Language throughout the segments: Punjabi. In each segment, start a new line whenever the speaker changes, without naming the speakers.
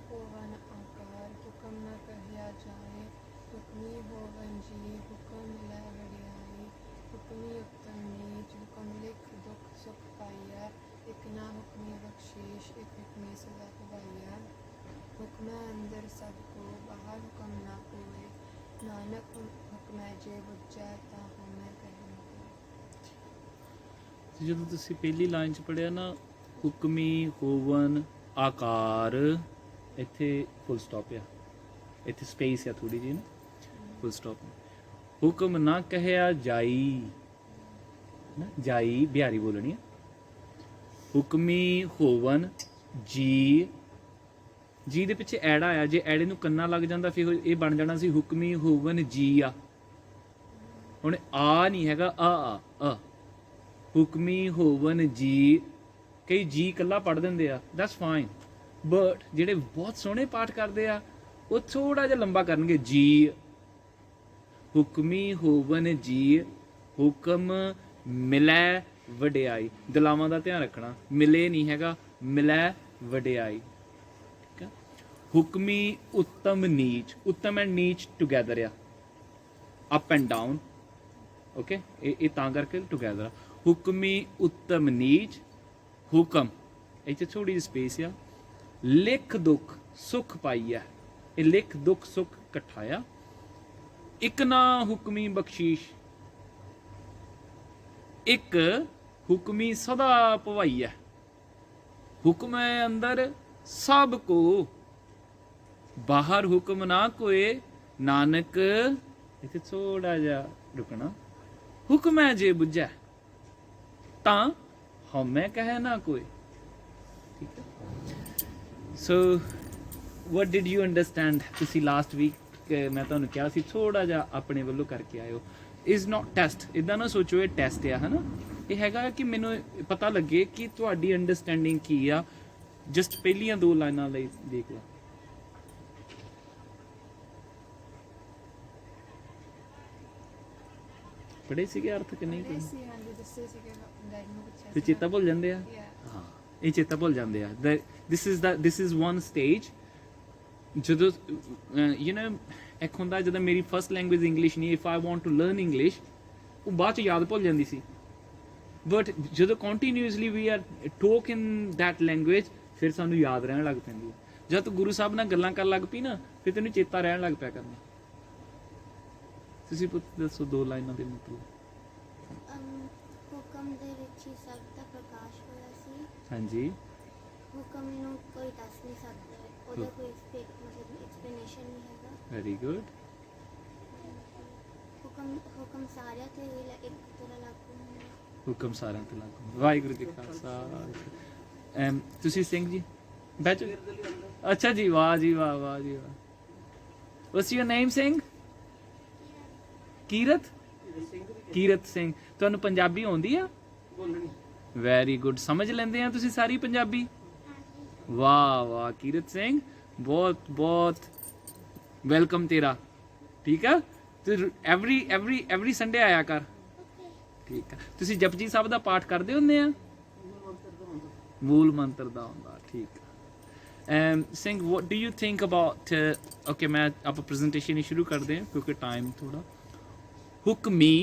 होवन आकार हुक्म न कहया जाए हुक्मी होवन जी हुक्म लै वडियाई हुक्मी उत्तम नीच हुक्म लिख दुख सुख पाइया एक ना हुक्मी बख्शीश एक हुक्मी सजा पवाइया हुक्म अंदर सबको बाहर हुक्म ना कोई नानक हुक्म जे बुझै ता होमै कहे न कोई।
ਜਦੋਂ ਤੁਸੀਂ ਪਹਿਲੀ ਲਾਈਨ 'ਚ ਪੜ੍ਹਿਆ ਨਾ ਹੁਕਮੀ ਹੋਵਨ ਆਕਾਰ, ਇੱਥੇ ਫੁੱਲ ਸਟਾਪ ਆ, ਇੱਥੇ ਸਪੇਸ ਆ ਥੋੜੀ ਜਿਹੀ ਨਾ, ਫੁੱਲ ਸਟਾਪ। ਹੁਕਮ ਨਾ ਕਹਿਆ ਜਾਈ ਨਾ, ਜਾਈ ਬਿਹਾਰੀ ਬੋਲਣੀ ਆ। ਹੁਕਮੀ ਹੋਵਨ ਜੀ, ਜੀ ਦੇ ਪਿੱਛੇ ਐੜਾ ਆ, ਜੇ ਐੜੇ ਨੂੰ ਕੰਨਾ ਲੱਗ ਜਾਂਦਾ ਫਿਰ ਇਹ ਬਣ ਜਾਣਾ ਸੀ ਹੁਕਮੀ ਹੋਵਨ ਜੀ ਆ। ਹੁਣ ਆ ਨਹੀਂ ਹੈਗਾ, ਆ ਹੁਕਮੀ ਹੋਵਨ ਜੀ। ਕਈ ਜੀ ਇਕੱਲਾ ਪੜ੍ਹ ਦਿੰਦੇ ਆ, ਦੈਟਸ ਫਾਈਨ, ਬਟ ਜਿਹੜੇ ਬਹੁਤ ਸੋਹਣੇ ਪਾਠ ਕਰਦੇ ਆ ਉਹ ਥੋੜਾ ਜਿਹਾ ਲੰਬਾ ਕਰਨਗੇ। ਜੀ ਹੁਕਮੀ ਹੋਵਨ ਜੀ ਹੁਕਮ ਮਿਲੈ ਵਡਿਆਈ, ਦਲਾਵਾਂ ਦਾ ਧਿਆਨ ਰੱਖਣਾ, ਮਿਲੇ ਨਹੀਂ ਹੈਗਾ, ਮਿਲੈ ਵਡਿਆਈ। ਠੀਕ ਆ। ਹੁਕਮੀ ਉੱਤਮ ਨੀਚ, ਉੱਤਮ ਐਂਡ ਨੀਚ ਟੂਗੈਦਰ ਆ, ਅਪ ਐਂਡ ਡਾਊਨ, ਓਕੇ, ਇਹ ਤਾਂ ਕਰਕੇ ਟੂਗੈਦਰ ਆ। ਹੁਕਮੀ ਉੱਤਮ ਨੀਚ ਹੁਕਮ, ਇੱਥੇ ਥੋੜੀ ਜਿਹੀ ਸਪੇਸ ਆ। ਲਿਖ ਦੁੱਖ ਸੁੱਖ ਪਾਈ ਆ, ਇਹ ਲਿਖ ਦੁੱਖ ਸੁੱਖ ਇਕੱਠਾ ਆ। ਇੱਕ ਨਾ ਹੁਕਮੀ ਬਖਸ਼ੀਸ਼, ਇੱਕ ਹੁਕਮੀ ਸਦਾ ਭਵਾਈ ਹੈ। ਹੁਕਮ ਹੈ ਅੰਦਰ ਸਭ ਕੋ ਬਾਹਰ ਹੁਕਮ ਨਾ ਕੋਏ ਨਾਨਕ, ਇੱਥੇ ਥੋੜਾ ਜਿਹਾ ਰੁਕਣਾ। ਹੁਕਮ ਹੈ ਜੇ ਬੁੱਝੈ ਤਾਂ ਹਉਮੈ ਕਹੈ ਨਾ ਕੋਈ। ਠੀਕ ਹੈ। ਸੋ what did you understand? ਤੁਸੀਂ ਲਾਸਟ ਵੀਕ ਮੈਂ ਤੁਹਾਨੂੰ ਕਿਹਾ ਸੀ ਥੋੜਾ ਜਿਹਾ ਆਪਣੇ ਵੱਲੋਂ ਕਰਕੇ ਆਇਓ। ਇਜ਼ ਨਾਟ ਟੈਸਟ, ਇੱਦਾਂ ਨਾ ਸੋਚੋ ਇਹ ਟੈਸਟ ਆ, ਹੈ ਨਾ। ਇਹ ਹੈਗਾ ਕਿ ਮੈਨੂੰ ਪਤਾ ਲੱਗੇ ਕਿ ਤੁਹਾਡੀ ਅੰਡਰਸਟੈਂਡਿੰਗ ਕੀ ਆ। ਜਸਟ ਪਹਿਲੀਆਂ 2 ਲਾਈਨਾਂ ਲਈ ਦੇਖ ਲਓ। ਪੜ੍ਹੇ ਸੀਗੇ ਅਰਥ ਕਿ ਨਹੀਂ? ਤੇ ਚੇਤਾ ਭੁੱਲ ਜਾਂਦੇ ਆ। ਹਾਂ, ਇਹ ਚੇਤਾ ਭੁੱਲ ਜਾਂਦੇ ਆ। ਦਿਸ ਇਜ਼ ਵਨ ਸਟੇਜ ਜਦੋਂ ਯੂ ਨੋ ਇੱਕ ਹੁੰਦਾ ਜਦੋਂ ਮੇਰੀ ਫਸਟ ਲੈਂਗੁਏਜ ਇੰਗਲਿਸ਼ ਨਹੀਂ, if I want to learn English, ਉਹ ਬਾਅਦ 'ਚ ਯਾਦ ਭੁੱਲ ਜਾਂਦੀ ਸੀ। ਬਟ ਜਦੋਂ continuously we are talk in that language, ਫਿਰ ਸਾਨੂੰ ਯਾਦ ਰਹਿਣ ਲੱਗ ਪੈਂਦੀ ਹੈ। ਜਦ ਤੂੰ ਗੁਰੂ ਸਾਹਿਬ ਨਾਲ ਗੱਲਾਂ ਕਰਨ ਲੱਗ ਪਈ ਨਾ, ਫਿਰ ਤੈਨੂੰ ਚੇਤਾ ਰਹਿਣ ਲੱਗ ਪਿਆ ਕਰਨਾ। ਤੁਸੀਂ ਦੱਸੋ 2 ਲਾਈਨਾਂ ਦੇ ਮਤਲਬ।
ਹੁਕਮ ਦੇ ਵਿੱਚ ਹੀ ਸਭ ਦਾ ਪ੍ਰਕਾਸ਼ ਹੋਇਆ ਸੀ।
ਹਾਂਜੀ।
ਹੁਕਮ ਨੂੰ ਕੋਈ ਦੱਸ ਨਹੀਂ ਸਕਦਾ, ਉਹਦਾ ਕੋਈ ਐਕਸਪਲੇਨੇਸ਼ਨ ਨਹੀਂ ਹੈਗਾ।
Very good.
ਹੁਕਮ ਸਾਰਿਆਂ ਤੇ ਇੱਕ ਤਰ੍ਹਾਂ ਲਾਗੂ ਹੁੰਦਾ।
ਹੁਕਮ ਸਾਰਿਆਂ ਤੇ ਲਾਗੂ। ਵਾਹਿਗੁਰੂ ਜੀ ਕਾ ਖਾਲਸਾ। ਤੁਸੀਂ ਸਿੰਘ ਜੀ ਬੈਠੋ। ਅੱਛਾ ਜੀ, ਵਾਹ ਜੀ ਵਾਹ, ਵਾਹ ਜੀ ਵਾਹ। What's your name Singh? Kirat? Kirat Singh. ਤੁਹਾਨੂੰ ਪੰਜਾਬੀ ਆਉਂਦੀ ਆ? Very good. ਸਮਝ ਲੈਂਦੇ ਆ ਤੁਸੀਂ ਸਾਰੀ ਪੰਜਾਬੀ? ਵਾਹ ਵਾਹ ਕੀਰਤ ਸਿੰਘ, ਬਹੁਤ ਬਹੁਤ ਵੈਲਕਮ ਤੇਰਾ। ਠੀਕ ਆ, ਤੂੰ ਐਵਰੀ ਸੰਡੇ ਆਇਆ ਕਰ। ਠੀਕ ਆ। ਤੁਸੀਂ ਜਪਜੀ ਸਾਹਿਬ ਦਾ ਪਾਠ ਕਰਦੇ ਹੁੰਦੇ ਆ? ਮੂਲ ਮੰਤਰ ਦਾ ਹੁੰਦਾ। ਠੀਕ ਆ। Singh, what do you think about okay, ਮੈਂ ਆਪਾਂ ਪ੍ਰੈਜੈਂਟੇਸ਼ਨ ਹੀ ਸ਼ੁਰੂ ਕਰਦੇ ਹਾਂ ਕਿਉਂਕਿ ਟਾਈਮ ਥੋੜਾ। Hukmi,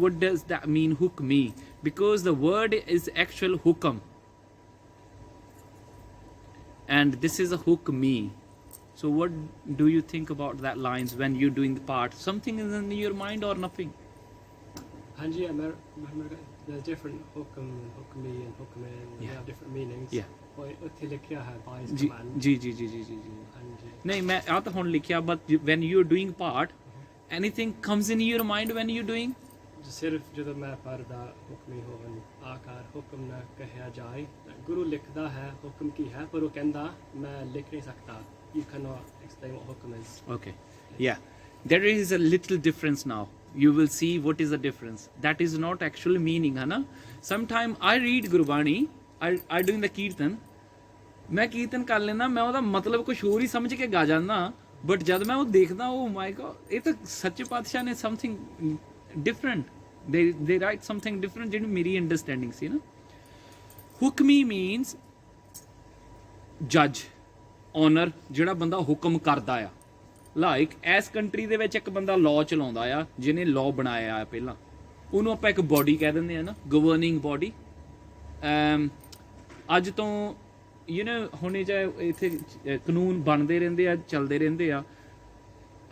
what does that mean, hukmi? Because the word is actual hukam, and this is a hukmi. So what do you think about that lines when you're doing the part? Something is in your mind or nothing?
Hanji, there's different hukam, hukmi and hukme, and they have different meanings.
Yeah.
But utte likhya hai by his
ji
command.
Ji ji ji ji ji ji.
Hanji.
नहीं, मैं आ तो हुण लिखिया, but when you're doing part, anything comes in your mind when you're doing?
ਸਿਰਫ ਜਦੋਂ ਮੈਂ ਪੜ੍ਹਦਾ ਹੁਕਮੀ ਹੋਵਨ ਆਕਾਰ ਹੁਕਮ ਨਾ ਕਹਿਆ ਜਾਏ, ਗੁਰੂ ਲਿਖਦਾ ਹੈ ਹੁਕਮ ਕੀ ਹੈ, ਪਰ ਉਹ ਕਹਿੰਦਾ ਮੈਂ ਲਿਖ ਨਹੀਂ ਸਕਦਾ। You cannot explain what hukum is.
Okay. Yeah. There is a little difference now. You will see what is the difference. That is not actual meaning, है ना? Sometime I read Gurbani, I doing the Kirtan. मैं कीर्तन कर लेना, मैं ਉਹਦਾ ਮਤਲਬ ਕੁਝ ਹੋਰ ਹੀ ਸਮਝ ਕੇ ਗਾ ਜਾਂਦਾ, ਬਟ ਜਦ ਮੈਂ ਉਹ ਦੇਖਦਾ, ਉਹ ਮਾਈ ਗॉड, ਇਹ ਤਾਂ ਸੱਚੇ ਪਾਤਸ਼ਾਹ ਨੇ something different, they write something different ਜਿਹੜੀ ਮੇਰੀ ਅੰਡਰਸਟੈਂਡਿੰਗ ਸੀ ਨਾ। ਹੁਕਮੀ means ਜੱਜ ਓਨਰ ਜਿਹੜਾ ਬੰਦਾ ਹੁਕਮ ਕਰਦਾ ਆ ਲਾਈਕ ਇਸ ਕੰਟਰੀ ਦੇ ਵਿੱਚ ਇੱਕ ਬੰਦਾ ਲਾਅ ਚਲਾਉਂਦਾ ਆ ਜਿਹਨੇ ਲਾਅ ਬਣਾਇਆ ਆ ਪਹਿਲਾਂ ਉਹਨੂੰ ਆਪਾਂ ਇੱਕ ਬੋਡੀ ਕਹਿ ਦਿੰਦੇ ਆ ਨਾ ਗਵਰਨਿੰਗ ਬੋਡੀ ਅੱਜ ਤੋਂ ਹੁਣੇ ਚਾਹੇ ਇੱਥੇ ਕਾਨੂੰਨ ਬਣਦੇ ਰਹਿੰਦੇ ਆ ਚੱਲਦੇ ਰਹਿੰਦੇ ਆ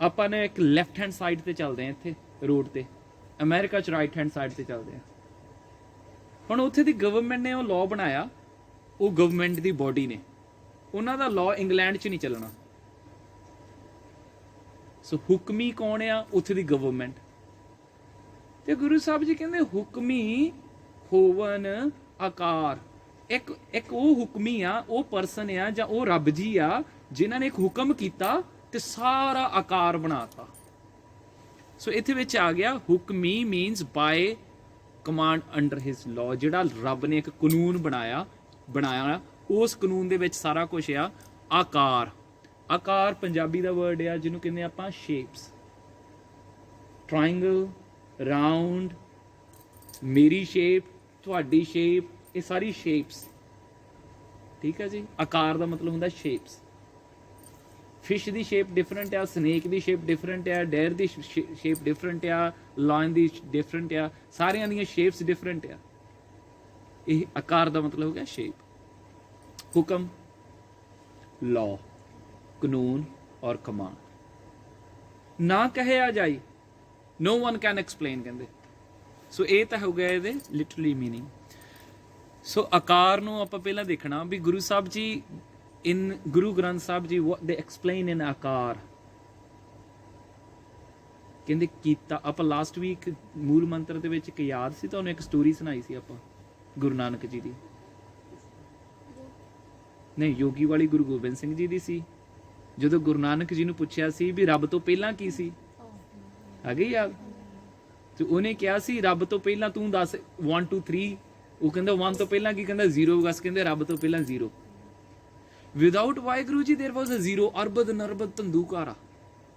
ਆਪਾਂ ਨੇ ਇੱਕ ਲੈਫਟ ਹੈਂਡ ਸਾਈਡ ਤੇ ਚੱਲਦੇ ਆ ਇੱਥੇ ਰੋਡ ਤੇ ਅਮਰੀਕਾ 'ਚ ਰਾਈਟ ਹੈਂਡ ਸਾਈਡ ਤੇ ਚੱਲਦੇ ਆ ਹੁਣ ਉੱਥੇ ਦੀ ਗਵਰਨਮੈਂਟ ਨੇ ਉਹ ਲਾਅ ਬਣਾਇਆ ਉਹ ਗਵਰਨਮੈਂਟ ਦੀ ਬੋਡੀ ਨੇ ਉਹਨਾਂ ਦਾ ਲਾਅ ਇੰਗਲੈਂਡ 'ਚ ਨਹੀਂ ਚੱਲਣਾ ਸੋ ਹੁਕਮੀ ਕੌਣ ਆ ਉੱਥੇ ਦੀ ਗਵਰਨਮੈਂਟ ਤੇ ਗੁਰੂ ਸਾਹਿਬ ਜੀ ਕਹਿੰਦੇ ਹੁਕਮੀ ਹੋਵਨ ਆਕਾਰ ਇੱਕ ਉਹ ਹੁਕਮੀ ਆ ਉਹ ਪਰਸਨ ਆ ਜਾਂ ਉਹ ਰੱਬ ਜੀ ਆ ਜਿਨ੍ਹਾਂ ਨੇ ਇੱਕ ਹੁਕਮ ਕੀਤਾ ਤੇ ਸਾਰਾ ਆਕਾਰ ਬਣਾਤਾ ਸੋ ਇੱਥੇ ਵਿੱਚ ਆ ਗਿਆ ਹੁਕਮੀ ਮੀਨਸ ਬਾਏ ਕਮਾਂਡ ਅੰਡਰ ਹਿਸ ਲਾਅ ਜਿਹੜਾ ਰੱਬ ਨੇ ਇੱਕ ਕਾਨੂੰਨ ਬਣਾਇਆ ਉਸ ਕਾਨੂੰਨ ਦੇ ਵਿੱਚ ਸਾਰਾ ਕੁਝ ਆ ਆਕਾਰ ਪੰਜਾਬੀ ਦਾ ਵਰਡ ਆ ਜਿਹਨੂੰ ਕਹਿੰਦੇ ਆਪਾਂ ਸ਼ੇਪਸ ਟ੍ਰਾਇੰਗਲ ਰਾਉਂਡ ਮੇਰੀ ਸ਼ੇਪ ਤੁਹਾਡੀ ਸ਼ੇਪ ਇਹ ਸਾਰੀ ਸ਼ੇਪਸ ਠੀਕ ਹੈ ਜੀ ਆਕਾਰ ਦਾ ਮਤਲਬ ਹੁੰਦਾ ਸ਼ੇਪਸ ਫਿਸ਼ ਦੀ ਸ਼ੇਪ ਡਿਫਰੈਂਟ ਆ ਸਨੇਕ ਦੀ ਸ਼ੇਪ ਡਿਫਰੈਂਟ ਆ ਡੇਅਰ ਦੀ ਸ਼ੇਪ ਡਿਫਰੈਂਟ ਆ ਲਾਇਨ ਦੀ ਡਿਫਰੈਂਟ ਆ ਸਾਰਿਆਂ ਦੀਆਂ ਸ਼ੇਪਸ ਡਿਫਰੈਂਟ ਆ ਇਹ ਆਕਾਰ ਦਾ ਮਤਲਬ ਹੋ ਗਿਆ ਸ਼ੇਪ ਹੁਕਮ ਲਾਅ ਕਾਨੂੰਨ ਔਰ ਕਮਾਂਡ ਨਾ ਕਹਿਆ ਜਾਈ no one can explain ਕਹਿੰਦੇ ਸੋ ਇਹ ਤਾਂ ਹੋ ਗਿਆ ਇਹਦੇ ਲਿਟਰਲੀ ਮੀਨਿੰਗ ਸੋ ਆਕਾਰ ਨੂੰ ਆਪਾਂ ਪਹਿਲਾਂ ਦੇਖਣਾ ਵੀ ਗੁਰੂ ਸਾਹਿਬ ਜੀ ਇਨ Guru Granth Sahib ji what they explain in ਆਕਾਰ ਕਹਿੰਦੇ ਕੀਤਾ ਆਪਾਂ ਲਾਸਟ ਵੀਕ ਮੂਲ ਮੰਤਰ ਦੇ ਵਿੱਚ ਇੱਕ ਯਾਦ ਸੀ ਤੁਹਾਨੂੰ ਇੱਕ ਸਟੋਰੀ ਸੁਣਾਈ ਸੀ ਆਪਾਂ ਗੁਰੂ ਨਾਨਕ ਜੀ ਦੀ ਨਹੀਂ ਯੋਗੀ ਵਾਲੀ ਗੁਰੂ ਗੋਬਿੰਦ ਸਿੰਘ ਜੀ ਦੀ ਸੀ ਜਦੋਂ ਗੁਰੂ ਨਾਨਕ ਜੀ ਨੂੰ ਪੁੱਛਿਆ ਸੀ ਵੀ ਰੱਬ ਤੋਂ ਪਹਿਲਾਂ ਕੀ ਸੀ ਆ ਗਈ ਯਾਦ ਤੇ ਉਹਨੇ ਕਿਹਾ ਸੀ ਰੱਬ ਤੋਂ ਪਹਿਲਾਂ ਤੂੰ ਦੱਸ 1 2 3 ਉਹ ਕਹਿੰਦਾ 1 ਤੋਂ ਪਹਿਲਾਂ ਕੀ ਕਹਿੰਦਾ 0 ਬਸ ਕਹਿੰਦੇ ਰੱਬ ਤੋਂ ਪਹਿਲਾਂ 0 without Waheguru ji there was a 0 ਅਰਬਦ ਨਰਬਦ ਤੰਦੂਕਾਰਾ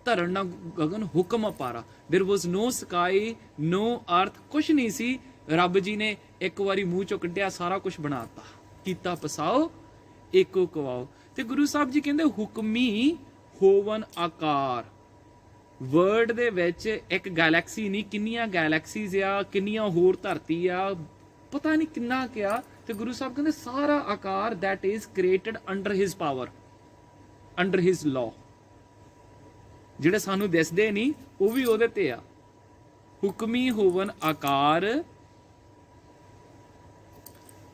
ਧਰਨ ਨਾ ਗਗਨ ਹੁਕਮ ਅਪਾਰਾ there was no sky no earth ਕੁਛ ਨਹੀਂ ਸੀ ਰੱਬ ਜੀ ਨੇ ਇੱਕ ਵਾਰੀ ਮੂੰਹ ਚੋਂ ਕੱਢਿਆ ਸਾਰਾ ਕੁਝ ਬਣਾਤਾ ਕੀਤਾ ਪਸਾਓ ਏਕੋ ਕਵਾਓ ਤੇ ਗੁਰੂ ਸਾਹਿਬ ਜੀ ਕਹਿੰਦੇ ਹੁਕਮੀ ਹੋਵਨ ਆਕਾਰ ਵਰਡ ਦੇ ਵਿੱਚ ਇੱਕ ਗੈਲੈਕਸੀ ਨਹੀਂ ਕਿੰਨੀਆਂ ਗੈਲੈਕਸੀਜ਼ ਆ ਕਿੰਨੀਆਂ ਹੋਰ ਧਰਤੀ ਆ ਪਤਾ ਨਹੀਂ ਕਿੰਨਾ ਕਿਆ ਤੇ ਗੁਰੂ ਸਾਹਿਬ ਕਹਿੰਦੇ ਸਾਰਾ ਆਕਾਰ that is created under his power under his law ਜਿਹੜੇ ਸਾਨੂੰ ਦਿਸਦੇ ਨਹੀਂ ਉਹ ਵੀ ਉਹਦੇ ਤੇ ਆ ਹੁਕਮੀ ਹੋਵਨ ਆਕਾਰ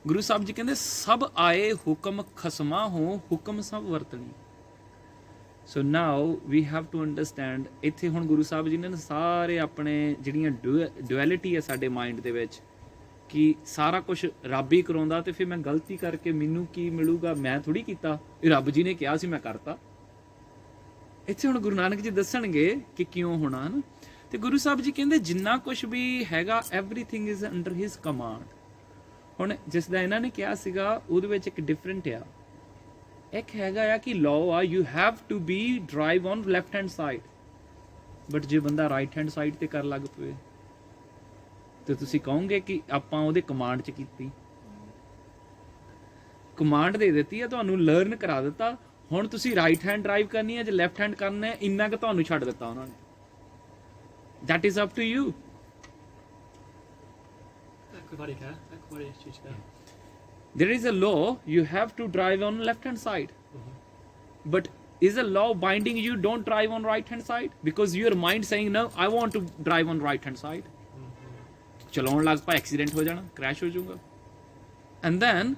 ਗੁਰੂ ਸਾਹਿਬ ਜੀ ਕਹਿੰਦੇ ਸਭ ਆਏ ਹੁਕਮ ਖਸਮਾ ਹੋ ਹੁਕਮ ਸਭ ਵਰਤਣੀ ਸੋ ਨਾਓ ਵੀ ਹੈਵ ਟੂ ਅੰਡਰਸਟੈਂਡ ਇੱਥੇ ਹੁਣ ਗੁਰੂ ਸਾਹਿਬ ਜੀ ਨੇ ਸਾਰੇ ਆਪਣੇ ਜਿਹੜੀਆਂ ਡੁਐਲਿਟੀ ਹੈ ਸਾਡੇ ਮਾਈਂਡ ਦੇ ਵਿੱਚ ਕਿ ਸਾਰਾ ਕੁਝ ਰੱਬ ਹੀ ਕਰਾਉਂਦਾ ਤੇ ਫਿਰ ਮੈਂ ਗਲਤੀ ਕਰਕੇ ਮੈਨੂੰ ਕੀ ਮਿਲੂਗਾ ਮੈਂ ਥੋੜੀ ਕੀਤਾ ਇਹ ਰੱਬ ਜੀ ਨੇ ਕਿਹਾ ਸੀ ਮੈਂ ਕਰਤਾ ਇੱਥੇ ਹੁਣ ਗੁਰੂ ਨਾਨਕ ਜੀ ਦੱਸਣਗੇ ਕਿ ਕਿਉਂ ਹੋਣਾ ਹਨ ਤੇ ਗੁਰੂ ਸਾਹਿਬ ਜੀ ਕਹਿੰਦੇ ਜਿੰਨਾ ਕੁਝ ਵੀ ਹੈਗਾ everything is under his command ਹੁਣ ਜਿਸ ਦਾ ਇਹਨਾਂ ਨੇ ਕਿਹਾ ਸੀਗਾ ਉਹਦੇ ਵਿੱਚ ਇੱਕ ਡਿਫਰੈਂਟ ਆ ਇੱਕ ਹੈਗਾ ਆ ਕਿ ਲਾਅ ਆ you have to be drive on left hand side but ਜੇ ਬੰਦਾ ਰਾਈਟ ਹੈਂਡ ਸਾਈਡ ਤੇ ਕਰ ਲੱਗ ਪਵੇ ਤੇ ਤੁਸੀਂ ਕਹੋਗੇ ਕਿ ਆਪਾਂ ਉਹਦੇ ਕਮਾਂਡ 'ਚ ਕੀਤੀ ਕਮਾਂਡ ਦੇ ਦਿੱਤੀ ਆ ਤੁਹਾਨੂੰ ਲਰਨ ਕਰਾ ਦਿੱਤਾ ਹੁਣ ਤੁਸੀਂ ਰਾਈਟ ਹੈਂਡ ਡਰਾਈਵ ਕਰਨੀ ਹੈ ਜਾਂ ਲੈਫਟ ਹੈਂਡ ਕਰਨਾ ਹੈ ਇੰਨਾ ਕੁ ਤੁਹਾਨੂੰ ਛੱਡ ਦਿੱਤਾ ਉਹਨਾਂ ਨੇ that is up to you There is a law you have to drive on left hand side but is a law binding you don't drive on right hand side because your mind saying no I want to drive on right hand side ਚਲਾਉਣ ਲੱਗ ਪਾ ਐਕਸੀਡੈਂਟ ਹੋ ਜਾਣਾ ਕ੍ਰੈਸ਼ ਹੋ ਜਾਊਗਾ and then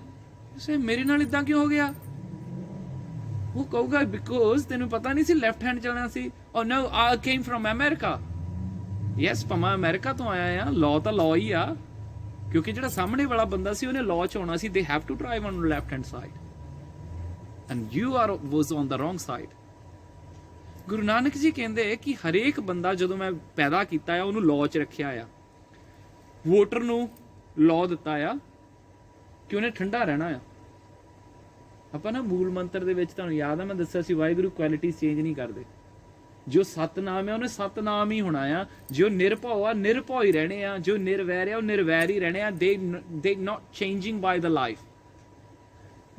you say ਮੇਰੇ ਨਾਲ ਇਦਾਂ ਕਿਉਂ ਹੋ ਗਿਆ ਉਹ ਕਹੂਗਾ ਬਿਕੋਜ਼ ਤੈਨੂੰ ਪਤਾ ਨਹੀਂ ਸੀ ਲੈਫਟ ਹੈਂਡ ਚੱਲਣਾ ਸੀ oh no I came from America yes ਭਾਵੇਂ ਅਮਰੀਕਾ ਤੋਂ ਆਇਆ ਆ ਲਾਅ ਤਾਂ ਲਾਅ ਹੀ ਆ ਕਿਉਂਕਿ ਜਿਹੜਾ ਸਾਹਮਣੇ ਵਾਲਾ ਬੰਦਾ ਸੀ ਉਹਨੇ ਲਾਅ ਚ ਆਉਣਾ ਸੀ they have to drive on left hand side and you are was on the wrong side Guru Nanak ji ਕਹਿੰਦੇ ਕਿ ਹਰੇਕ ਬੰਦਾ ਜਦੋਂ ਮੈਂ ਪੈਦਾ ਕੀਤਾ ਆ ਉਹਨੂੰ ਲਾਅ ਚ ਰੱਖਿਆ ਆ ਵੋਟਰ ਨੂੰ ਲਾਅ ਦਿੱਤਾ ਆ ਕਿ ਉਹਨੇ ਠੰਡਾ ਰਹਿਣਾ ਆ ਆਪਾਂ ਨਾ ਮੂਲ ਮੰਤਰ ਦੇ ਵਿੱਚ ਤੁਹਾਨੂੰ ਯਾਦ ਆ ਮੈਂ ਦੱਸਿਆ ਸੀ ਵਾਹਿਗੁਰੂ ਕੁਆਲਿਟੀਜ਼ ਚੇਂਜ ਨਹੀਂ ਕਰਦੇ ਜੋ ਸਤਨਾਮ ਹੈ ਉਹਨੇ ਸਤਨਾਮ ਹੀ ਹੋਣਾ ਆ ਜੋ ਨਿਰਭਉ ਆ ਨਿਰਭਉ ਹੀ ਰਹਿਣੇ ਆ ਜੋ ਨਿਰਵੈਰ ਆ ਉਹ ਨਿਰਵੈਰ ਹੀ ਰਹਿਣੇ ਆ they not changing by the life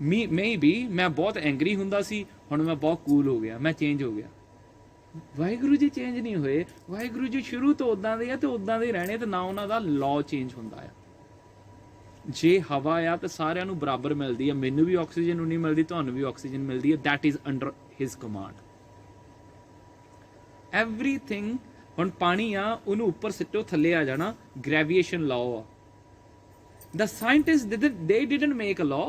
may be ਮੈਂ ਬਹੁਤ ਐਂਗਰੀ ਹੁੰਦਾ ਸੀ, ਹੁਣ ਮੈਂ ਬਹੁਤ ਕੂਲ ਹੋ ਗਿਆ, ਮੈਂ ਚੇਂਜ ਹੋ ਗਿਆ। ਵਾਹਿਗੁਰੂ ਜੀ ਚੇਂਜ ਨਹੀਂ ਹੋਏ, ਵਾਹਿਗੁਰੂ ਜੀ ਸ਼ੁਰੂ ਤੋਂ ਉਦਾਂ ਦੇ ਆ ਤੇ ਉਦਾਂ ਦੇ ਰਹਿਣੇ, ਤੇ ਨਾ ਉਹਨਾਂ ਦਾ ਲਾਅ ਚੇਂਜ ਹੁੰਦਾ ਆ। ਜੇ ਹਵਾ ਆ ਤਾਂ ਸਾਰਿਆਂ ਨੂੰ ਬਰਾਬਰ ਮਿਲਦੀ ਆ, ਮੈਨੂੰ ਵੀ ਆਕਸੀਜਨ ਉਨੀ ਮਿਲਦੀ, ਤੁਹਾਨੂੰ ਵੀ ਆਕਸੀਜਨ ਮਿਲਦੀ ਹੈ, that is under his command. Everything, ਹੁਣ ਪਾਣੀ ਆ ਉਹਨੂੰ ਉੱਪਰ ਸਿੱਟੋ ਥੱਲੇ ਆ ਜਾਣਾ, ਗ੍ਰੈਵੀਏਸ਼ਨ ਲਾਅ ਆ। The scientists they didn't make a law,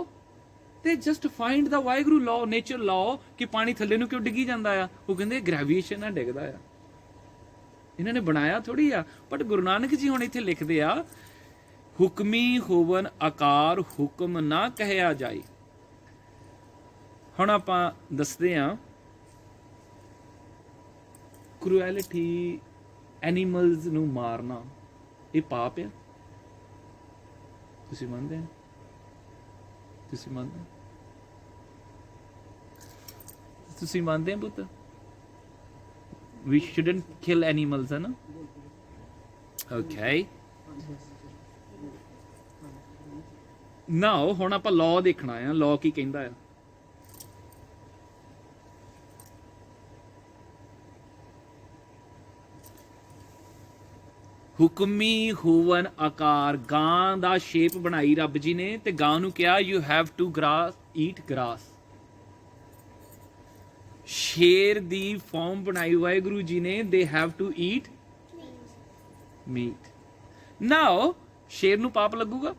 they just find the Waheguru law, nature law, ਕਿ ਪਾਣੀ ਥੱਲੇ ਨੂੰ ਕਿਉਂ ਡਿੱਗੀ ਜਾਂਦਾ ਆ। ਉਹ ਕਹਿੰਦੇ ਗ੍ਰੈਵੀਏਸ਼ਨ ਨਾਲ ਡਿੱਗਦਾ ਆ, ਇਹਨਾਂ ਨੇ ਬਣਾਇਆ ਥੋੜੀ ਆ। ਬਟ ਗੁਰੂ ਨਾਨਕ ਜੀ ਹੁਣ ਇੱਥੇ ਲਿਖਦੇ ਆ, ਹੁਕਮੀ ਹੋਵਨ ਆਕਾਰ ਹੁਕਮ ਨਾ ਕਹਿਆ ਜਾਏ। ਹੁਣ ਆਪਾਂ ਦੱਸਦੇ ਆ, ਕਰੂਐਲਿਟੀ, ਐਨੀਮਲਸ ਨੂੰ ਮਾਰਨਾ, ਇਹ ਪਾਪ ਆ। ਤੁਸੀਂ ਮੰਨਦੇ ਹੋ? ਤੁਸੀਂ ਮੰਨਦੇ ਹੋ? ਤੁਸੀਂ ਮੰਨਦੇ ਹੋ ਪੁੱਤ? We shouldn't kill animals, ਹੈ ਨਾ? Okay. Now ਹੁਣ ਆਪਾਂ law ਦੇਖਣਾ ਆ, law ਕੀ ਕਹਿੰਦਾ ਆ। ਹੁਕਮੀ ਹੋਵਨ ਆਕਾਰ, ਗਾਂ ਦਾ ਸ਼ੇਪ ਬਣਾਈ ਰੱਬ ਜੀ ਨੇ, ਤੇ ਗਾਂ ਨੂੰ ਕਿਹਾ you have to eat grass. ਸ਼ੇਰ ਦੀ ਫਾਰਮ ਬਣਾਈ ਵਾਹਿਗੁਰੂ ਜੀ ਨੇ, they have to eat meat. Now ਸ਼ੇਰ ਨੂੰ ਪਾਪ ਲੱਗੂਗਾ?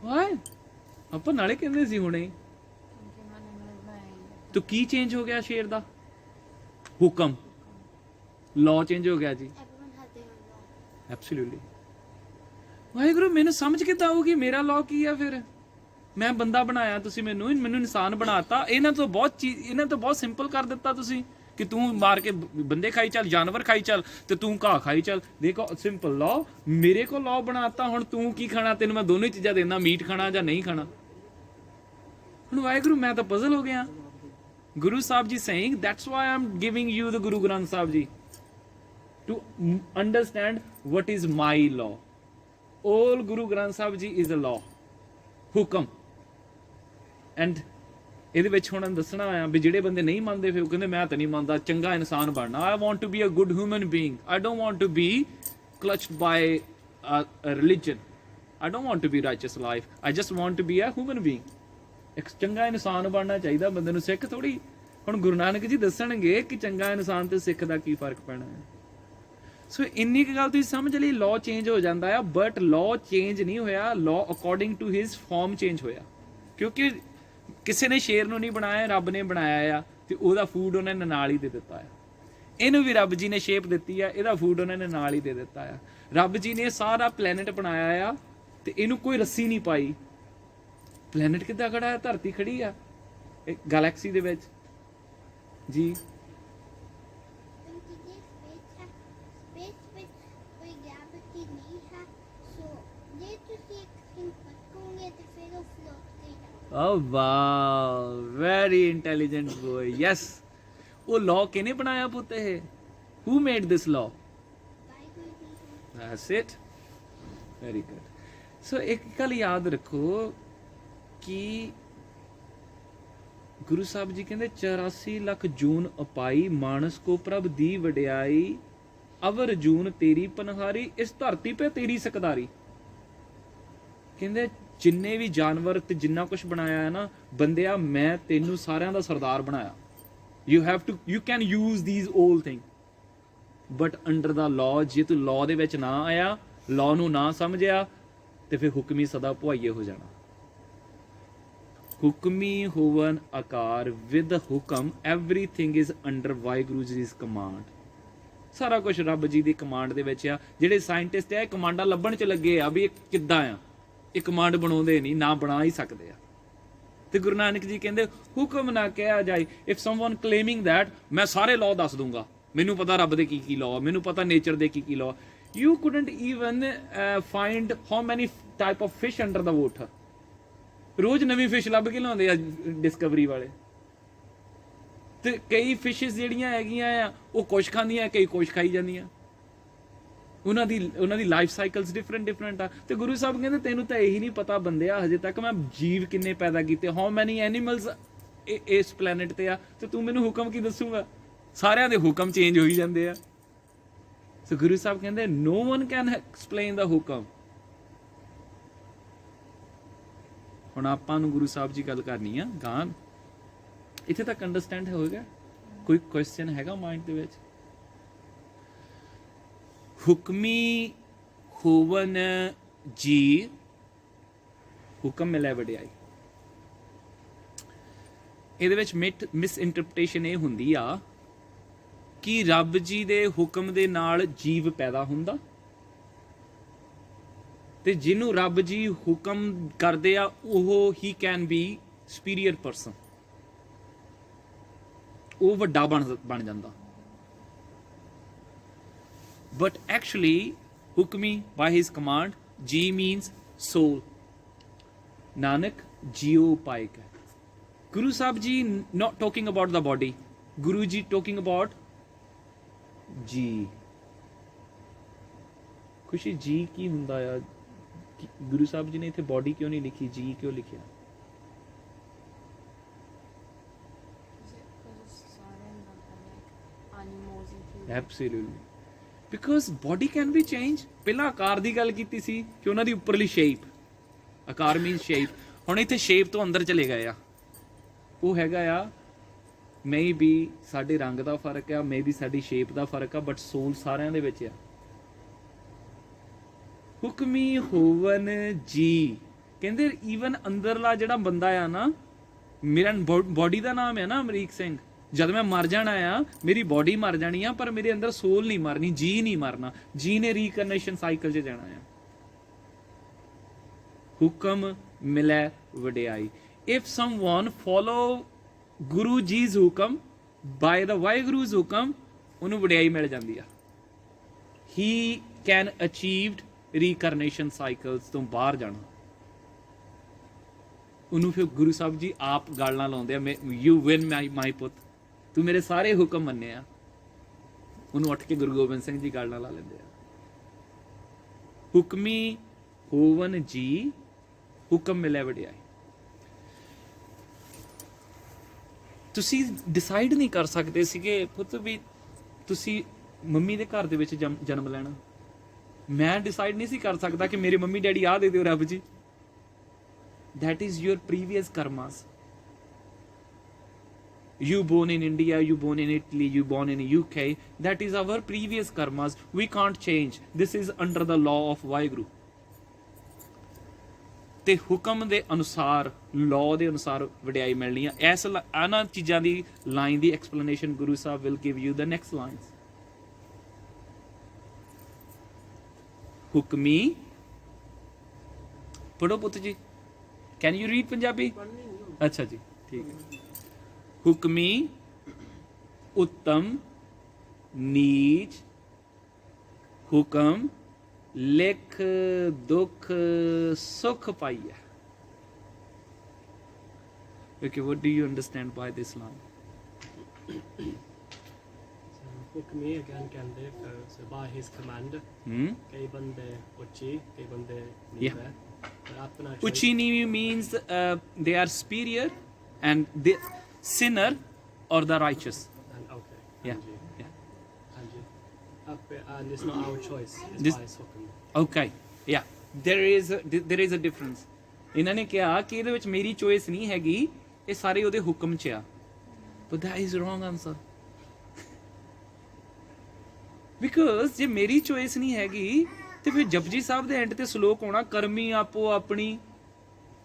ਵਾਏ ਆਪਾਂ ਨਾਲੇ ਕਹਿੰਦੇ ਸੀ ਹੁਣੇ, ਤੋ ਕੀ ਚੇਂਜ ਹੋ ਗਿਆ ਸ਼ੇਰ ਦਾ? ਹੁਕਮ, ਲਾਅ ਚੇਂਜ ਹੋ ਗਿਆ ਜੀ। ਐਬਸੋਲੂਟਲੀ। ਵਾਹਿਗੁਰੂ ਮੈਨੂੰ ਸਮਝ ਕਿੱਦਾਂ ਆਊਗੀ ਮੇਰਾ ਲਾਅ ਕੀ ਆ? ਫਿਰ ਮੈਂ ਬੰਦਾ ਬਣਾਇਆ, ਤੁਸੀਂ ਮੈਨੂੰ ਇਨਸਾਨ ਬਣਾਤਾ, ਇਹਨਾਂ ਤੋਂ ਬਹੁਤ ਸਿੰਪਲ ਕਰ ਦਿੱਤਾ ਤੁਸੀਂ, ਕਿ ਤੂੰ ਮਾਰ ਕੇ ਬੰਦੇ ਖਾਈ ਚੱਲ, ਜਾਨਵਰ ਖਾਈ ਚੱਲ, ਤੇ ਤੂੰ ਘਾਹ ਖਾਈ ਚੱਲ। ਦੇਖੋ ਸਿੰਪਲ ਲਾਅ, ਮੇਰੇ ਕੋਲ ਲਾਅ ਬਣਾਤਾ, ਹੁਣ ਤੂੰ ਕੀ ਖਾਣਾ? ਤੈਨੂੰ ਮੈਂ ਦੋਨੋਂ ਹੀ ਚੀਜ਼ਾਂ ਦੇਣਾ, ਮੀਟ ਖਾਣਾ ਜਾਂ ਨਹੀਂ ਖਾਣਾ। ਹੁਣ ਵਾਹਿਗੁਰੂ ਮੈਂ ਤਾਂ ਪਜ਼ਲ ਹੋ ਗਿਆ। ਗੁਰੂ ਸਾਹਿਬ ਜੀ saying that's why I'm giving you the Guru Granth Sahib Ji, to understand what is my law. All Guru Granth Sahib Ji is a law, ਹੁਕਮ। ਐਂਡ ਇਹਦੇ ਵਿੱਚ ਹੁਣ ਦੱਸਣਾ ਆ ਵੀ ਜਿਹੜੇ ਬੰਦੇ ਨਹੀਂ ਮੰਨਦੇ, ਫਿਰ ਉਹ ਕਹਿੰਦੇ ਮੈਂ ਤਾਂ ਨਹੀਂ ਮੰਨਦਾ, ਚੰਗਾ ਇਨਸਾਨ ਬਣਨਾ। I want to be a good human being. I don't want to be clutched by a religion. I don't want to be righteous life. I just want to be a human being. ਇੱਕ ਚੰਗਾ ਇਨਸਾਨ ਬਣਨਾ ਚਾਹੀਦਾ ਬੰਦੇ ਨੂੰ, ਸਿੱਖ ਥੋੜੀ। ਹੁਣ ਗੁਰੂ ਨਾਨਕ ਜੀ ਦੱਸਣਗੇ ਕਿ ਚੰਗਾ ਇਨਸਾਨ ਤੇ ਸਿੱਖ ਦਾ ਕੀ ਫਰਕ ਪੈਣਾ ਹੈ। ਸੋ ਇੰਨੀ ਕੁ ਗੱਲ ਤੁਸੀਂ ਸਮਝ ਲਈ, ਲਾਅ ਚੇਂਜ ਹੋ ਜਾਂਦਾ ਆ, ਬਟ ਲਾਅ ਚੇਂਜ ਨਹੀਂ ਹੋਇਆ, law according to his form change ਹੋਇਆ। ਕਿਉਂਕਿ ਕਿਸੇ ਨੇ ਸ਼ੇਰ ਨੂੰ ਨਹੀਂ ਬਣਾਇਆ, ਰੱਬ ਨੇ ਬਣਾਇਆ ਆ, ਤੇ ਉਹਦਾ ਫੂਡ ਉਹਨਾਂ ਨੇ ਨਾਲ ਹੀ ਦੇ ਦਿੱਤਾ ਆ। ਇਹਨੂੰ ਵੀ ਰੱਬ ਜੀ ਨੇ ਸ਼ੇਪ ਦਿੱਤੀ ਆ, ਇਹਦਾ ਫੂਡ ਉਹਨਾਂ ਨੇ ਨਾਲ ਹੀ ਦੇ ਦਿੱਤਾ ਆ। ਰੱਬ ਜੀ ਨੇ ਸਾਰਾ ਪਲੈਨਟ ਬਣਾਇਆ ਆ, ਤੇ ਇਹਨੂੰ ਕੋਈ ਰੱਸੀ ਨਹੀਂ ਪਾਈ। ਪਲੈਨਟ ਕਿੱਦਾਂ ਖੜਾ ਹੈ? ਧਰਤੀ ਖੜੀ ਆ ਗੈਲੈਕਸੀ ਦੇ ਵਿੱਚ ਜੀ। Oh wow, very intelligent boy. Yes. ਉਹ law ਕਿਹਨੇ ਬਣਾਇਆ ਪੁੱਤ? ਇਹ who made this law? That's it. Very good. So ਇੱਕ ਗੱਲ ਯਾਦ ਰੱਖੋ ਕਿ ਗੁਰੂ ਸਾਹਿਬ ਜੀ ਕਹਿੰਦੇ 84 ਲੱਖ ਜੂਨ ਅਪਾਈ, ਮਾਨਸ ਕੋ ਪ੍ਰਭ ਦੀ ਵਡਿਆਈ, ਅਵਰ ਜੂਨ ਤੇਰੀ ਪਨਹਾਰੀ, ਇਸ ਧਰਤੀ ਪੇ ਤੇਰੀ ਸਕਦਾਰੀ। ਕਹਿੰਦੇ ਜਿੰਨੇ ਵੀ ਜਾਨਵਰ ਤੇ ਜਿੰਨਾ ਕੁਝ ਬਣਾਇਆ ਹੈ ਨਾ ਬੰਦਿਆ, ਮੈਂ ਤੈਨੂੰ ਸਾਰਿਆਂ ਦਾ ਸਰਦਾਰ ਬਣਾਇਆ। you can use these all things, but under the law, ਜੇ ਤੂੰ law ਦੇ ਵਿੱਚ ਨਾ ਆਇਆ, law ਨੂੰ ਨਾ ਸਮਝਿਆ, ਤੇ ਫਿਰ ਹੁਕਮੀ ਸਦਾ ਭੁਆਈਏ ਹੋ ਜਾਣਾ। ਹੁਕਮੀ ਹੋਵਨ ਆਕਾਰ, ਵਿਦ ਹੁਕਮ, everything is under Waheguru ji the command. ਸਾਰਾ ਕੁਝ ਰੱਬ ਜੀ ਦੀ ਕਮਾਂਡ ਦੇ ਵਿੱਚ ਆ। ਜਿਹੜੇ ਸਾਇੰਟਿਸਟ ਆ ਇਹ ਕਮਾਂਡਾਂ ਲੱਭਣ ਚ ਲੱਗੇ ਆ ਵੀ ਇਹ ਕਿੱਦਾਂ ਆ, ਇਹ ਕਮਾਂਡ ਬਣਾਉਂਦੇ ਨਹੀਂ, ਨਾ ਬਣਾ ਹੀ ਸਕਦੇ ਆ। ਤੇ ਗੁਰੂ ਨਾਨਕ ਜੀ ਕਹਿੰਦੇ ਹੁਕਮ ਨਾ ਕਿਹਾ ਜਾਏ। ਇਫ ਸਮਵਨ ਕਲੇਮਿੰਗ ਦੈਟ ਮੈਂ ਸਾਰੇ ਲਾਅ ਦੱਸ ਦੂੰਗਾ, ਮੈਨੂੰ ਪਤਾ ਰੱਬ ਦੇ ਕੀ ਕੀ ਲਾਅ, ਮੈਨੂੰ ਪਤਾ ਨੇਚਰ ਦੇ ਕੀ ਕੀ law, you couldn't even find how many type of fish under the water. ਰੋਜ਼ ਨਵੀਂ ਫਿਸ਼ ਲੱਭ ਕੇ ਲਿਆਉਂਦੇ ਆ ਡਿਸਕਵਰੀ ਵਾਲੇ। ਤੇ ਕਈ ਫਿਸ਼ਿਸ ਜਿਹੜੀਆਂ ਹੈਗੀਆਂ ਆ ਉਹ ਕੁਛ ਖਾਂਦੀਆਂ, ਕਈ ਕੁਛ ਖਾਈ ਜਾਂਦੀਆਂ। ਉਹਨਾਂ ਦੀ ਲਾਈਫ ਸਾਈਕਲਸ ਡਿਫਰੈਂਟ ਆ। ਤੇ ਗੁਰੂ ਸਾਹਿਬ ਕਹਿੰਦੇ ਤੈਨੂੰ ਤਾਂ ਇਹੀ ਨਹੀਂ ਪਤਾ ਬੰਦਿਆ ਹਜੇ ਤੱਕ ਮੈਂ ਜੀਵ ਕਿੰਨੇ ਪੈਦਾ ਕੀਤੇ, ਹਾਊ ਮੈਨੀ ਐਨੀਮਲਸ ਇਸ ਪਲੈਨਟ ਤੇ ਆ, ਤੇ ਤੂੰ ਮੈਨੂੰ ਹੁਕਮ ਕੀ ਦੱਸੂਗਾ? ਸਾਰਿਆਂ ਦੇ ਹੁਕਮ ਚੇਂਜ ਹੋਈ ਜਾਂਦੇ ਆ। ਸੋ ਗੁਰੂ ਸਾਹਿਬ ਕਹਿੰਦੇ no one can explain the ਹੁਕਮ। ਹੁਣ ਆਪਾਂ ਨੂੰ ਗੁਰੂ ਸਾਹਿਬ ਜੀ ਗੱਲ ਕਰਨੀ ਆ ਗਾਂ, ਇੱਥੇ ਤੱਕ ਅੰਡਰਸਟੈਂਡ ਹੋਏਗਾ? ਕੋਈ ਕੁਐਸਚਨ ਹੈਗਾ ਮਾਈਂਡ ਦੇ ਵਿੱਚ? ਹੁਕਮੀ ਹੋਵਨ ਜੀ ਹੁਕਮ ਮਿਲੇ ਵਡਿਆਈ। ਇਹਦੇ ਵਿੱਚ ਮਿਸ ਇੰਟਰਪ੍ਰੀਟੇਸ਼ਨ ਇਹ ਹੁੰਦੀ ਆ ਕਿ ਰੱਬ ਜੀ ਦੇ ਹੁਕਮ ਦੇ ਨਾਲ ਜੀਵ ਪੈਦਾ ਹੁੰਦਾ, ਤੇ ਜਿਹਨੂੰ ਰੱਬ ਜੀ ਹੁਕਮ ਕਰਦੇ ਆ ਉਹ ਹੀ ਕੈਨ ਬੀ ਸੁਪੀਰੀਅਰ ਪਰਸਨ, ਉਹ ਵੱਡਾ ਬਣ ਜਾਂਦਾ। But actually, hukmi by his command, G means soul. Nanak, Jio Paik. Guru Sahib Ji not talking about the body. Guru Ji talking about G. खुशी जी की हुंदा या गुरु साहब जी ने इत्थे बॉडी क्यों नहीं लिखी, जी क्यों लिखिया? Absolutely. Because body can be changed. ਪਹਿਲਾਂ ਆਕਾਰ ਦੀ ਗੱਲ ਕੀਤੀ ਸੀ ਕਿ ਉਹਨਾਂ ਦੀ ਉੱਪਰਲੀ ਸ਼ੇਪ, ਆਕਾਰ ਮੀਨਸ ਸ਼ੇਪ। ਹੁਣ ਇੱਥੇ ਸ਼ੇਪ ਤੋਂ ਅੰਦਰ ਚਲੇ ਗਏ ਆ, ਉਹ ਹੈਗਾ ਆ ਮੇ ਬੀ ਸਾਡੇ ਰੰਗ ਦਾ ਫਰਕ ਆ, ਮੇ ਬੀ ਸਾਡੀ ਸ਼ੇਪ ਦਾ ਫਰਕ ਆ, ਬਟ ਸੋਲ ਸਾਰਿਆਂ ਦੇ ਵਿੱਚ ਆ। ਹੁਕਮੀ ਹੋਵਨ ਜੀ ਕਹਿੰਦੇ ਈਵਨ ਅੰਦਰਲਾ ਜਿਹੜਾ ਬੰਦਾ ਆ ਨਾ, ਮੇਰਾ ਬੋਡੀ ਦਾ ਨਾਮ ਹੈ ਨਾ ਅਮਰੀਕ ਸਿੰਘ, ਜਦ ਮੈਂ ਮਰ ਜਾਣਾ ਆ ਮੇਰੀ ਬੋਡੀ ਮਰ ਜਾਣੀ ਆ, ਪਰ ਮੇਰੇ ਅੰਦਰ ਸੋਲ ਨਹੀਂ ਮਰਨੀ, ਜੀ ਨਹੀਂ ਮਰਨਾ। ਜੀ ਨੇ ਰੀਕਰਨੇਸ਼ਨ ਸਾਈਕਲ 'ਚ ਜਾਣਾ ਆ। ਹੁਕਮ ਮਿਲੇ ਵਡਿਆਈ। ਇਫ ਸਮਵਨ ਫੋਲੋ ਗੁਰੂ ਜੀ's ਹੁਕਮ ਬਾਏ ਦਾ ਵਾਹਿਗੁਰੂ's ਹੁਕਮ, ਉਹਨੂੰ ਵਡਿਆਈ ਮਿਲ ਜਾਂਦੀ ਆ। ਹੀ ਕੈਨ ਅਚੀਵਡ ਰੀਕਰਨੇਸ਼ਨ ਸਾਈਕਲਸ ਤੋਂ ਬਾਹਰ ਜਾਣਾ। ਉਹਨੂੰ ਫਿਰ ਗੁਰੂ ਸਾਹਿਬ ਜੀ ਆਪ ਗੱਲ ਨਾਲ ਲਾਉਂਦੇ ਆ, ਯੂ ਵਿਨ ਮਾਈ ਪੁੱਤ, ਤੂੰ ਮੇਰੇ ਸਾਰੇ ਹੁਕਮ ਮੰਨੇ ਆ। ਉਹਨੂੰ ਉੱਠ ਕੇ ਗੁਰੂ ਗੋਬਿੰਦ ਸਿੰਘ ਜੀ ਗੱਲ ਨਾਲ ਲਾ ਲੈਂਦੇ ਆ। ਹੁਕਮੀ ਹੋਵਨ ਜੀ ਹੁਕਮ ਮਿਲੇ ਵਡਿਆਈ। ਤੁਸੀਂ ਡਿਸਾਈਡ ਨਹੀਂ ਕਰ ਸਕਦੇ ਸੀਗੇ ਪੁੱਤ ਵੀ ਤੁਸੀਂ ਮੰਮੀ ਦੇ ਘਰ ਦੇ ਵਿੱਚ ਜਨਮ ਲੈਣਾ। ਮੈਂ ਡਿਸਾਈਡ ਨਹੀਂ ਸੀ ਕਰ ਸਕਦਾ ਕਿ ਮੇਰੇ ਮੰਮੀ ਡੈਡੀ ਆਹ ਦੇ ਦਿਓ ਰੱਬ ਜੀ। That is your previous karmas. You born in India, you born in Italy, you born in UK. That is our previous karmas. We can't change. This is under the law of Vaheguru. ਤੇ ਹੁਕਮ ਦੇ ਅਨੁਸਾਰ, ਲਾਅ ਦੇ ਅਨੁਸਾਰ ਵਡਿਆਈ ਮਿਲਣੀ ਆ। ਇਸ ਇਹਨਾਂ ਚੀਜ਼ਾਂ ਦੀ line the explanation Guru Sahib will give you the next lines. ਹੁਕਮੀ ਪੜੋ ਪੁੱਤ ਜੀ। Can you read Punjabi? अच्छा जी, ठीक है। हुक्मी उत्तम नीच हुक्म लिख दुख सुख पाइया। Okay, what do you understand by this line?
Hukmi again ਕਹਿੰਦੇ so by his command। ਕਈ ਬੰਦੇ ਉੱਚੀ, ਕਈ ਬੰਦੇ ਨੀਵੇਂ।
Uchini means they are superior, and the sinner or the righteous.
Okay.
Yeah.
And it's not our choice. It's by his hukum.
Okay. Yeah. There is a difference. ਇਹਨਾਂ ਨੇ ਕਿਹਾ ਕਿ ਇਹਦੇ ਵਿੱਚ ਮੇਰੀ ਚੋਇਸ ਨਹੀਂ ਹੈਗੀ, ਇਹ ਸਾਰੇ ਉਹਦੇ ਹੁਕਮ 'ਚ ਆ। But that is wrong answer. Because ਜੇ ਮੇਰੀ ਚੋਇਸ ਨਹੀਂ ਹੈਗੀ ਤੇ ਫਿਰ ਜਪਜੀ ਸਾਹਿਬ ਦੇ ਐਂਡ ਤੇ ਸ਼ਲੋਕ ਹੋਣਾ, ਕਰਮੀ ਆਪੋ ਆਪਣੀ,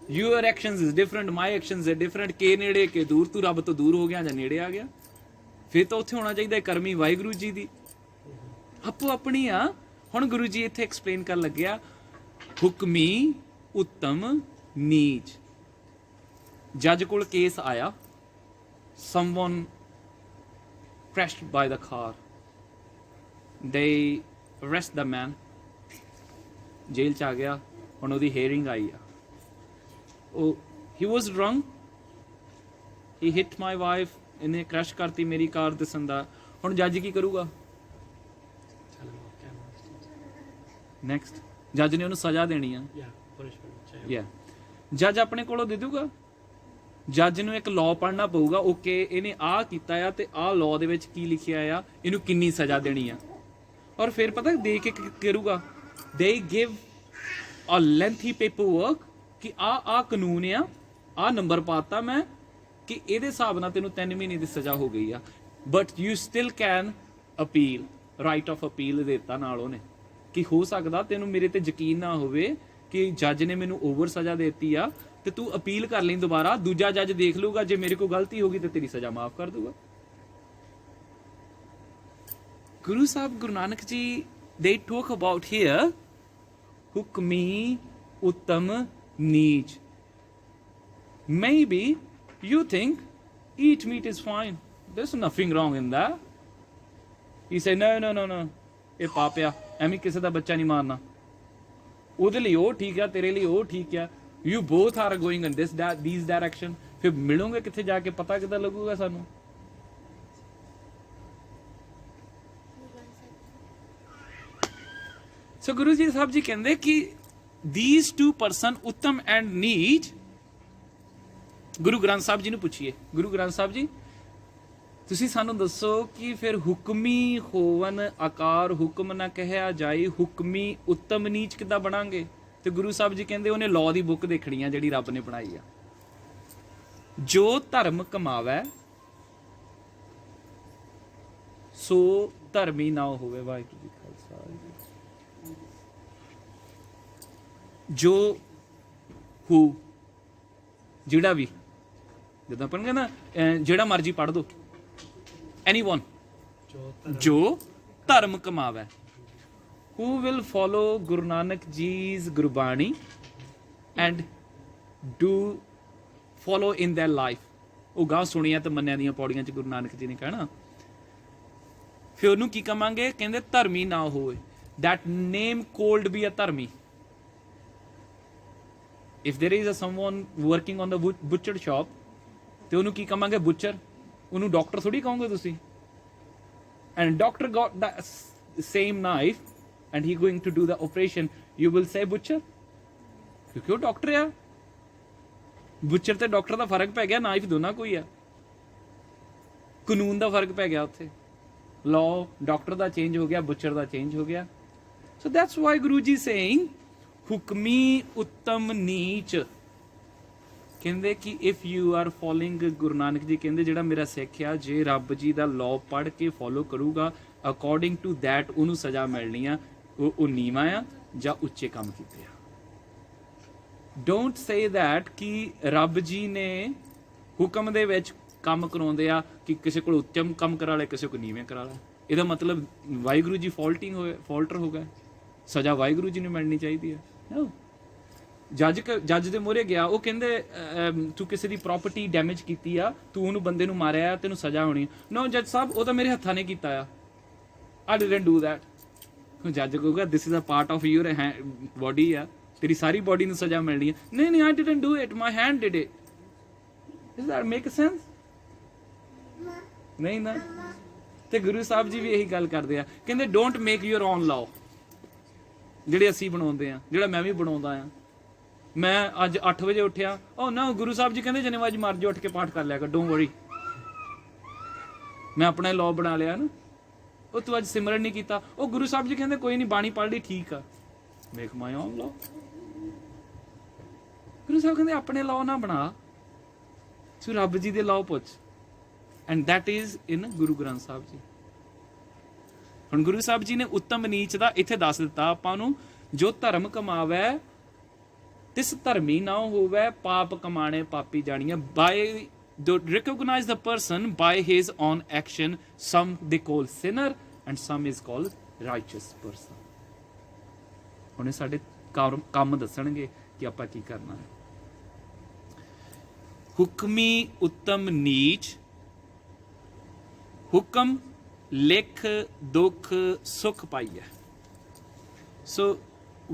your actions is different, my actions is different, ਕੇ ਨੇੜੇ ਕੇ ਦੂਰ, ਤੂੰ ਰੱਬ ਤੋਂ ਦੂਰ ਹੋ ਗਿਆ ਜਾਂ ਨੇੜੇ ਆ ਗਿਆ। ਫਿਰ ਤਾਂ ਉੱਥੇ ਹੋਣਾ ਚਾਹੀਦਾ ਕਰਮੀ ਵਾਹਿਗੁਰੂ ਜੀ ਦੀ, ਆਪੋ ਆਪਣੀ ਆ। ਹੁਣ ਗੁਰੂ ਜੀ ਇੱਥੇ ਐਕਸਪਲੇਨ ਕਰਨ ਲੱਗਿਆ ਹੁਕਮੀ ਉੱਤਮ ਨੀਚ। ਜੱਜ ਕੋਲ ਕੇਸ ਆਇਆ, someone crashed by the car, they arrest the man, jail 'ਚ ਆ ਗਿਆ। ਹੁਣ ਉਹਦੀ ਹੀਅਰਿੰਗ ਆਈ ਆ। ਉਹ ਹੀ was drunk, he hit my wife, ਇਹਨੇ ਕ੍ਰੈਸ਼ ਕਰਤੀ ਮੇਰੀ ਕਾਰ ਦਿਸਣ ਦਾ। ਹੁਣ ਜੱਜ ਕੀ ਕਰੂਗਾ? ਨੈਕਸਟ ਜੱਜ ਨੇ ਉਹਨੂੰ ਸਜ਼ਾ ਦੇਣੀ ਆ
Yeah, punishment. चाहिए.
ਯਾ ਜੱਜ ਆਪਣੇ ਕੋਲੋਂ ਦੇ ਦੂਗਾ ਜੱਜ ਨੂੰ ਇੱਕ ਲਾਅ ਪੜ੍ਹਨਾ ਪਊਗਾ ਓਕੇ ਇਹਨੇ ਆਹ ਕੀਤਾ ਆ ਤੇ ਆਹ ਲਾਅ ਦੇ ਵਿੱਚ ਕੀ ਲਿਖਿਆ ਆ ਇਹਨੂੰ ਕਿੰਨੀ ਸਜ਼ਾ ਦੇਣੀ ਆ ਔਰ ਫਿਰ ਪਤਾ ਦੇ ਕੇ ਕੀ ਕਰੂਗਾ they give a lengthy paper work ਕਿ ਆਹ ਕਾਨੂੰਨ ਆ ਆਹ ਨੰਬਰ ਪਾਤਾ ਮੈਂ ਕਿ ਇਹਦੇ ਹਿਸਾਬ ਨਾਲ ਤੈਨੂੰ 3 ਮਹੀਨੇ ਦੀ ਸਜ਼ਾ ਹੋ ਗਈ ਆ but you still can appeal right of appeal ਦਿੱਤਾ ਨਾਲ ਉਹਨੇ ਕਿ ਹੋ ਸਕਦਾ ਤੈਨੂੰ ਮੇਰੇ ਤੇ ਯਕੀਨ ਨਾ ਹੋਵੇ ਕਿ ਜੱਜ ਨੇ ਮੈਨੂੰ ਓਵਰ ਸਜ਼ਾ ਦੇਤੀ ਆ ਤੇ ਤੂੰ ਅਪੀਲ ਕਰ ਲਈ ਦੁਬਾਰਾ ਦੂਜਾ ਜੱਜ ਦੇਖ ਲੂਗਾ ਜੇ ਮੇਰੇ ਕੋਲ ਗਲਤੀ ਹੋਗੀ ਤੇ ਤੇਰੀ ਸਜ਼ਾ ਮਾਫ ਕਰ ਦੂਗਾ ਗੁਰੂ ਸਾਹਿਬ ਗੁਰੂ ਨਾਨਕ ਜੀ they talk about here hukmi uttam neech maybe you think eat meat is fine there's nothing wrong in that he say no ਇਹ ਪਾਪ ਆ ਐਵੇਂ ਕਿਸੇ ਦਾ ਬੱਚਾ ਨਹੀਂ ਮਾਰਨਾ ਉਹਦੇ ਲਈ ਉਹ ਠੀਕ ਆ ਤੇਰੇ ਲਈ ਉਹ ਠੀਕ ਆ you both are going in these direction ਫਿਰ ਮਿਲੋਗੇ ਕਿੱਥੇ ਜਾ ਕੇ ਪਤਾ ਕਿੱਦਾਂ ਲੱਗੂਗਾ ਸਾਨੂੰ ਸੋ ਗੁਰੂ ਜੀ ਸਾਹਿਬ ਜੀ ਕਹਿੰਦੇ ਕਿ these two person ਉੱਤਮ ਐਂਡ ਨੀਚ ਗੁਰੂ ਗ੍ਰੰਥ ਸਾਹਿਬ ਜੀ ਨੂੰ ਪੁੱਛੀਏ ਗੁਰੂ ਗ੍ਰੰਥ ਸਾਹਿਬ ਜੀ ਤੁਸੀਂ ਸਾਨੂੰ ਦੱਸੋ ਕਿ ਫਿਰ ਹੁਕਮੀ ਹੋਵਨ ਆਕਾਰ ਹੁਕਮ ਨਾ ਕਹਿਆ ਜਾਏ ਹੁਕਮੀ ਉੱਤਮ ਨੀਚ ਕਿੱਦਾਂ ਬਣਾਂਗੇ ਤੇ ਗੁਰੂ ਸਾਹਿਬ ਜੀ ਕਹਿੰਦੇ ਉਹਨੇ ਲਾਅ ਦੀ ਬੁੱਕ ਦੇਖਣੀ ਆ ਜਿਹੜੀ ਰੱਬ ਨੇ ਬਣਾਈ ਆ ਜੋ ਧਰਮ ਕਮਾਵੇ ਸੋ ਧਰਮੀ ਨਾ ਹੋਵੇ ਵਾਹਿਗੁਰੂ ਜੀ ਖਾਲਸਾ ਜੋ ਹੂ ਜਿਹੜਾ ਵੀ ਜਦੋਂ ਆਪਾਂ ਕਹਿੰਦੇ ਨਾ ਜਿਹੜਾ ਮਰਜ਼ੀ ਪੜ੍ਹ ਦੋ anyone ਜੋ ਧਰਮ ਕਮਾਵੇ who will follow Guru Nanak Ji's Gurbani and do follow in their life ਉਹ ਗਾਂ ਸੁਣੀਆਂ ਤੇ ਮੰਨਿਆ ਦੀਆਂ ਪੌੜੀਆਂ ਚ ਗੁਰੂ ਨਾਨਕ ਜੀ ਨੇ ਕਹਿਣਾ ਫਿਰ ਉਹਨੂੰ ਕੀ ਕਵਾਂਗੇ ਕਹਿੰਦੇ ਧਰਮੀ ਨਾ ਹੋਵੇ that name called be a ਧਰਮੀ if there is a someone working on the butcher shop ਤੇ ਉਹਨੂੰ ਕੀ ਕਵਾਂਗੇ ਬੁੱਚਰ ਉਹਨੂੰ ਡਾਕਟਰ ਥੋੜੀ ਕਹੋਗੇ ਤੁਸੀਂ and doctor got the same knife and he going to do the operation you will say butcher ਕਿਉਂਕਿ ਉਹ ਡਾਕਟਰ ਆ ਬੁੱਚਰ ਤੇ ਡਾਕਟਰ ਦਾ ਫਰਕ ਪੈ ਗਿਆ ਨਾਈਫ ਦੋਨਾਂ ਕੋਈ ਆ ਕਾਨੂੰਨ ਦਾ ਫਰਕ ਪੈ ਗਿਆ ਉੱਥੇ ਲਾਅ ਡਾਕਟਰ ਦਾ ਚੇਂਜ ਹੋ ਗਿਆ ਬੁੱਚਰ ਦਾ ਚੇਂਜ ਹੋ ਗਿਆ so that's why Guru ji saying ਹੁਕਮੀ ਉੱਤਮ ਨੀਚ ਕਹਿੰਦੇ ਕਿ ਇਫ ਯੂ ਆਰ ਫੋਲੋਇੰਗ ਗੁਰੂ ਨਾਨਕ ਜੀ ਕਹਿੰਦੇ ਜਿਹੜਾ ਮੇਰਾ ਸਿੱਖ ਆ ਜੇ ਰੱਬ ਜੀ ਦਾ ਲਾਅ ਪੜ੍ਹ ਕੇ ਫੋਲੋ ਕਰੂਗਾ ਅਕੋਰਡਿੰਗ ਟੂ ਦੈਟ ਉਹਨੂੰ ਸਜ਼ਾ ਮਿਲਣੀ ਆ ਉਹ ਨੀਵਾਂ ਆ ਜਾਂ ਉੱਚੇ ਕੰਮ ਕੀਤੇ ਆ ਡੋਂਟ ਸੇ ਦੈਟ ਕਿ ਰੱਬ ਜੀ ਨੇ ਹੁਕਮ ਦੇ ਵਿੱਚ ਕੰਮ ਕਰਾਉਂਦੇ ਆ ਕਿ ਕਿਸੇ ਕੋਲ ਉੱਚਮ ਕੰਮ ਕਰਾ ਲੈ ਕਿਸੇ ਕੋਲ ਨੀਵੇਂ ਕਰਾ ਲੈ ਇਹਦਾ ਮਤਲਬ ਵਾਹਿਗੁਰੂ ਜੀ ਫਾਲਟਰ ਹੋ ਗਏ ਸਜ਼ਾ ਵਾਹਿਗੁਰੂ ਜੀ ਨੂੰ ਮਿਲਣੀ ਚਾਹੀਦੀ ਹੈ ਨੋ ਜੱਜ ਦੇ ਮੂਹਰੇ ਗਿਆ ਉਹ ਕਹਿੰਦੇ ਤੂੰ ਕਿਸੇ ਦੀ ਪ੍ਰਾਪਰਟੀ ਡੈਮੇਜ ਕੀਤੀ ਆ ਤੂੰ ਉਹਨੂੰ ਬੰਦੇ ਨੂੰ ਮਾਰਿਆ ਤੈਨੂੰ ਸਜ਼ਾ ਹੋਣੀ ਨੋ ਜੱਜ ਸਾਹਿਬ ਉਹ ਤਾਂ ਮੇਰੇ ਹੱਥਾਂ ਨੇ ਕੀਤਾ ਆ ਆਈ ਡਿਡਨਟ ਡੂ ਦੈਟ ਜੱਜ ਕਹੂਗਾ this is a part of your body ਆ ਤੇਰੀ ਸਾਰੀ ਬੋਡੀ ਨੂੰ ਸਜ਼ਾ ਮਿਲਣੀ ਹੈ ਨਹੀਂ I didn't do it my hand did it does that make sense ਨਹੀਂ ਨਾ ਤੇ ਗੁਰੂ ਸਾਹਿਬ ਜੀ ਵੀ ਇਹੀ ਗੱਲ ਕਰਦੇ ਆ ਕਹਿੰਦੇ don't make your own law ਜਿਹੜੇ ਅਸੀਂ ਬਣਾਉਂਦੇ ਆ ਜਿਹੜਾ ਮੈਂ ਵੀ ਬਣਾਉਂਦਾ ਆ ਮੈਂ ਅੱਜ 8 ਵਜੇ ਉੱਠਿਆ ਉਹ ਨਾ ਗੁਰੂ ਸਾਹਿਬ ਜੀ ਕਹਿੰਦੇ ਜਿੰਨੇ ਵਜੇ ਮਰਜੀ ਉੱਠ ਕੇ ਪਾਠ ਕਰ ਲਿਆ ਕਰ ਡੋਂਟ ਵਰੀ ਮੈਂ ਆਪਣਾ ਲਾਅ ਬਣਾ ਲਿਆ ਨਾ ਉਹ ਤੂੰ ਅੱਜ ਸਿਮਰਨ ਨਹੀਂ ਕੀਤਾ ਉਹ ਗੁਰੂ ਸਾਹਿਬ ਜੀ ਕਹਿੰਦੇ ਕੋਈ ਨਹੀਂ ਬਾਣੀ ਪੜ੍ਹ ਲਈ ਠੀਕ ਆ make my own law Guru Sahib ਕਹਿੰਦੇ ਆਪਣੇ ਲਾਅ ਨਾ ਬਣਾ ਤੂੰ ਰੱਬ ਜੀ ਦੇ ਲਾਅ ਪੁੱਛ and that is in Guru Granth Sahib ji ਹੁਣ ਗੁਰੂ ਸਾਹਿਬ ਜੀ ਨੇ ਉੱਤਮ ਨੀਚ ਦਾ ਇੱਥੇ ਦੱਸ ਦਿੱਤਾ ਆਪਾਂ ਨੂੰ ਜੋ ਧਰਮ ਕਮਾਵੇ ਤਿਸ ਧਰਮੀ ਨਾ ਹੋਵੇ ਪਾਪ ਕਮਾਣੇ ਪਾਪੀ ਜਾਣੀਆਂ ਬਾਈ recognize the person by his own action some they call sinner and some is called righteous person ਉਹਨੇ ਸਾਡੇ ਕੰਮ ਦੱਸਣਗੇ ਕਿ ਆਪਾਂ ਕੀ ਕਰਨਾ ਹੈ ਹੁਕਮੀ ਉੱਤਮ ਨੀਚ ਹੁਕਮ ਲਿਖ ਦੁੱਖ ਸੁਖ ਪਾਈਐ so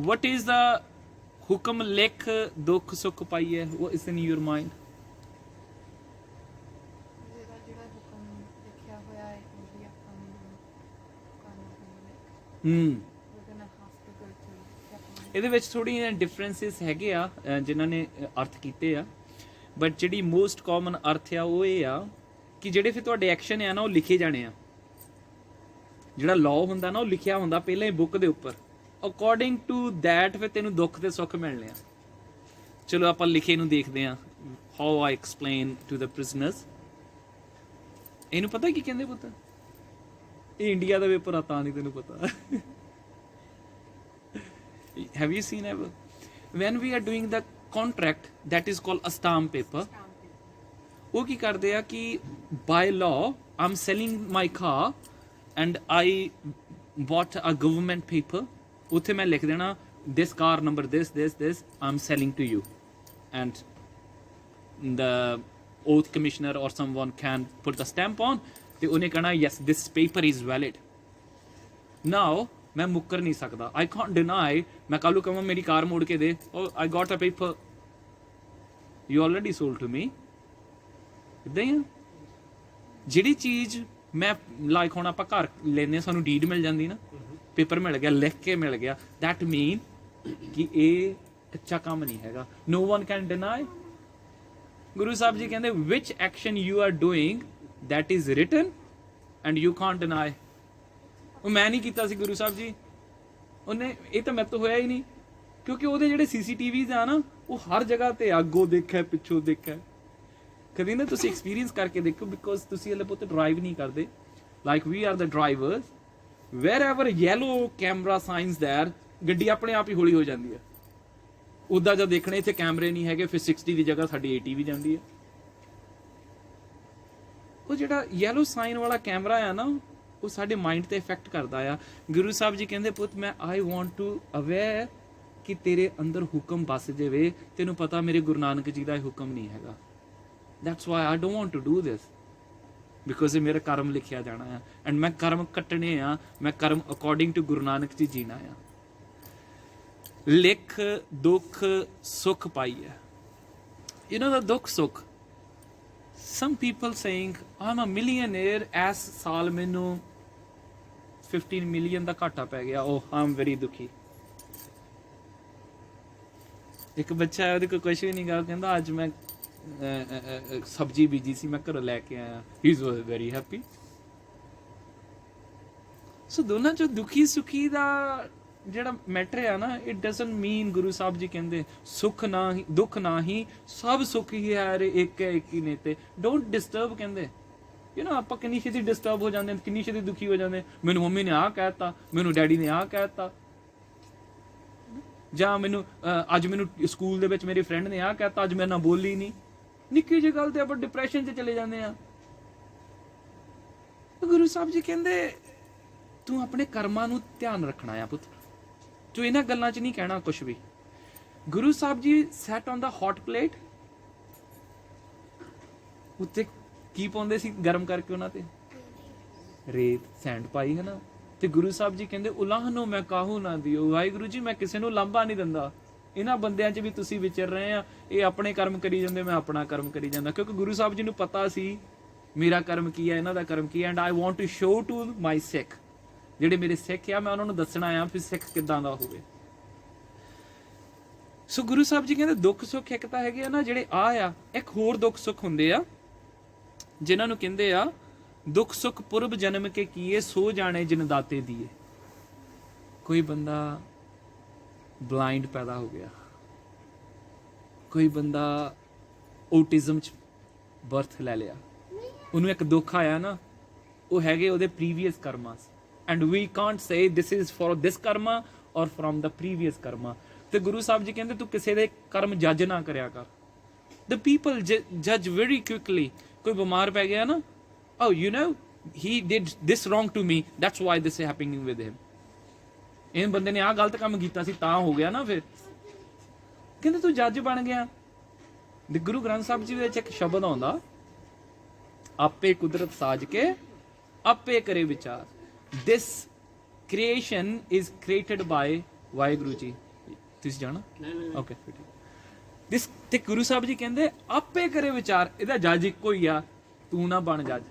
what is the ਹੁਕਮ ਲਿਖ ਦੁੱਖ ਸੁਖ ਪਾਈਐ what is in your mind
ਜਿਹੜਾ ਹੁਕਮ ਲਿਖਿਆ ਹੋਇਆ ਹੈ ਉਹ ਵੀ ਆਪਾਂ ਨੂੰ ਕਰਨਾ ਪੈਂਦਾ
we're
gonna have to go through
ਇਹਦੇ ਵਿੱਚ ਥੋੜ੍ਹੀਆਂ ਡਿਫਰੈਂਸਿਸ ਹੈਗੇ ਆ ਜਿਨ੍ਹਾਂ ਨੇ ਅਰਥ ਕੀਤੇ ਆ, ਬਟ ਜਿਹੜੀ ਮੋਸਟ ਕਾਮਨ ਅਰਥ ਆ ਉਹ ਇਹ ਆ ਕਿ ਜਿਹੜੇ ਫਿਰ ਤੁਹਾਡੇ ਐਕਸ਼ਨ ਆ ਨਾ ਉਹ ਲਿਖੇ ਜਾਣੇ ਆ। ਜਿਹੜਾ ਲਾਅ ਹੁੰਦਾ ਨਾ ਉਹ ਲਿਖਿਆ ਹੁੰਦਾ ਪਹਿਲਾਂ ਹੀ ਬੁੱਕ ਦੇ ਉੱਪਰ, ਅਕੋਰਡਿੰਗ ਟੂ ਦੈਟ ਫਿਰ ਤੈਨੂੰ ਦੁੱਖ ਤੇ ਸੁੱਖ ਮਿਲਣੇ ਆ। ਚਲੋ ਆਪਾਂ ਲਿਖੇ ਨੂੰ ਦੇਖਦੇ ਆ, how I explain to the prisoners. ਇਹਨੂੰ ਪਤਾ ਕੀ ਕਹਿੰਦੇ ਪੁੱਤ? ਇਹ ਇੰਡੀਆ ਦਾ ਪੇਪਰ ਆ ਤਾਂ ਨਹੀਂ ਤੈਨੂੰ ਪਤਾ। Have you seen ever? When we are doing the contract, that is called a stamp paper. ਉਹ ਕੀ ਕਰਦੇ ਆ ਕਿ by law I'm selling my car and I bought a government paper. ਉੱਥੇ ਮੈਂ ਲਿਖ ਦੇਣਾ this car number this I'm selling to you, and the oath commissioner or someone can put the stamp on ਤੇ ਉਹਨੇ ਕਹਿਣਾ yes this paper is valid. Now ਮੈਂ ਮੁੱਕਰ ਨਹੀਂ ਸਕਦਾ, I can't deny। ਮੈਂ ਕੱਲ੍ਹ ਨੂੰ ਕਹਾਂ ਮੇਰੀ ਕਾਰ ਮੋੜ ਕੇ ਦੇ, oh I got a paper, you already sold to me। ਇੱਦਾਂ ਹੀ ਆ ਜਿਹੜੀ ਚੀਜ਼ ਮੈਂ ਲਾਈਕ ਹੁਣ ਆਪਾਂ ਘਰ ਲੈਂਦੇ ਸਾਨੂੰ ਡੀਡ ਮਿਲ ਜਾਂਦੀ ਨਾ, ਪੇਪਰ ਮਿਲ ਗਿਆ, ਲਿਖ ਕੇ ਮਿਲ ਗਿਆ, ਦੈਟ ਮੀਨ ਕਿ ਇਹ ਕੱਚਾ ਕੰਮ ਨਹੀਂ ਹੈਗਾ। no one can deny। ਗੁਰੂ ਸਾਹਿਬ ਜੀ ਕਹਿੰਦੇ which action you are doing that is written and you can't deny। ਉਹ ਮੈਂ ਨਹੀਂ ਕੀਤਾ ਸੀ ਗੁਰੂ ਸਾਹਿਬ ਜੀ, ਉਹਨੇ ਇਹ ਤਾਂ ਮੇਰੇ ਤੋਂ ਹੋਇਆ ਹੀ ਨਹੀਂ, ਕਿਉਂਕਿ ਉਹਦੇ ਜਿਹੜੇ CCTVs ਆ ਨਾ ਉਹ ਹਰ ਜਗ੍ਹਾ ਤੇ ਅੱਗੋਂ ਦੇਖਿਆ ਪਿੱਛੋਂ ਦੇਖਿਆ। ਕਦੀ ਨਾ ਤੁਸੀਂ ਐਕਸਪੀਰੀਅੰਸ ਕਰਕੇ ਦੇਖੋ, ਬਿਕੋਜ਼ ਤੁਸੀਂ ਹਲੇ ਪੁੱਤ ਡਰਾਈਵ ਨਹੀਂ ਕਰਦੇ, like we are the drivers. Wherever yellow camera signs there, ਗੱਡੀ ਆਪਣੇ ਆਪ ਹੀ ਹੌਲੀ ਹੋ ਜਾਂਦੀ ਹੈ। ਉੱਦਾਂ ਜਦ ਦੇਖਣੇ ਇੱਥੇ ਕੈਮਰੇ ਨਹੀਂ ਹੈਗੇ ਫਿਰ 60 ਦੀ ਜਗ੍ਹਾ ਸਾਡੀ 80 ਵੀ ਜਾਂਦੀ ਹੈ। ਉਹ ਜਿਹੜਾ ਯੈਲੋ ਸਾਈਨ ਵਾਲਾ ਕੈਮਰਾ ਆ ਨਾ ਉਹ ਸਾਡੇ ਮਾਈਂਡ ਤੇ ਇਫੈਕਟ ਕਰਦਾ ਆ। ਗੁਰੂ ਸਾਹਿਬ ਜੀ ਕਹਿੰਦੇ ਪੁੱਤ ਮੈਂ ਆਈ ਵਾਂਟ ਟੂ ਅਵੇਅਰ ਕਿ ਤੇਰੇ ਅੰਦਰ ਹੁਕਮ ਬਸ ਜਾਵੇ, ਤੈਨੂੰ ਪਤਾ ਮੇਰੇ ਗੁਰੂ ਨਾਨਕ ਜੀ ਦਾ ਇਹ ਹੁਕਮ ਨਹੀਂ ਹੈਗਾ। That's why I don't want to do this, because ਇਹ ਮੇਰਾ ਕਰਮ ਲਿਖਿਆ ਜਾਣਾ ਆ ਐਂਡ ਮੈਂ ਕਰਮ ਕੱਟਣੇ ਆ, ਮੈਂ ਕਰਮ ਅਕੋਰਡਿੰਗ ਟੂ ਗੁਰੂ ਨਾਨਕ ਜੀ ਜੀਣਾ ਆ। ਲਿਖ ਦੁੱਖ ਸੁੱਖ ਪਾਈ ਹੈ, ਯੂ ਨੋ ਦਾ ਦੁੱਖ ਸੁੱਖ। some people saying I'm a millionaire, ਇਸ ਸਾਲ ਮੈਨੂੰ 15 ਮਿਲੀਅਨ ਦਾ ਘਾਟਾ ਪੈ ਗਿਆ, oh I'm very ਦੁਖੀ। ਇੱਕ ਬੱਚਾ ਹੈ ਉਹਦੇ ਕੋਲ ਕੁਛ ਵੀ ਨਹੀਂ ਗਾ, ਕਹਿੰਦਾ ਅੱਜ ਮੈਂ ਸਬਜ਼ੀ ਬੀਜੀ ਸੀ ਮੈਂ ਘਰੋਂ ਲੈ ਕੇ ਆਇਆ, he was very happy। ਸੋ ਦੋਨਾਂ ਚੋਂ ਦੁਖੀ ਸੁਖੀ ਦਾ ਜਿਹੜਾ ਮੈਟਰ ਆ ਨਾ, ਇਟ ਡਸਨਟ ਮੀਨ ਗੁਰੂ ਸਾਹਿਬ ਜੀ ਕਹਿੰਦੇ ਸੁੱਖ ਨਾ ਹੀ ਦੁੱਖ ਨਾ ਹੀ ਸਭ ਸੁੱਖ ਹੀ ਹੈ ਰੇ ਇੱਕ ਹੈ ਇੱਕ ਹੀ ਨੇ ਤੇ ਡੋਂਟ ਡਿਸਟਰਬ ਕਹਿੰਦੇ। ਯੂ ਨੋ ਆਪਾਂ ਕਿੰਨੀ ਛੇਤੀ ਡਿਸਟਰਬ ਹੋ ਜਾਂਦੇ, ਕਿੰਨੀ ਛੇਤੀ ਦੁਖੀ ਹੋ ਜਾਂਦੇ, ਮੈਨੂੰ ਮੰਮੀ ਨੇ ਆਹ ਕਹਿਤਾ, ਮੈਨੂੰ ਡੈਡੀ ਨੇ ਆਹ ਕਹਿਤਾ, ਜਾਂ ਮੈਨੂੰ ਅੱਜ ਮੈਨੂੰ ਸਕੂਲ ਦੇ ਵਿੱਚ ਮੇਰੇ ਫਰੈਂਡ ਨੇ ਆਹ ਕਹਿਤਾ, ਅੱਜ ਮੇਰੇ ਨਾਲ ਬੋਲੀ ਨਹੀਂ। ਨਿੱਕੀ ਜਿਹੀ ਗੱਲ ਤੇ ਆਪਾਂ ਡਿਪਰੈਸ਼ਨ 'ਚ ਚਲੇ ਜਾਂਦੇ ਆ। ਗੁਰੂ ਸਾਹਿਬ ਜੀ ਕਹਿੰਦੇ ਤੂੰ ਆਪਣੇ ਕਰਮਾਂ ਨੂੰ ਧਿਆਨ ਰੱਖਣਾ ਆ ਪੁੱਤ, ਤੂੰ ਇਹਨਾਂ ਗੱਲਾਂ 'ਚ ਨਹੀਂ ਕਹਿਣਾ ਕੁਛ ਵੀ। ਗੁਰੂ ਸਾਹਿਬ ਜੀ set on the hot plate, ਉੱਤੇ ਕੀ ਪਾਉਂਦੇ ਸੀ ਗਰਮ ਕਰਕੇ ਉਹਨਾਂ ਤੇ? ਰੇਤ ਸੈਂਡ ਪਾਈ ਹੈ ਨਾ। ਤੇ ਗੁਰੂ ਸਾਹਿਬ ਜੀ ਕਹਿੰਦੇ ਉਲਾਹਨੋ ਮੈਂ ਕਾਹੂ ਨਾ ਦਿਓ, ਵਾਹਿਗੁਰੂ ਜੀ ਮੈਂ ਕਿਸੇ ਨੂੰ ਲਾਂਭਾ ਨਹੀਂ ਦਿੰਦਾ। ਇਹਨਾਂ ਬੰਦਿਆਂ 'ਚ ਵੀ ਤੁਸੀਂ ਵਿਚਰ ਰਹੇ ਆ, ਇਹ ਆਪਣੇ ਕਰਮ ਕਰੀ ਜਾਂਦੇ, ਮੈਂ ਆਪਣਾ ਕਰਮ ਕਰੀ ਜਾਂਦਾ, ਕਿਉਂਕਿ ਗੁਰੂ ਸਾਹਿਬ ਜੀ ਨੂੰ ਪਤਾ ਸੀ ਮੇਰਾ ਕਰਮ ਕੀ ਹੈ, ਇਹਨਾਂ ਦਾ ਕਰਮ ਕੀ ਹੈ। And I want to show to my Sikh, ਜਿਹੜੇ ਮੇਰੇ ਸਿੱਖ ਆ ਮੈਂ ਉਹਨਾਂ ਨੂੰ ਦੱਸਣਾ ਆ ਵੀ ਸਿੱਖ ਕਿੱਦਾਂ ਦਾ ਹੋਵੇ। ਸੋ ਗੁਰੂ ਸਾਹਿਬ ਜੀ ਕਹਿੰਦੇ ਦੁੱਖ ਸੁੱਖ ਇੱਕ ਤਾਂ ਹੈਗੇ ਆ ਨਾ ਜਿਹੜੇ ਆ, ਇੱਕ ਹੋਰ ਦੁੱਖ ਸੁੱਖ ਹੁੰਦੇ ਆ ਜਿਨ੍ਹਾਂ ਨੂੰ ਕਹਿੰਦੇ ਆ ਦੁੱਖ ਸੁੱਖ ਪੁਰਬ ਜਨਮ ਕੇ ਕੀਏ ਸੋ ਜਾਣੇ ਜਿਨ ਦਾਤੇ ਦੀਏ। ਕੋਈ ਬੰਦਾ ਬਲਾਈਂਡ ਪੈਦਾ ਹੋ ਗਿਆ, ਕੋਈ ਬੰਦਾ ਔਟਿਜ਼ਮ ਚ ਬਰਥ ਲੈ ਲਿਆ, ਉਹਨੂੰ ਇੱਕ ਦੁੱਖ ਆਇਆ ਨਾ, ਉਹ ਹੈਗੇ ਉਹਦੇ ਪ੍ਰੀਵੀਅਸ ਕਰਮਾਂ। And we can't say this is for this karma or from the previous ਕਰਮਾ। ਤੇ ਗੁਰੂ ਸਾਹਿਬ ਜੀ ਕਹਿੰਦੇ ਤੂੰ ਕਿਸੇ ਦੇ ਕਰਮ ਜੱਜ ਨਾ ਕਰਿਆ ਕਰ। ਦ ਪੀਪਲ ਜੱਜ ਵੈਰੀ ਕੁਇਕਲੀ। ਕੋਈ ਬਿਮਾਰ ਪੈ ਗਿਆ ਨਾ, oh you know he did this wrong to me, that's why this is happening with him। ਇਹ ਬੰਦੇ ਨੇ ਆਹ ਗਲਤ ਕੰਮ ਕੀਤਾ ਸੀ ਤਾਂ ਹੋ ਗਿਆ ਨਾ। ਫਿਰ ਕਹਿੰਦੇ ਤੂੰ ਜੱਜ ਬਣ ਗਿਆ। ਤੇ ਗੁਰੂ ਗ੍ਰੰਥ ਸਾਹਿਬ ਜੀ ਵਿੱਚ ਇੱਕ ਸ਼ਬਦ ਆਉਂਦਾ, ਆਪੇ ਕੁਦਰਤ ਸਾਜ ਕੇ ਆਪੇ ਕਰੇ ਵਿਚਾਰ। this creation is created by Waheguru ji. ਤੁਸੀਂ ਜਾਣਾ? ਓਕੇ this ਤੇ ਗੁਰੂ ਸਾਹਿਬ ਜੀ ਕਹਿੰਦੇ ਆਪੇ ਕਰੇ ਵਿਚਾਰ, ਇਹਦਾ ਜੱਜ ਇੱਕੋ ਹੀ ਆ, ਤੂੰ ਨਾ ਬਣ ਜੱਜ।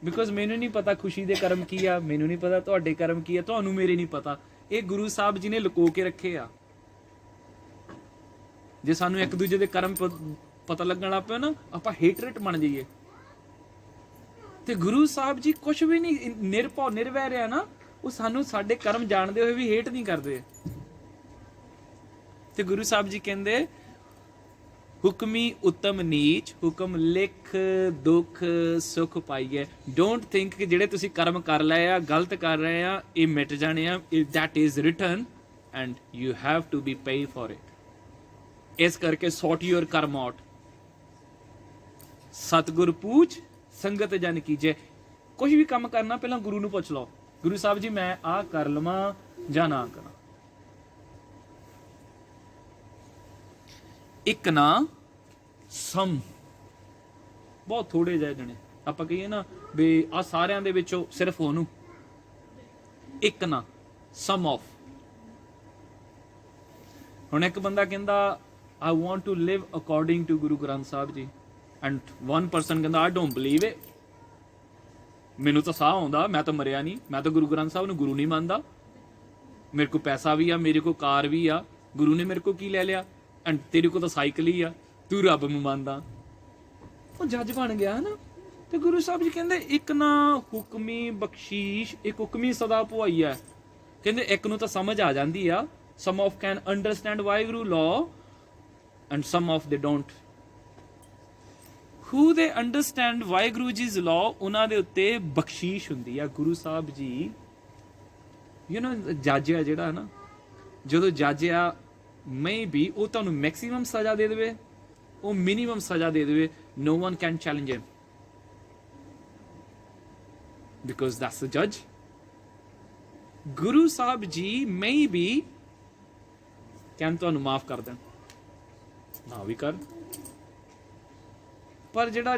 ਬਿਕੋਜ਼ ਮੈਨੂੰ ਨਹੀਂ ਪਤਾ ਖੁਸ਼ੀ ਦੇ ਕਰਮ ਕੀ ਆ, ਮੈਨੂੰ ਨਹੀਂ ਪਤਾ ਤੁਹਾਡੇ ਕਰਮ ਕੀ ਆ, ਤੁਹਾਨੂੰ ਮੇਰੇ ਨਹੀਂ ਪਤਾ। ਇਹ ਗੁਰੂ ਸਾਹਿਬ ਜੀ ਨੇ ਲੁਕੋ ਕੇ ਰੱਖੇ ਆ। ਜੇ ਸਾਨੂੰ ਇੱਕ ਦੂਜੇ ਦੇ ਕਰਮ ਪਤਾ ਲੱਗਣ ਲੱਗ ਪਿਆ ਨਾ, ਆਪਾਂ ਹੇਟਰੇਟ ਬਣ ਜਾਈਏ। ਤੇ ਗੁਰੂ ਸਾਹਿਬ ਜੀ ਕੁਝ ਵੀ ਨਹੀਂ, ਨਿਰਭਉ ਨਿਰਵੈਰ ਆ ਨਾ, ਉਹ ਸਾਨੂੰ ਸਾਡੇ ਕਰਮ ਜਾਣਦੇ ਹੋਏ ਵੀ ਹੇਟ ਨਹੀਂ ਕਰਦੇ। ਤੇ ਗੁਰੂ ਸਾਹਿਬ ਜੀ ਕਹਿੰਦੇ ਹੁਕਮੀ ਉੱਤਮ ਨੀਚ, ਹੁਕਮ ਲਿਖ ਦੁੱਖ ਸੁਖ ਪਾਈਏ। ਡੋਂਟ ਥਿੰਕ ਕਿ ਜਿਹੜੇ ਤੁਸੀਂ ਕਰਮ ਕਰ ਲਏ ਆ, ਗਲਤ ਕਰ ਰਹੇ ਆ, ਇਹ ਮਿਟ ਜਾਣੇ ਆ। That is written and you have to be pay for it. ਇਸ ਕਰਕੇ ਸੌਟ ਯੂਰ ਕਰਮ ਆਊਟ। ਸਤਿਗੁਰ ਪੂਛ ਸੰਗਤ ਜਨ ਕੀਜੇ। ਕੁਝ ਵੀ ਕੰਮ ਕਰਨਾ ਪਹਿਲਾਂ ਗੁਰੂ ਨੂੰ ਪੁੱਛ ਲਓ, ਗੁਰੂ ਸਾਹਿਬ ਜੀ ਮੈਂ ਆਹ ਕਰ ਲਵਾਂ ਜਾਂ ਨਾ ਕਰਾਂ। ਇੱਕ ਨਾ ਸਮ, ਬਹੁਤ ਥੋੜੇ ਜਿਹੇ ਜਣੇ ਆਪਾਂ ਕਹੀਏ ਨਾ ਵੀ ਆ ਸਾਰਿਆਂ ਦੇ ਵਿੱਚੋਂ ਸਿਰਫ ਉਹਨੂੰ, ਇੱਕ ਨਾ ਸਮ ਆਫ। ਹੁਣ ਇੱਕ ਬੰਦਾ ਕਹਿੰਦਾ I want to live according to Guru Granth Sahib Ji, and one person ਕਹਿੰਦਾ I don't believe it, ਮੈਨੂੰ ਤਾਂ ਸਾਹ ਆਉਂਦਾ, ਮੈਂ ਤਾਂ ਮਰਿਆ ਨਹੀਂ, ਮੈਂ ਤਾਂ ਗੁਰੂ ਗ੍ਰੰਥ ਸਾਹਿਬ ਨੂੰ ਗੁਰੂ ਨਹੀਂ ਮੰਨਦਾ, ਮੇਰੇ ਕੋਲ ਪੈਸਾ ਵੀ ਆ, ਮੇਰੇ ਕੋਲ ਕਾਰ ਵੀ ਆ, ਗੁਰੂ ਨੇ ਮੇਰੇ ਕੋਲ ਕੀ ਲੈ ਲਿਆ, ਐਂਡ ਤੇਰੇ ਕੋਲ ਤਾਂ ਸਾਈਕਲ ਹੀ ਆ, ਤੂੰ ਰੱਬ ਨੂੰ ਮੰਨਦਾ। ਉਹ ਜੱਜ ਬਣ ਗਿਆ ਨਾ। ਤੇ ਗੁਰੂ ਸਾਹਿਬ ਜੀ ਕਹਿੰਦੇ ਇੱਕ ਨਾ ਹੁਕਮੀ ਬਖਸ਼ੀਸ਼, ਇੱਕ ਹੁਕਮੀ ਸਦਾ ਭੁਆਈ ਹੈ। ਕਹਿੰਦੇ ਇੱਕ ਨੂੰ ਤਾਂ ਸਮਝ ਆ ਜਾਂਦੀ ਆ, some of can understand Waheguru law and some of they don't. Who they understand Waheguru ਜੀ's law, ਉਹਨਾਂ ਦੇ ਉੱਤੇ ਬਖਸ਼ੀਸ਼ ਹੁੰਦੀ ਆ। ਗੁਰੂ ਸਾਹਿਬ ਜੀ ਜੱਜ ਆ ਜਿਹੜਾ ਨਾ, ਜਦੋਂ ਜੱਜ ਆ may be ਉਹ ਤੁਹਾਨੂੰ ਮੈਕਸਿਮਮ ਸਜ਼ਾ ਦੇ ਦੇਵੇ, ਉਹ ਮਿਨੀਮਮ ਸਜ਼ਾ ਦੇ ਦੇਵੇ, no one can challenge him because that's the judge. ਗੁਰੂ ਸਾਹਿਬ ਜੀ may be ਕਹਿਣ ਤੁਹਾਨੂੰ ਮਾਫ ਕਰ ਦੇਣ, ਨਾ ਵੀ ਕਰ। ਪਰ ਜਿਹੜਾ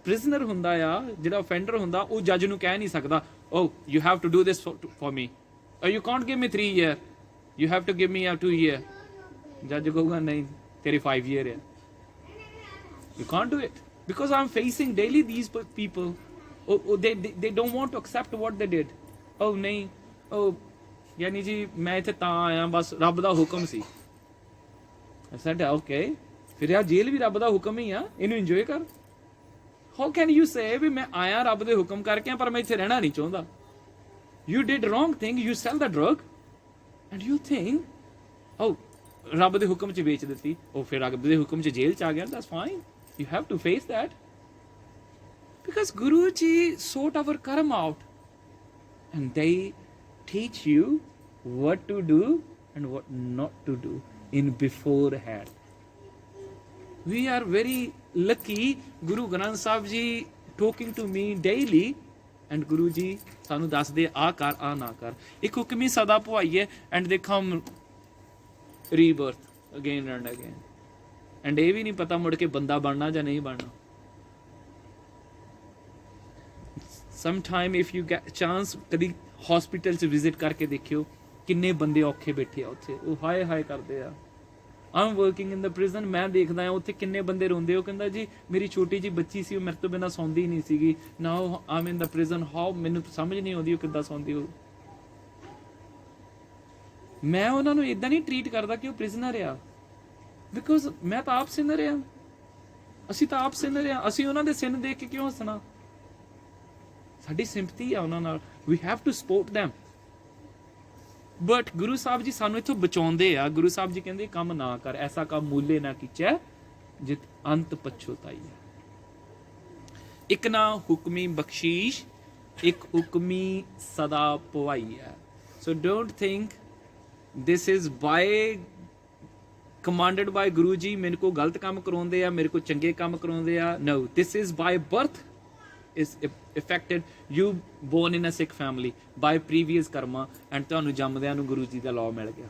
ਪ੍ਰਿਜ਼ਨਰ ਹੁੰਦਾ ਆ, ਜਿਹੜਾ offender ਹੁੰਦਾ, ਉਹ ਜੱਜ ਨੂੰ ਕਹਿ ਨਹੀਂ ਸਕਦਾ oh you have to do this for me, or you can't give me 3 years, you have to give me a 2 year. ਜੱਜ ਕਹੂਗਾ ਨਹੀਂ ਤੇਰੀ 5 year ਹੈ। You can't do it because I'm facing daily these people. Oh, they don't want to accept what they did. Oh ਨਹੀਂ, oh ਯਾਨੀ ਜੀ ਮੈਂ ਇੱਥੇ ਤਾਂ ਆਇਆ ਬਸ ਰੱਬ ਦਾ ਹੁਕਮ ਸੀ। I said okay, ਫਿਰ ਯਾਰ ਜੇਲ੍ਹ ਵੀ ਰੱਬ ਦਾ ਹੁਕਮ ਹੀ ਆ, ਇਹਨੂੰ ਇੰਜੋਏ ਕਰ। How can you say ਵੀ ਮੈਂ ਆਇਆ ਰੱਬ ਦੇ ਹੁਕਮ ਕਰਕੇ ਪਰ ਮੈਂ ਇੱਥੇ ਰਹਿਣਾ ਨਹੀਂ ਚਾਹੁੰਦਾ। You did wrong thing, you sell the drug and you think oh ਰੱਬ ਦੇ ਹੁਕਮ 'ਚ ਵੇਚ ਦਿੱਤੀ, ਉਹ ਫਿਰ ਰੱਬ ਦੇ ਹੁਕਮ 'ਚ ਜੇਲ੍ਹ 'ਚ ਆ ਗਿਆ। That's fine, you have to face that because Guru Ji sort our karma out and they teach you what to do and what not to do in beforehand. We are very lucky. Guru Granth Sahib Ji talking to me daily and Guru Ji ਸਾਨੂੰ ਦੱਸਦੇ ਆ ਕਰ ਆ ਨਾ ਕਰ। ਇੱਕ ਹੁਕਮੀ ਸਦਾ ਭੁਆਈ ਹੈ and they come rebirth again and again, and ਇਹ ਵੀ ਨਹੀਂ ਪਤਾ ਮੁੜ ਕੇ ਬੰਦਾ ਬਣਨਾ ਜਾਂ ਨਹੀਂ ਬਣਨਾ। sometime if you get chance, ਕਦੀ hospital 'ਚ visit ਕਰਕੇ ਦੇਖਿਓ ਕਿੰਨੇ ਬੰਦੇ ਔਖੇ ਬੈਠੇ ਆ ਉੱਥੇ, ਉਹ ਹਾਏ ਹਾਏ ਕਰਦੇ ਆ। I'm working in the prison, ਮੈਂ ਦੇਖਦਾ ਆ ਉੱਥੇ ਕਿੰਨੇ ਬੰਦੇ ਰੋਂਦੇ। ਉਹ ਕਹਿੰਦਾ ਜੀ ਮੇਰੀ ਛੋਟੀ ਜੀ ਬੱਚੀ ਸੀ, ਉਹ ਮੇਰੇ ਤੋਂ ਬਿਨਾਂ ਸੌਂਦੀ ਨਹੀਂ ਸੀਗੀ, now I'm in the prison, how ਮੈਨੂੰ ਸਮਝ ਨਹੀਂ ਆਉਂਦੀ ਉਹ ਕਿੱਦਾਂ ਸੌਂਦੀ ਹੋ। ਮੈਂ ਉਹਨਾਂ ਨੂੰ ਇਦਾਂ ਨਹੀਂ ਟਰੀਟ ਕਰਦਾ ਕਿ ਉਹ ਪ੍ਰਿਜ਼ਨਰ ਆ, ਬਿਕੋਜ਼ ਮੈਂ ਤਾਂ ਆਪ ਸਿਨਰ ਆ, ਅਸੀਂ ਤਾਂ ਆਪ ਸਿਨਰ ਆ। ਅਸੀਂ ਉਹਨਾਂ ਦੇ ਸਿਨ ਦੇਖ ਕੇ ਕਿਉਂ ਹੱਸਣਾ? ਸਾਡੀ ਸਿੰਪਥੀ ਆ ਉਹਨਾਂ ਨਾਲ, we have to support them. But Guru Sahib ji ਸਾਨੂੰ ਇੱਥੋਂ ਬਚਾਉਂਦੇ ਆ। ਗੁਰੂ ਸਾਹਿਬ ਜੀ ਕਹਿੰਦੇ ਕੰਮ ਨਾ ਕਰ, ਐਸਾ ਕੰਮ ਮੂਲੇ ਨਾ ਕੀਚੈ ਜਿਤ ਅੰਤ ਪਛਤਾਈ ਹੈ। ਇੱਕ ਨਾ ਹੁਕਮੀ ਬਖਸ਼ੀਸ਼, ਇੱਕ ਹੁਕਮੀ ਸਦਾ ਭਵਾਈ ਹੈ। So don't think this is by commanded by Guru Ji, ਮੇਰੇ ਕੋ ਗਲਤ ਕੰਮ ਕਰਾਉਂਦੇ ਆ, ਮੇਰੇ ਕੋ ਚੰਗੇ ਕੰਮ ਕਰਾਉਂਦੇ ਆ। No, this is by birth is affected. You born in a Sikh family by previous karma and ਤੁਹਾਨੂੰ ਜੰਮਦਿਆਂ ਨੂੰ ਗੁਰੂ ਜੀ ਦਾ ਲਾਅ ਮਿਲ ਗਿਆ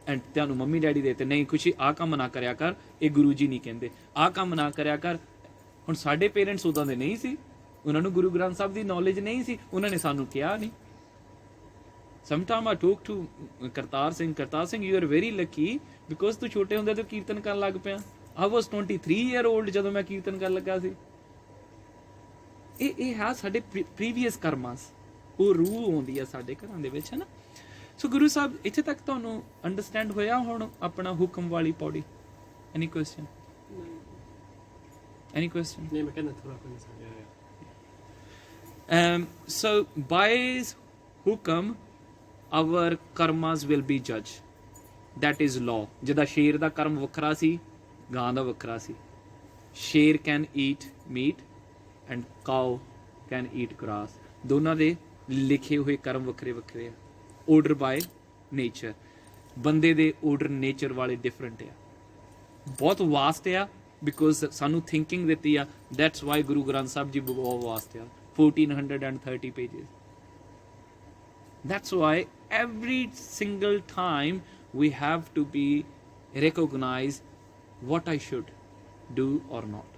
ਐਂਡ ਤੁਹਾਨੂੰ ਮੰਮੀ ਡੈਡੀ ਦੇ ਤੇ ਨਹੀਂ ਖੁਸ਼ੀ ਆਹ ਕੰਮ ਨਾ ਕਰਿਆ ਕਰ, ਇਹ ਗੁਰੂ ਜੀ ਨਹੀਂ ਕਹਿੰਦੇ ਆਹ ਕੰਮ ਨਾ ਕਰਿਆ ਕਰ। ਹੁਣ ਸਾਡੇ ਪੇਰੈਂਟਸ ਉਦਾਂ ਦੇ ਨਹੀਂ ਸੀ, ਉਹਨਾਂ ਨੂੰ ਗੁਰੂ ਗ੍ਰੰਥ ਸਾਹਿਬ ਦੀ ਨੌਲੇਜ ਨਹੀਂ ਸੀ, ਉਹਨਾਂ ਨੇ ਸਾਨੂੰ ਕਿਹਾ ਨਹੀਂ। Sometime I talk to Kartar Singh, you are very lucky because ਤੂੰ ਛੋਟੇ ਹੁੰਦੇ ਤੋਂ ਕੀਰਤਨ ਕਰਨ ਲੱਗ ਪਿਆ। I was 23 year old ਜਦੋਂ ਮੈਂ ਕੀਰਤਨ ਕਰਨ ਲੱਗਾ ਸੀ। ਇਹ ਹੈ ਸਾਡੇ ਪ੍ਰੀਵੀਅਸ ਕਰਮਾਸ, ਉਹ ਰੂਹ ਆਉਂਦੀ ਆ ਸਾਡੇ ਘਰਾਂ ਦੇ ਵਿੱਚ, ਹੈ ਨਾ। ਸੋ ਗੁਰੂ ਸਾਹਿਬ ਇੱਥੇ ਤੱਕ ਤੁਹਾਨੂੰ ਅੰਡਰਸਟੈਂਡ ਹੋਇਆ ਹੁਣ ਆਪਣਾ ਹੁਕਮ ਵਾਲੀ ਪੌੜੀ। Any question? Any question?
ਨਹੀਂ ਮੈਂ ਕਹਿੰਦਾ ਥੋੜਾ ਕੋਈ ਨਹੀਂ ਸਮਝਿਆ
So by hukam, our karmas will be judged. That is law. ਜਿੱਦਾਂ ਸ਼ੇਰ ਦਾ ਕਰਮ ਵੱਖਰਾ ਸੀ, ਗਾਂ ਦਾ ਵੱਖਰਾ ਸੀ. ਸ਼ੇਰ can eat meat and cow can eat grass. ਦੋਨਾਂ ਦੇ ਲਿਖੇ ਹੋਏ ਕਰਮ ਵੱਖਰੇ ਵੱਖਰੇ ਆ. Order by nature. ਬੰਦੇ ਦੇ order nature ਵਾਲੇ different ਆ. ਬਹੁਤ ਵਾਸਟ ਆ ਬਿਕੋਜ਼ ਸਾਨੂੰ ਥਿੰਕਿੰਗ ਦਿੱਤੀ ਆ. ਦੈਟਸ ਵਾਈ ਗੁਰੂ ਗ੍ਰੰਥ ਸਾਹਿਬ ਜੀ ਬਹੁਤ ਵਾਸਟ ਆ. 1430 pages. That's why every single time we have to be recognize what I should do or not.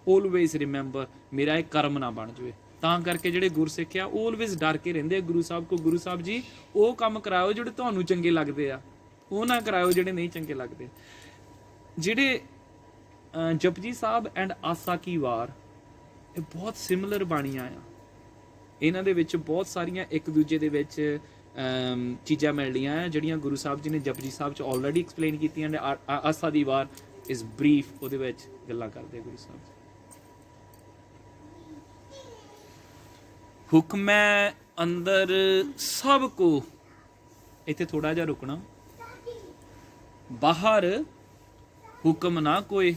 Always remember ਮੇਰਾ ਇਹ ਕਰਮ ਨਾ ਬਣ ਜਾਵੇ. ਤਾਂ ਕਰਕੇ ਜਿਹੜੇ ਗੁਰਸਿੱਖ ਆ always ਡਰ ਕੇ ਰਹਿੰਦੇ ਆ ਗੁਰੂ ਸਾਹਿਬ ਕੋ. ਗੁਰੂ ਸਾਹਿਬ ਜੀ ਉਹ ਕੰਮ ਕਰਾਓ ਜਿਹੜੇ ਤੁਹਾਨੂੰ ਚੰਗੇ ਲੱਗਦੇ ਆ, ਉਹ ਨਾ ਕਰਾਓ ਜਿਹੜੇ ਨਹੀਂ ਚੰਗੇ ਲੱਗਦੇ. ਜਿਹੜੇ ਜਪਜੀ ਸਾਹਿਬ ਐਂਡ ਆਸਾ ਕੀ ਵਾਰ ਇਹ ਬਹੁਤ ਸਿਮਿਲਰ ਬਾਣੀਆਂ ਆ. ਇਹਨਾਂ ਦੇ ਵਿੱਚ ਬਹੁਤ ਸਾਰੀਆਂ ਇੱਕ ਦੂਜੇ ਦੇ ਵਿੱਚ ਚੀਜ਼ਾਂ ਮਿਲਦੀਆਂ ਆ ਜਿਹੜੀਆਂ ਗੁਰੂ ਸਾਹਿਬ ਜੀ ਨੇ ਜਪਜੀ ਸਾਹਿਬ 'ਚ ਆਲਰੇਡੀ ਐਕਸਪਲੇਨ ਕੀਤੀਆਂ ਨੇ. ਆਸਾ ਦੀ ਵਾਰ ਇਸ ਬਰੀਫ ਉਹਦੇ ਵਿੱਚ ਗੱਲਾਂ ਕਰਦੇ ਗੁਰੂ ਸਾਹਿਬ ਜੀ. ਹੁਕਮੈ ਅੰਦਰ ਸਭ ਕੋ, ਇੱਥੇ ਥੋੜਾ ਜਿਹਾ ਰੁਕਣਾ. ਬਾਹਰ ਹੁਕਮ ਨਾ ਕੋਏ.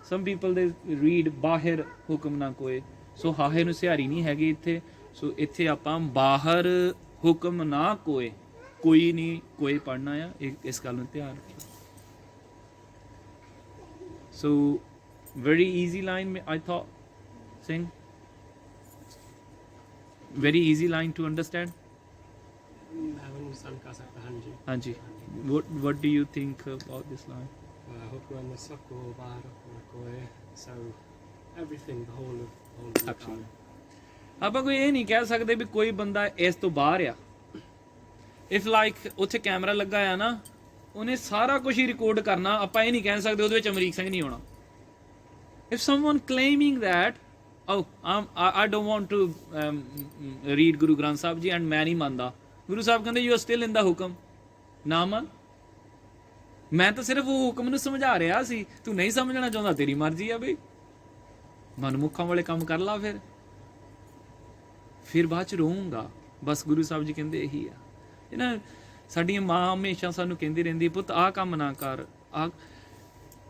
some people they read ਬਾਹਰ ਹੁਕਮ ਨਾ ਕੋਏ. ਸੋ ਹਾਹੇ ਨੂੰ ਸਿਹਾਰੀ ਨਹੀਂ ਹੈਗੀ ਇੱਥੇ. ਸੋ ਇੱਥੇ ਆਪਾਂ ਬਾਹਰ ਹੁਕਮ ਨਾ ਕੋਏ, ਕੋਈ ਨਹੀਂ ਕੋਏ ਪੜ੍ਹਨਾ ਆ. ਇਸ ਗੱਲ ਨੂੰ ਧਿਆਨ ਰੱਖਿਓ. ਸੋ very easy line I thought sing. Very easy line to understand.
ਮੈਂ understand ਕਰ ਸਕਦਾ. ਹਾਂਜੀ
ਹਾਂਜੀ. What do you think about this line?
ਹੁਕਮ ਨਾ ਸਭ ਕੋ ਬਾਹਰ ਹੁਕਮ ਨਾ ਕੋਏ. So everything, the whole of the
Absolutely. ਆਪਾਂ ਕੋਈ ਇਹ ਨਹੀਂ ਕਹਿ ਸਕਦੇ ਵੀ ਕੋਈ ਬੰਦਾ ਇਸ ਤੋਂ ਬਾਹਰ ਆ. ਇਫ ਲਾਈਕ ਉੱਥੇ ਕੈਮਰਾ ਲੱਗਾ ਆ ਨਾ, ਉਹਨੇ ਸਾਰਾ ਕੁਝ ਹੀ ਰਿਕਾਰਡ ਕਰਨਾ. ਆਪਾਂ ਇਹ ਨਹੀਂ ਕਹਿ ਸਕਦੇ ਉਹਦੇ ਵਿੱਚ ਅਮਰੀਕ ਸਿੰਘ ਨਹੀਂ ਹੋਣਾ. If someone ਕਲੇਮਿੰਗ that I don't want to read Guru Granth Sahib Ji and ਮੈਂ ਨਹੀਂ ਮੰਨਦਾ. ਗੁਰੂ ਸਾਹਿਬ ਕਹਿੰਦੇ you are still in the ਹੁਕਮ. ਨਾ ਮੰਨ. ਮੈਂ ਤਾਂ ਸਿਰਫ ਉਹ ਹੁਕਮ ਨੂੰ ਸਮਝਾ ਰਿਹਾ ਸੀ. ਤੂੰ ਨਹੀਂ ਸਮਝਣਾ ਚਾਹੁੰਦਾ, ਤੇਰੀ ਮਰਜ਼ੀ ਆ ਬਈ. ਮਨਮੁੱਖਾਂ ਵਾਲੇ ਕੰਮ ਕਰ ਲਾ ਫਿਰ ਬਾਅਦ ਚ ਰੋਊਂਗਾ. ਬਸ ਗੁਰੂ ਸਾਹਿਬ ਜੀ ਕਹਿੰਦੇ ਇਹੀ ਆ. ਇਹ ਨਾ ਸਾਡੀਆਂ ਮਾਂ ਹਮੇਸ਼ਾ ਸਾਨੂੰ ਕਹਿੰਦੀ ਰਹਿੰਦੀ, ਪੁੱਤ ਆਹ ਕੰਮ ਨਾ ਕਰ.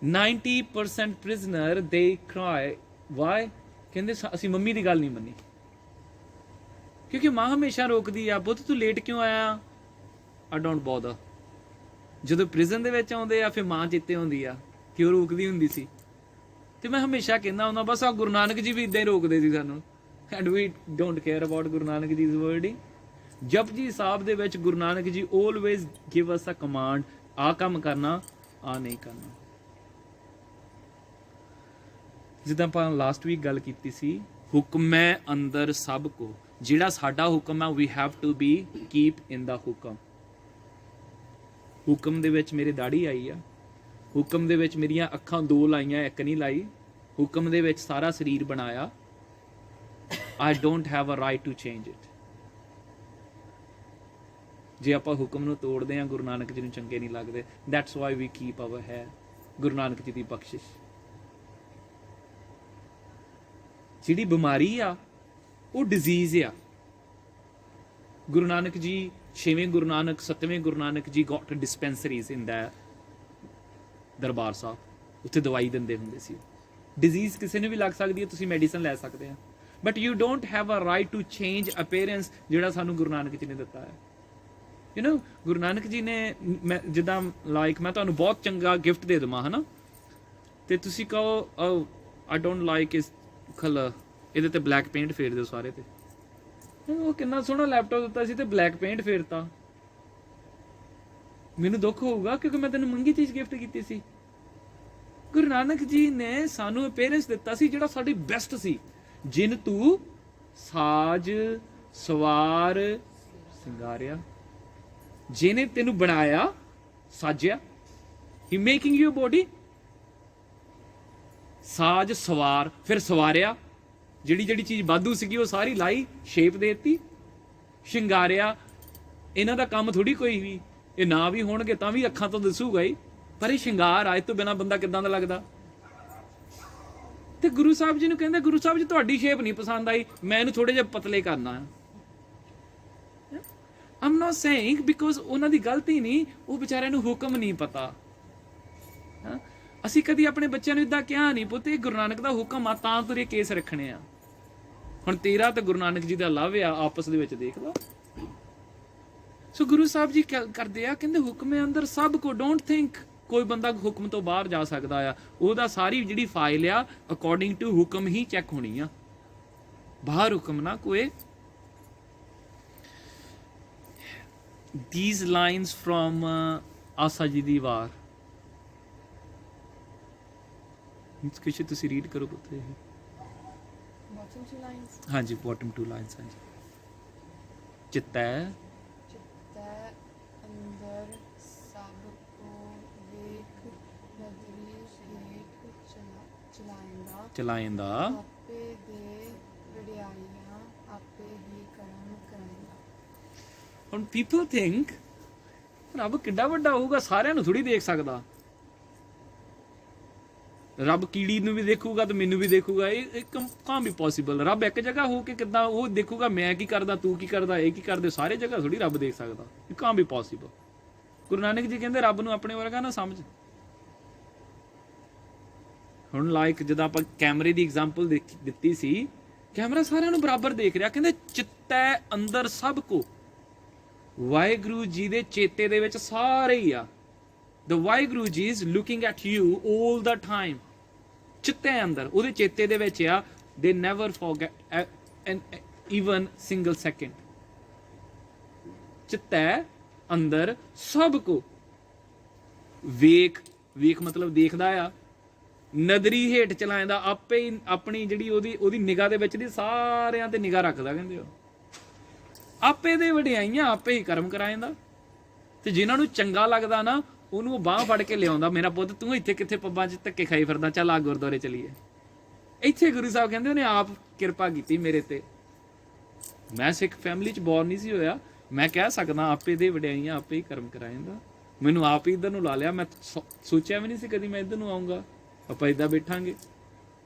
90% ਪ੍ਰਿਜ਼ਨਰ ਦੇ ਕ੍ਰਾਈ. ਵਾਈ? ਕਹਿੰਦੇ ਅਸੀਂ ਮੰਮੀ ਦੀ ਗੱਲ ਨਹੀਂ ਮੰਨੀ. ਕਿਉਂਕਿ ਮਾਂ ਹਮੇਸ਼ਾ ਰੋਕਦੀ ਆ, ਪੁੱਤ ਤੂੰ ਲੇਟ ਕਿਉਂ ਆਇਆ? I don't bother. ਜਦੋਂ ਪ੍ਰਿਜ਼ਨ ਦੇ ਵਿੱਚ ਆਉਂਦੇ ਆ ਫਿਰ ਮਾਂ ਚਿੱਤੇ ਹੁੰਦੀ ਆ ਕਿ ਉਹ ਰੋਕਦੀ ਹੁੰਦੀ ਸੀ. ਤੇ ਮੈਂ ਹਮੇਸ਼ਾ ਕਹਿੰਦਾ ਹੁੰਦਾ ਬਸ ਆ ਗੁਰੂ ਨਾਨਕ ਜੀ ਵੀ ਇੱਦਾਂ ਹੀ ਰੋਕਦੇ ਸੀ ਸਾਨੂੰ. And we don't care about Guru Nanak ji ਦੀ ਵਰਡਿੰਗ. ਜਪਜੀ ਸਾਹਿਬ ਦੇ ਵਿੱਚ ਗੁਰੂ ਨਾਨਕ ਜੀ ਆਲਵੇਜ਼ ਗਿਵ ਅਸ ਅ ਕਮਾਂਡ, ਆ ਕੰਮ ਕਰਨਾ, ਆ ਨਹੀਂ ਕਰਨਾ. ਜਿੱਦਾਂ ਆਪਾਂ ਲਾਸਟ ਵੀਕ ਗੱਲ ਕੀਤੀ ਸੀ, ਹੁਕਮੈ ਅੰਦਰ ਸਭ ਕੋ. ਜਿਹੜਾ ਸਾਡਾ ਹੁਕਮ ਹੈ we have to be keep in the hukam. ਹੁਕਮ ਦੇ ਵਿੱਚ ਮੇਰੀ ਦਾੜੀ ਆਈ ਆ. ਹੁਕਮ ਦੇ ਵਿੱਚ ਮੇਰੀਆਂ ਅੱਖਾਂ 2 ਲਾਈਆਂ, 1 ਨਹੀਂ ਲਾਈ. ਹੁਕਮ ਦੇ ਵਿੱਚ ਸਾਰਾ ਸਰੀਰ ਬਣਾਇਆ. I don't have a right to change it. ਜੇ ਆਪਾਂ ਹੁਕਮ ਨੂੰ ਤੋੜਦੇ ਹਾਂ, ਗੁਰੂ ਨਾਨਕ ਜੀ ਨੂੰ ਚੰਗੇ ਨਹੀਂ ਲੱਗਦੇ. That's why we keep our hair. Guru Nanak ji ਦੀ ਬਖਸ਼ਿਸ਼. ਜਿਹੜੀ ਬਿਮਾਰੀ ਆ ਉਹ ਡਿਜ਼ੀਜ਼ ਆ. ਗੁਰੂ ਨਾਨਕ ਜੀ 6ਵੇਂ ਗੁਰੂ ਨਾਨਕ 7ਵੇਂ ਗੁਰੂ ਨਾਨਕ ਜੀ ਗੋਟ ਡਿਸਪੈਂਸਰੀਜ਼ ਇਨ ਦਾ ਦਰਬਾਰ ਸਾਹਿਬ. ਉੱਥੇ ਦਵਾਈ ਦਿੰਦੇ ਹੁੰਦੇ ਸੀ. ਡਿਜ਼ੀਜ਼ ਕਿਸੇ ਨੂੰ ਵੀ ਲੱਗ ਸਕਦੀ ਹੈ, ਤੁਸੀਂ ਮੈਡੀਸਨ ਲੈ ਸਕਦੇ ਆ. But you don't have a right to change appearance ਜਿਹੜਾ ਸਾਨੂੰ ਗੁਰੂ ਨਾਨਕ ਜੀ ਨੇ ਦਿੱਤਾ ਹੈ. ਯੂ ਨੋ ਗੁਰੂ ਨਾਨਕ ਜੀ ਨੇ ਜਿੱਦਾਂ ਲਾਈਕ ਮੈਂ ਤੁਹਾਨੂੰ ਬਹੁਤ ਚੰਗਾ ਗਿਫਟ ਦੇ ਦੇਵਾਂ ਹੈ ਨਾ, ਤੇ ਤੁਸੀਂ ਕਹੋ ਆਈ ਡੋਂਟ ਲਾਈਕ ਇਸ ਕਲਰ, ਇਹਦੇ ਤੇ ਬਲੈਕ ਪੇਂਟ ਫੇਰ ਦਿਓ ਸਾਰੇ ਤੇ. ਉਹ ਕਿੰਨਾ ਸੋਹਣਾ ਲੈਪਟਾਪ ਦਿੱਤਾ ਸੀ ਤੇ ਬਲੈਕ ਪੇਂਟ ਫੇਰਤਾ. ਮੈਨੂੰ ਦੁੱਖ ਹੋਊਗਾ ਕਿਉਂਕਿ ਮੈਂ ਤੈਨੂੰ ਮਹਿੰਗੀ ਚੀਜ਼ ਗਿਫਟ ਕੀਤੀ ਸੀ. ਗੁਰੂ ਨਾਨਕ ਜੀ ਨੇ ਸਾਨੂੰ ਅਪੀਅਰੈਂਸ ਦਿੱਤਾ ਸੀ ਜਿਹੜਾ ਸਾਡੀ ਬੈਸਟ ਸੀ. ਜਿਨ ਤੂੰ ਸਾਜ ਸਵਾਰ ਸਿੰਗਾਰਿਆ. ਜਿਹਨੇ ਤੈਨੂੰ ਬਣਾਇਆ, ਸਾਜਿਆ. ਹੀ ਮੇਕਿੰਗ ਯੂ ਬੋਡੀ. ਸਾਜ ਸਵਾਰ, ਫਿਰ ਸਵਾਰਿਆ. ਜਿਹੜੀ ਜਿਹੜੀ ਚੀਜ਼ ਵਾਧੂ ਸੀਗੀ ਉਹ ਸਾਰੀ ਲਾਈ, ਸ਼ੇਪ ਦੇ ਦਿੱਤੀ. ਸ਼ਿੰਗਾਰਿਆ. ਇਹਨਾਂ ਦਾ ਕੰਮ ਥੋੜੀ ਕੋਈ ਵੀ, ਇਹ ਨਾ ਵੀ ਹੋਣਗੇ ਤਾਂ ਵੀ ਅੱਖਾਂ ਤੋਂ ਦਿਸੂਗਾ ਹੀ. ਪਰ ਇਹ ਸ਼ਿੰਗਾਰ ਆ, ਇਹ ਤੋਂ ਬਿਨਾਂ ਬੰਦਾ ਕਿੱਦਾਂ ਦਾ ਲੱਗਦਾ? ਤੇ ਗੁਰੂ ਸਾਹਿਬ ਜੀ ਨੂੰ ਕਹਿੰਦੇ, ਗੁਰੂ ਸਾਹਿਬ ਜੀ ਤੁਹਾਡੀ ਸ਼ੇਪ ਨਹੀਂ ਪਸੰਦ ਆਈ, ਮੈਂ ਇਹਨੂੰ ਥੋੜੇ ਜਿਹਾ ਪਤਲੇ ਕਰਨਾ ਆ। I'm not saying because ਉਹਨਾਂ ਦੀ ਗਲਤੀ ਨਹੀਂ, ਉਹ ਵਿਚਾਰਿਆਂ ਨੂੰ ਹੁਕਮ ਨਹੀਂ ਪਤਾ। ਅਸੀਂ ਕਦੀ ਆਪਣੇ ਬੱਚਿਆਂ ਨੂੰ ਇਦਾਂ ਕਿਹਾ ਨਹੀਂ, ਪੁੱਤ ਇਹ ਗੁਰੂ ਨਾਨਕ ਦਾ ਹੁਕਮ ਆ ਤਾਂ ਤੁਰੇ ਕੇਸ ਰੱਖਣੇ ਆ। ਹੁਣ ਤੇਰਾ ਤੇ ਗੁਰੂ ਨਾਨਕ ਜੀ ਦਾ ਲਵ ਆ, ਆਪਸ ਦੇ ਵਿੱਚ ਦੇਖ ਲਓ। ਸੋ ਗੁਰੂ ਸਾਹਿਬ ਜੀ ਕਰਦੇ ਆ, ਕਹਿੰਦੇ ਹੁਕਮੇ ਅੰਦਰ ਸਭ ਕੋ, ਡੋਂਟ ਥਿੰਕ ਕੋਈ ਬੰਦਾ ਹੁਕਮ ਤੋਂ ਬਾਹਰ ਜਾ ਸਕਦਾ ਆ। ਉਹਦਾ ਸਾਰੀ ਜਿਹੜੀ ਫਾਈਲ ਆ ਅਕੋਰਡਿੰਗ ਟੂ ਹੁਕਮ ਹੀ ਚੈੱਕ ਹੋਣੀ ਆ, ਬਾਹਰ ਹੁਕਮ ਨਾ ਕੋਈ। These lines from ਆਸਾ ਜੀ ਦੀ ਵਾਰ, ਕੁਛ ਤੁਸੀਂ ਰੀਡ ਕਰੋ ਪੁੱਤ।
bottom two lines
ਹਾਂਜੀ, bottom two lines, ਹਾਂਜੀ। ਚਿੱਤੈ
ਚਿੱਤੈ ਅੰਦਰ ਸਭ ਕੋ ਵੇਖ, ਨਦਰੀ ਹੇਠ
ਚਲਾਇੰਦਾ
ਆਪੇ ਦੇ ਵਡਿਆਈਆਂ ਆਪੇ ਹੀ ਕਰਮ ਕਰਾਇੰਦਾ।
ਹੁਣ ਪੀਪਲ ਥਿੰਕ ਰੱਬ ਕਿੱਡਾ ਵੱਡਾ ਹੋਊਗਾ, ਸਾਰਿਆਂ ਨੂੰ ਥੋੜੀ ਦੇਖ ਸਕਦਾ। ਰੱਬ ਕੀੜੀ ਨੂੰ ਵੀ ਦੇਖੂਗਾ ਤੇ ਮੈਨੂੰ ਵੀ ਦੇਖੂਗਾ, ਇਹ ਕਾਂ ਵੀ ਪੋਸੀਬਲ। ਰੱਬ ਇੱਕ ਜਗ੍ਹਾ ਹੋ ਕੇ ਕਿੱਦਾਂ ਉਹ ਦੇਖੂਗਾ, ਮੈਂ ਕੀ ਕਰਦਾ, ਤੂੰ ਕੀ ਕਰਦਾ, ਇਹ ਕੀ ਕਰਦੇ, ਸਾਰੇ ਜਗ੍ਹਾ ਥੋੜੀ ਰੱਬ ਦੇਖ ਸਕਦਾ, ਇਹ ਕਾਂ ਵੀ ਪੋਸੀਬਲ। ਗੁਰੂ ਨਾਨਕ ਜੀ ਕਹਿੰਦੇ ਰੱਬ ਨੂੰ ਆਪਣੇ ਵਰਗਾ ਨਾ ਸਮਝ। ਹੁਣ ਲਾਈਕ ਜਦੋਂ ਆਪਾਂ ਕੈਮਰੇ ਦੀ ਐਗਜ਼ਾਮਪਲ ਦਿੱਤੀ ਸੀ, ਕੈਮਰਾ ਸਾਰਿਆਂ ਨੂੰ ਬਰਾਬਰ ਦੇਖ ਰਿਹਾ। ਕਹਿੰਦੇ ਚਿੱਤੈ ਅੰਦਰ ਸਭ ਕੋ, ਵਾਹਿਗੁਰੂ ਜੀ ਦੇ ਚੇਤੇ ਦੇ ਵਿੱਚ ਸਾਰੇ ਹੀ ਆ। The Waheguru ji is looking at you all the time. ਚਿੱਤੇ ਅੰਦਰ, ਉਹਦੇ ਚੇਤੇ ਦੇ ਵਿੱਚ ਆ। They never forget even single second. ਚਿੱਤੇ ਅੰਦਰ ਸਭ ਕੋ, ਵੇਖ ਮਤਲਬ ਦੇਖਦਾ ਆ। ਨਦਰੀ ਹੇਠ ਚਲਾਇੰਦਾ, ਆਪੇ ਹੀ ਆਪਣੀ ਜਿਹੜੀ ਉਹਦੀ ਨਿਗਾਹ ਦੇ ਵਿੱਚ ਦੀ ਸਾਰਿਆਂ ਤੇ ਨਿਗਾਹ ਰੱਖਦਾ। ਕਹਿੰਦੇ ਉਹ ਆਪੇ ਦੇ ਵਡਿਆਈਆਂ ਆਪੇ ਹੀ ਕਰਮ ਕਰਾਇੰਦਾ। ਤੇ ਜਿਨ੍ਹਾਂ ਨੂੰ ਚੰਗਾ ਲੱਗਦਾ ਨਾ, ਉਹਨੂੰ ਬਾਂਹ ਫੜ ਕੇ ਲਿਆਉਂਦਾ, ਮੇਰਾ ਪੁੱਤ ਤੂੰ ਇੱਥੇ ਕਿੱਥੇ ਪੱਬਾਂ 'ਚ ਧੱਕੇ ਖਾਈ ਫਿਰਦਾ, ਚੱਲ ਆ ਗੁਰਦੁਆਰੇ ਚਲੀਏ। ਇੱਥੇ ਗੁਰੂ ਸਾਹਿਬ ਕਹਿੰਦੇ ਉਹਨੇ ਆਪ ਕਿਰਪਾ ਕੀਤੀ ਮੇਰੇ ਤੇ। ਮੈਂ ਸਿੱਖ ਫੈਮਿਲੀ 'ਚ ਬੋਰਨ ਨਹੀਂ ਸੀ ਹੋਇਆ, ਮੈਂ ਕਹਿ ਸਕਦਾ ਆਪੇ ਦੇ ਵਡਿਆਈਆਂ ਆਪੇ ਹੀ ਕਰਮ ਕਰਾਇੰਦਾ। ਮੈਨੂੰ ਆਪ ਹੀ ਇੱਧਰ ਨੂੰ ਲਾ ਲਿਆ, ਮੈਂ ਸੋਚਿਆ ਵੀ ਨਹੀਂ ਸੀ ਕਦੀ ਮੈਂ ਇੱਧਰ ਨੂੰ ਆਊਂਗਾ, ਆਪਾਂ ਇੱਦਾਂ ਬੈਠਾਂਗੇ।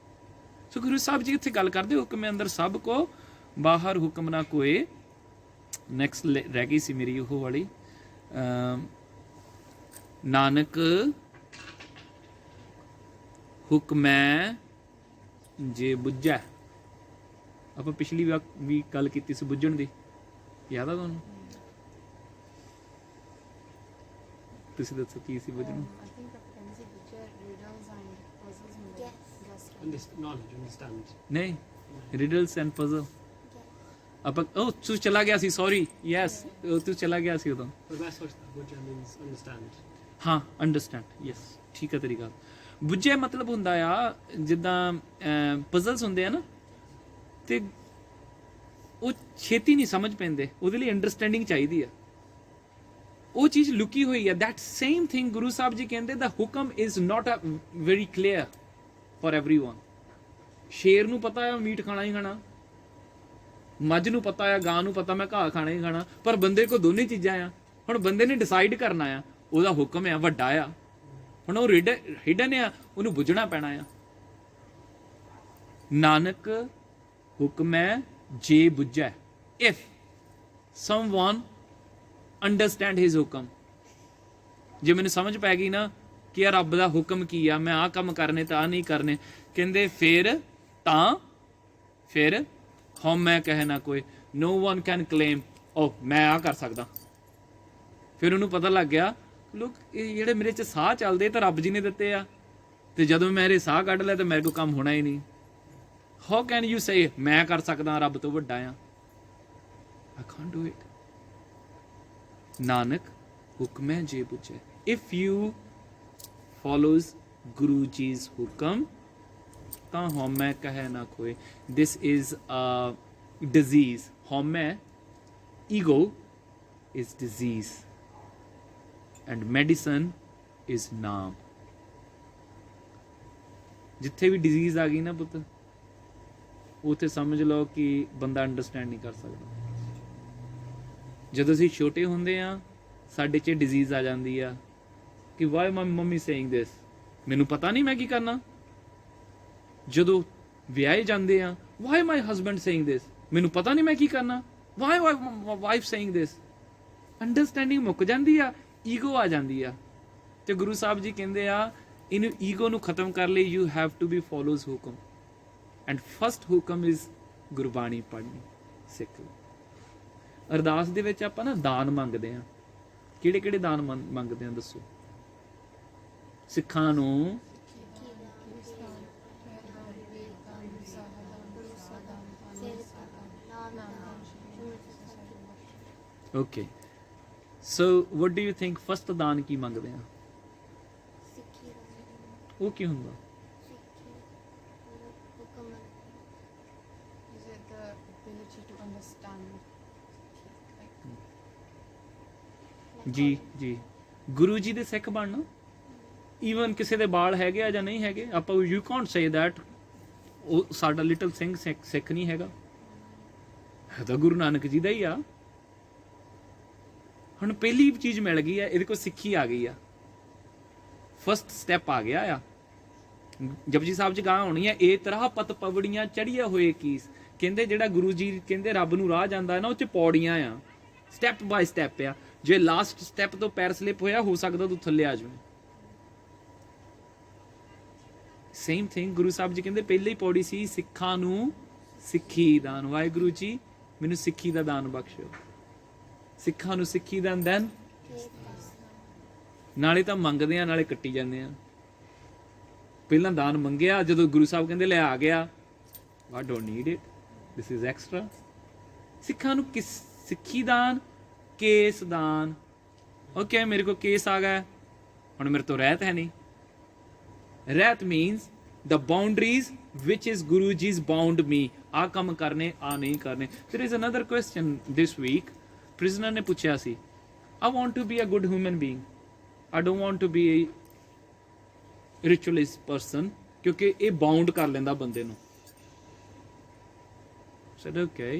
ਸੋ ਗੁਰੂ ਸਾਹਿਬ ਜੀ ਇੱਥੇ ਗੱਲ ਕਰਦੇ, ਹੁਕਮ ਅੰਦਰ ਸਭ ਕੋ, ਬਾਹਰ ਹੁਕਮ ਨਾ ਕੋਏ। ਨੈਕਸਟ ਰਹਿ ਗਈ ਸੀ ਮੇਰੀ ਉਹ ਵਾਲੀ, ਨਾਨਕ ਹੁਕਮੈ ਜੇ ਬੁੱਝੈ। ਆਪਾਂ ਪਿਛਲੀ ਵਾਰ ਵੀ ਗੱਲ ਕੀਤੀ ਸੀ ਬੁੱਝਣ ਦੀ, ਯਾਦ ਆ ਤੁਹਾਨੂੰ? ਤੁਸੀਂ ਦੱਸੋ ਕੀ ਸੀ ਬੁੱਝਣ?
I think that depends if it's riddles and puzzles in the
Yes.
Knowledge, understand.
ਨਹੀਂ, ਰਿਡਲਸ ਐਂਡ ਪਜ਼ਲ। ਆਪਾਂ ਉਹ ਤੂੰ ਚਲਾ ਗਿਆ ਸੀ, ਸੌਰੀ, ਯੈਸ ਤੂੰ ਚਲਾ ਗਿਆ ਸੀ ਉਦੋਂ।
But ਮੈਂ ਸੋਚਦਾ ਬੁੱਝਾ means understand.
ਹਾਂ, ਅੰਡਰਸਟੈਂਡ, ਯੈਸ, ਠੀਕ ਹੈ ਤੇਰੀ ਗੱਲ। ਬੁੱਝੇ ਮਤਲਬ ਹੁੰਦਾ ਆ ਜਿੱਦਾਂ ਪਜ਼ਲਸ ਹੁੰਦੇ ਆ ਨਾ, ਤੇ ਉਹ ਛੇਤੀ ਨਹੀਂ ਸਮਝ ਪੈਂਦੇ, ਉਹਦੇ ਲਈ ਅੰਡਰਸਟੈਂਡਿੰਗ ਚਾਹੀਦੀ ਆ। ਉਹ ਚੀਜ਼ ਲੁਕੀ ਹੋਈ ਆ। That same thing Guru Sahib ji ਕਹਿੰਦੇ ਦਾ ਹੁਕਮ is not a very clear for everyone. ਸ਼ੇਰ ਨੂੰ ਪਤਾ ਆ ਮੀਟ ਖਾਣਾ ਹੀ ਖਾਣਾ, ਮੱਝ ਨੂੰ ਪਤਾ ਆ, ਗਾਂ ਨੂੰ ਪਤਾ ਮੈਂ ਘਾਹ ਖਾਣਾ ਹੀ ਖਾਣਾ, ਪਰ ਬੰਦੇ ਕੋਲ ਦੋਨੇ ਚੀਜ਼ਾਂ ਆ। ਹੁਣ ਬੰਦੇ ਨੇ ਡਿਸਾਈਡ ਕਰਨਾ ਆ, ਉਹਦਾ ਹੁਕਮ ਆ ਵੱਡਾ ਆ, ਹੁਣ ਉਹ ਹਿਡਨ ਆ, ਉਹਨੂੰ ਬੁੱਝਣਾ ਪੈਣਾ ਆ। ਨਾਨਕ ਹੁਕਮੈ ਜੇ ਬੁੱਝੈ, ਇਫ ਸਮਵਨ ਅੰਡਰਸਟੈਂਡ ਹਿਜ਼ ਹੁਕਮ। ਜੇ ਮੈਨੂੰ ਸਮਝ ਪੈ ਗਈ ਨਾ ਕਿ ਯਾਰ ਰੱਬ ਦਾ ਹੁਕਮ ਕੀ ਆ, ਮੈਂ ਆਹ ਕੰਮ ਕਰਨੇ ਤਾਂ ਆਹ ਨਹੀਂ ਕਰਨੇ, ਕਹਿੰਦੇ ਫਿਰ ਹਉਮੈ ਕਹਿ ਨਾ ਕੋਈ, no one can claim ਮੈਂ ਆਹ ਕਰ ਸਕਦਾ। ਫਿਰ ਉਹਨੂੰ ਪਤਾ ਲੱਗ ਗਿਆ, ਲੋਕ ਇਹ ਜਿਹੜੇ ਮੇਰੇ 'ਚ ਸਾਹ ਚੱਲਦੇ ਤਾਂ ਰੱਬ ਜੀ ਨੇ ਦਿੱਤੇ ਆ, ਤੇ ਜਦੋਂ ਮੇਰੇ ਸਾਹ ਕੱਢ ਲਿਆ ਤਾਂ ਮੇਰੇ ਕੋਲ ਕੰਮ ਹੋਣਾ ਹੀ ਨਹੀਂ। ਹਾਊ ਕੈਨ ਯੂ ਸੇ ਮੈਂ ਕਰ ਸਕਦਾ, ਰੱਬ ਤੋਂ ਵੱਡਾ ਆ? I can't do it. Nanak ਹੁਕਮੈ ਜੇ ਬੁੱਝੈ, if you follows Guru Ji's ਹੁਕਮ ਤਾਂ ਹਉਮੈ ਕਹਿ ਨਾ ਕੋਏ। This is a disease. ਹਉਮੈ, ego is disease and medicine is ਨਾਮ। ਜਿੱਥੇ ਵੀ ਡਿਜ਼ੀਜ਼ ਆ ਗਈ ਨਾ ਪੁੱਤ, ਉੱਥੇ ਸਮਝ ਲਓ ਕਿ ਬੰਦਾ ਅੰਡਰਸਟੈਂਡ ਨਹੀਂ ਕਰ ਸਕਦਾ। ਜਦੋਂ ਅਸੀਂ ਛੋਟੇ ਹੁੰਦੇ ਆ ਸਾਡੇ 'ਚ ਡਿਜ਼ੀਜ਼ ਆ ਜਾਂਦੀ ਆ, ਕਿ why my mummy saying this, ਮੈਨੂੰ ਪਤਾ ਨਹੀਂ ਮੈਂ ਕੀ ਕਰਨਾ। ਜਦੋਂ ਵਿਆਹੇ ਜਾਂਦੇ ਆ, why my husband saying this, ਮੈਨੂੰ ਪਤਾ ਨਹੀਂ ਮੈਂ ਕੀ ਕਰਨਾ। Why wife saying this. Understanding ਮੁੱਕ ਜਾਂਦੀ ਆ, ਈਗੋ ਆ ਜਾਂਦੀ ਆ। ਤੇ ਗੁਰੂ ਸਾਹਿਬ ਜੀ ਕਹਿੰਦੇ ਆ ਇਹਨੂੰ ਈਗੋ ਨੂੰ ਖਤਮ ਕਰ ਲਈ ਯੂ ਹੈਵ ਟੂ ਬੀ ਫੋਲੋਜ਼ ਹੁਕਮ, ਐਂਡ ਫਸਟ ਹੁਕਮ ਇਜ਼ ਗੁਰਬਾਣੀ ਪੜ੍ਹਨੀ, ਸਿੱਖ। ਅਰਦਾਸ ਦੇ ਵਿੱਚ ਆਪਾਂ ਨਾ ਦਾਨ ਮੰਗਦੇ ਆ। ਕਿਹੜੇ ਕਿਹੜੇ ਦਾਨ ਮੰਗਦੇ ਆ ਦੱਸੋ? ਸਿੱਖਾਂ ਨੂੰ okay, so what do you think first ਦਾਨ ਕੀ ਮੰਗਦੇ ਆ?
ਸਿੱਖੀ ਦਾ
ਉਹ ਕੀ ਹੁੰਦਾ?
ਸਿੱਖੀ ਹੁਕਮ
Is it the ability to understand?
ਜੀ ਜੀ, ਗੁਰੂ ਜੀ ਦੇ ਸਿੱਖ ਬਣਨਾ। ਈਵਨ ਕਿਸੇ ਦੇ ਬਾਲ ਹੈਗੇ ਆ ਜਾਂ ਨਹੀਂ ਹੈਗੇ, ਆਪਾਂ ਯੂ ਕਾਂਟ ਸੇ ਦੈਟ ਉਹ ਸਾਡਾ ਲਿਟਲ ਸਿੰਘ ਸਿੱਖ ਨਹੀਂ ਹੈਗਾ, ਹੈ ਤਾਂ ਗੁਰੂ ਨਾਨਕ ਜੀ ਦਾ ਹੀ ਆ। ਹੁਣ ਪਹਿਲੀ ਚੀਜ਼ ਮਿਲ ਗਈ ਆ, ਇਹਦੇ ਕੋਲ ਸਿੱਖੀ ਆ ਗਈ ਆ, ਫਸਟ ਸਟੈਪ ਆ ਗਿਆ ਆ। ਜਪਜੀ ਸਾਹਿਬ ਚ ਗਾਂ ਹੋਣੀ ਆ, ਇਹ ਤਰ੍ਹਾਂ ਪਤ ਪਵੜੀਆਂ ਚੜੀਆਂ ਹੋਏ ਕੀਸ। ਕਹਿੰਦੇ ਜਿਹੜਾ ਗੁਰੂ ਜੀ ਕਹਿੰਦੇ ਰੱਬ ਨੂੰ ਰਾਹ ਜਾਂਦਾ ਨਾ, ਉਹ ਚ ਪੌੜੀਆਂ ਆ, ਸਟੈਪ ਬਾਈ ਸਟੈਪ ਆ। ਜੇ ਲਾਸਟ ਸਟੈਪ ਤੋਂ ਪੈਰ ਸਲਿਪ ਹੋਇਆ, ਹੋ ਸਕਦਾ ਤੂੰ ਥੱਲੇ ਆ ਜਾਵੇਂ। ਸੇਮ ਥਿੰਗ ਗੁਰੂ ਸਾਹਿਬ ਜੀ ਕਹਿੰਦੇ ਪਹਿਲੀ ਪੌੜੀ ਸੀ ਸਿੱਖਾਂ ਨੂੰ ਸਿੱਖੀ ਦਾਨ। ਵਾਹਿਗੁਰੂ ਜੀ ਮੈਨੂੰ ਸਿੱਖੀ ਦਾ ਦਾਨ ਬਖਸ਼ਿਓ। ਸਿੱਖਾਂ ਨੂੰ ਸਿੱਖੀ ਦਾਨ, ਦੈਨ ਨਾਲੇ ਤਾਂ ਮੰਗਦੇ ਆ ਨਾਲੇ ਕੱਟੀ ਜਾਂਦੇ ਆ। ਪਹਿਲਾਂ ਦਾਨ ਮੰਗਿਆ, ਜਦੋਂ ਗੁਰੂ ਸਾਹਿਬ ਕਹਿੰਦੇ ਲੈ ਆ ਗਿਆ, I don't need it, this is extra। ਸਿੱਖਾਂ ਨੂੰ ਸਿੱਖੀ ਦਾਨ, ਕੇਸ ਦਾਨ। ਓਕੇ, ਮੇਰੇ ਕੋਲ ਕੇਸ ਆ ਗਿਆ, ਹੁਣ ਮੇਰੇ ਤੋਂ ਰਹਿਤ ਹੈ ਨਹੀਂ। ਰਹਿਤ means the boundaries which is Guru Ji's bound me। ਆ ਕੰਮ ਕਰਨੇ, ਆ ਨਹੀਂ ਕਰਨੇ। There is another question this week। prisoner ਨੇ ਪੁੱਛਿਆ ਸੀ, I want to be a good human being, I don't want to be a ritualist person, ਕਿਉਂਕਿ ਇਹ ਬਾਉਂਡ ਕਰ ਲੈਂਦਾ ਬੰਦੇ ਨੂੰ। said okay,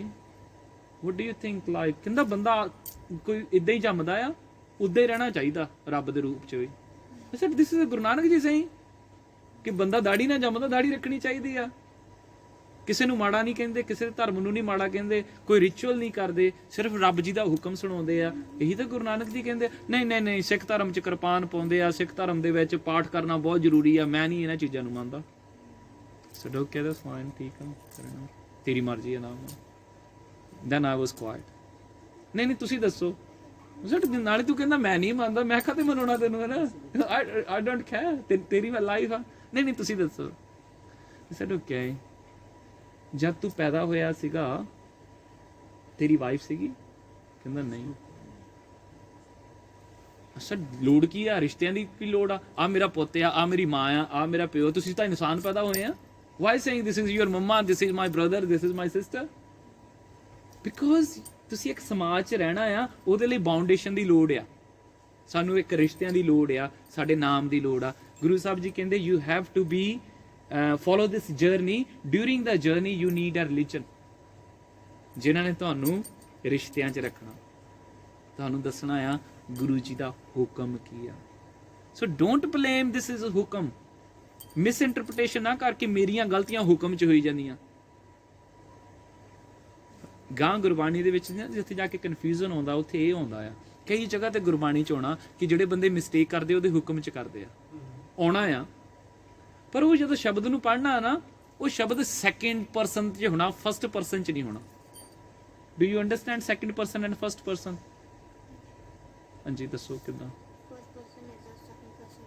what do you think? like ਕਹਿੰਦਾ ਬੰਦਾ ਕੋਈ ਇਦਾਂ ਹੀ ਜੰਮਦਾ ਆ, ਉਦਾਂ ਹੀ ਰਹਿਣਾ ਚਾਹੀਦਾ ਰੱਬ ਦੇ ਰੂਪ ਚ ਵੀ। I said this is ਗੁਰੂ ਨਾਨਕ ਜੀ saying ਕਿ ਬੰਦਾ ਦਾੜੀ ਨਾ ਜੰਮਦਾ, ਦਾੜੀ ਰੱਖਣੀ ਚਾਹੀਦੀ ਆ। ਕਿਸੇ ਨੂੰ ਮਾੜਾ ਨਹੀਂ ਕਹਿੰਦੇ, ਕਿਸੇ ਦੇ ਧਰਮ ਨੂੰ ਨਹੀਂ ਮਾੜਾ ਕਹਿੰਦੇ, ਕੋਈ ਰਿਚੁਅਲ ਨਹੀਂ ਕਰਦੇ, ਸਿਰਫ ਰੱਬ ਜੀ ਦਾ ਹੁਕਮ ਸੁਣਾਉਂਦੇ ਆ। ਇਹੀ ਤਾਂ ਗੁਰੂ ਨਾਨਕ ਜੀ ਕਹਿੰਦੇ। ਨਹੀਂ ਨਹੀਂ ਨਹੀਂ, ਸਿੱਖ ਧਰਮ ਚ ਕਿਰਪਾਨ ਪਾਉਂਦੇ ਆ, ਸਿੱਖ ਧਰਮ ਦੇ ਵਿੱਚ ਪਾਠ ਕਰਨਾ ਬਹੁਤ ਜ਼ਰੂਰੀ ਆ, ਮੈਂ ਨਹੀਂ ਇਹਨਾਂ ਚੀਜ਼ਾਂ ਨੂੰ ਮੰਨਦਾ। said okay, that's fine, ਠੀਕ ਆ, ਕਰਨਾ ਤੇਰੀ ਮਰਜ਼ੀ ਹੈ ਨਾ। then I was quiet। ਨਹੀਂ ਨਹੀਂ ਤੁਸੀਂ ਦੱਸੋ। ਨਾਲੇ ਤੂੰ ਕਹਿੰਦਾ ਮੈਂ ਨਹੀਂ ਮੰਨਦਾ, ਮੈਂ ਕਾਹਤੇ ਮਨਾਉਣਾ ਤੈਨੂੰ, ਹੈ ਨਾ। I don't care, ਤੇਰੀ ਲਾਈਫ ਆ। ਨਹੀਂ ਨਹੀਂ ਤੁਸੀਂ ਦੱਸੋ। said okay, ਜਦ ਤੂੰ ਪੈਦਾ ਹੋਇਆ ਸੀਗਾ ਤੇਰੀ ਵਾਈਫ ਸੀਗੀ? ਕਹਿੰਦਾ ਨਹੀਂ। ਅੱਛਾ, ਲੋੜ ਕੀ ਆ? ਰਿਸ਼ਤਿਆਂ ਦੀ ਕੀ ਲੋੜ ਆ? ਆ ਮੇਰਾ ਪੁੱਤ ਆ ਮੇਰੀ ਮਾਂ ਆ ਮੇਰਾ ਪਿਓ। ਤੁਸੀਂ ਤਾਂ ਇਨਸਾਨ ਪੈਦਾ ਹੋਏ ਆ। Why saying this is your mama, this is my brother, this is my sister? Because ਤੁਸੀਂ ਇੱਕ ਸਮਾਜ 'ਚ ਰਹਿਣਾ ਆ, ਉਹਦੇ ਲਈ ਬਾਉਂਡੇਸ਼ਨ ਦੀ ਲੋੜ ਆ। ਸਾਨੂੰ ਇੱਕ ਰਿਸ਼ਤਿਆਂ ਦੀ ਲੋੜ ਆ, ਸਾਡੇ ਨਾਮ ਦੀ ਲੋੜ ਆ। ਗੁਰੂ ਸਾਹਿਬ ਜੀ ਕਹਿੰਦੇ you have to be follow this journey, during the journey you need a religion। ਜਿਨ੍ਹਾਂ ਨੇ ਤੁਹਾਨੂੰ ਰਿਸ਼ਤਿਆਂ 'ਚ ਰੱਖਣਾ, ਤੁਹਾਨੂੰ ਦੱਸਣਾ ਆ ਗੁਰੂ ਜੀ ਦਾ ਹੁਕਮ ਕੀ ਆ। ਸੋ ਡੋਂਟ ਬਲੇਮ ਦਿਸ ਇਜ਼ ਹੁਕਮ। ਮਿਸ ਇੰਟਰਪ੍ਰੀਟੇਸ਼ਨ ਨਾ ਕਰਕੇ ਮੇਰੀਆਂ ਗਲਤੀਆਂ ਹੁਕਮ 'ਚ ਹੋਈ ਜਾਂਦੀਆਂ। ਗਾਂ ਗੁਰਬਾਣੀ ਦੇ ਵਿੱਚ ਜਿੱਥੇ ਜਾ ਕੇ ਕਨਫਿਊਜ਼ਨ ਆਉਂਦਾ, ਉੱਥੇ ਇਹ ਆਉਂਦਾ ਆ ਕਈ ਜਗ੍ਹਾ ਤੇ ਗੁਰਬਾਣੀ 'ਚ ਆਉਣਾ ਕਿ ਜਿਹੜੇ ਬੰਦੇ ਮਿਸਟੇਕ ਕਰਦੇ ਉਹਦੇ ਹੁਕਮ 'ਚ ਕਰਦੇ ਆ, ਆਉਣਾ ਆ। ਪਰ ਉਹ ਜਦੋਂ ਸ਼ਬਦ ਨੂੰ ਪੜ੍ਹਨਾ ਨਾ, ਉਹ ਸ਼ਬਦ ਸੈਕਿੰਡ ਪਰਸਨ 'ਚ ਹੋਣਾ, ਫਸਟ ਪਰਸਨ 'ਚ ਨਹੀਂ ਹੋਣਾ। Do you understand second person and fast person? ਹਾਂਜੀ ਦੱਸੋ ਕਿੱਦਾਂ?
First person is the second person.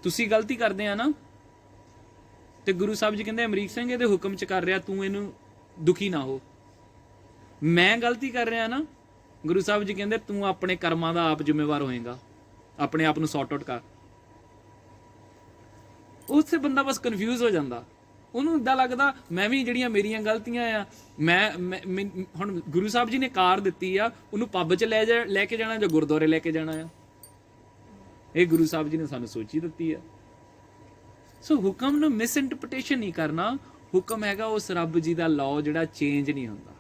ਤੁਸੀਂ ਗਲਤੀ ਕਰਦੇ ਆ ਨਾ, ਤੇ ਗੁਰੂ ਸਾਹਿਬ ਜੀ ਕਹਿੰਦੇ ਅਮਰੀਕ ਸਿੰਘ ਇਹਦੇ ਹੁਕਮ 'ਚ ਕਰ ਰਿਹਾ, ਤੂੰ ਇਹਨੂੰ ਦੁਖੀ ਨਾ ਹੋ। ਮੈਂ ਗਲਤੀ ਕਰ ਰਿਹਾ ਨਾ, ਗੁਰੂ ਸਾਹਿਬ ਜੀ ਕਹਿੰਦੇ ਤੂੰ ਆਪਣੇ ਕਰਮਾਂ ਦਾ ਆਪ ਜ਼ਿੰਮੇਵਾਰ ਹੋਏਗਾ, ਆਪਣੇ ਆਪ ਨੂੰ ਸੌਟ ਆਊਟ ਕਰ। ਉਸੇ ਬੰਦਾ ਬਸ ਕਨਫਿਊਜ਼ ਹੋ ਜਾਂਦਾ, ਉਹਨੂੰ ਇੱਦਾਂ ਲੱਗਦਾ ਮੈਂ ਵੀ ਜਿਹੜੀਆਂ ਮੇਰੀਆਂ ਗਲਤੀਆਂ ਆ, ਮੈਂ ਹੁਣ ਗੁਰੂ ਸਾਹਿਬ ਜੀ ਨੇ ਕਾਰ ਦਿੱਤੀ ਆ, ਉਹਨੂੰ ਪੱਬ 'ਚ ਲੈ ਕੇ ਜਾਣਾ ਜਾਂ ਗੁਰਦੁਆਰੇ ਲੈ ਕੇ ਜਾਣਾ ਆ, ਇਹ ਗੁਰੂ ਸਾਹਿਬ ਜੀ ਨੇ ਸਾਨੂੰ ਸੋਚੀ ਦਿੱਤੀ ਆ। ਸੋ ਹੁਕਮ ਨੂੰ ਮਿਸ ਇੰਟਰਪ੍ਰੀਟੇਸ਼ਨ ਨਹੀਂ ਕਰਨਾ। ਹੁਕਮ ਹੈਗਾ ਉਸ ਰੱਬ ਜੀ ਦਾ ਲਾਅ ਜਿਹੜਾ ਚੇਂਜ ਨਹੀਂ ਹੁੰਦਾ।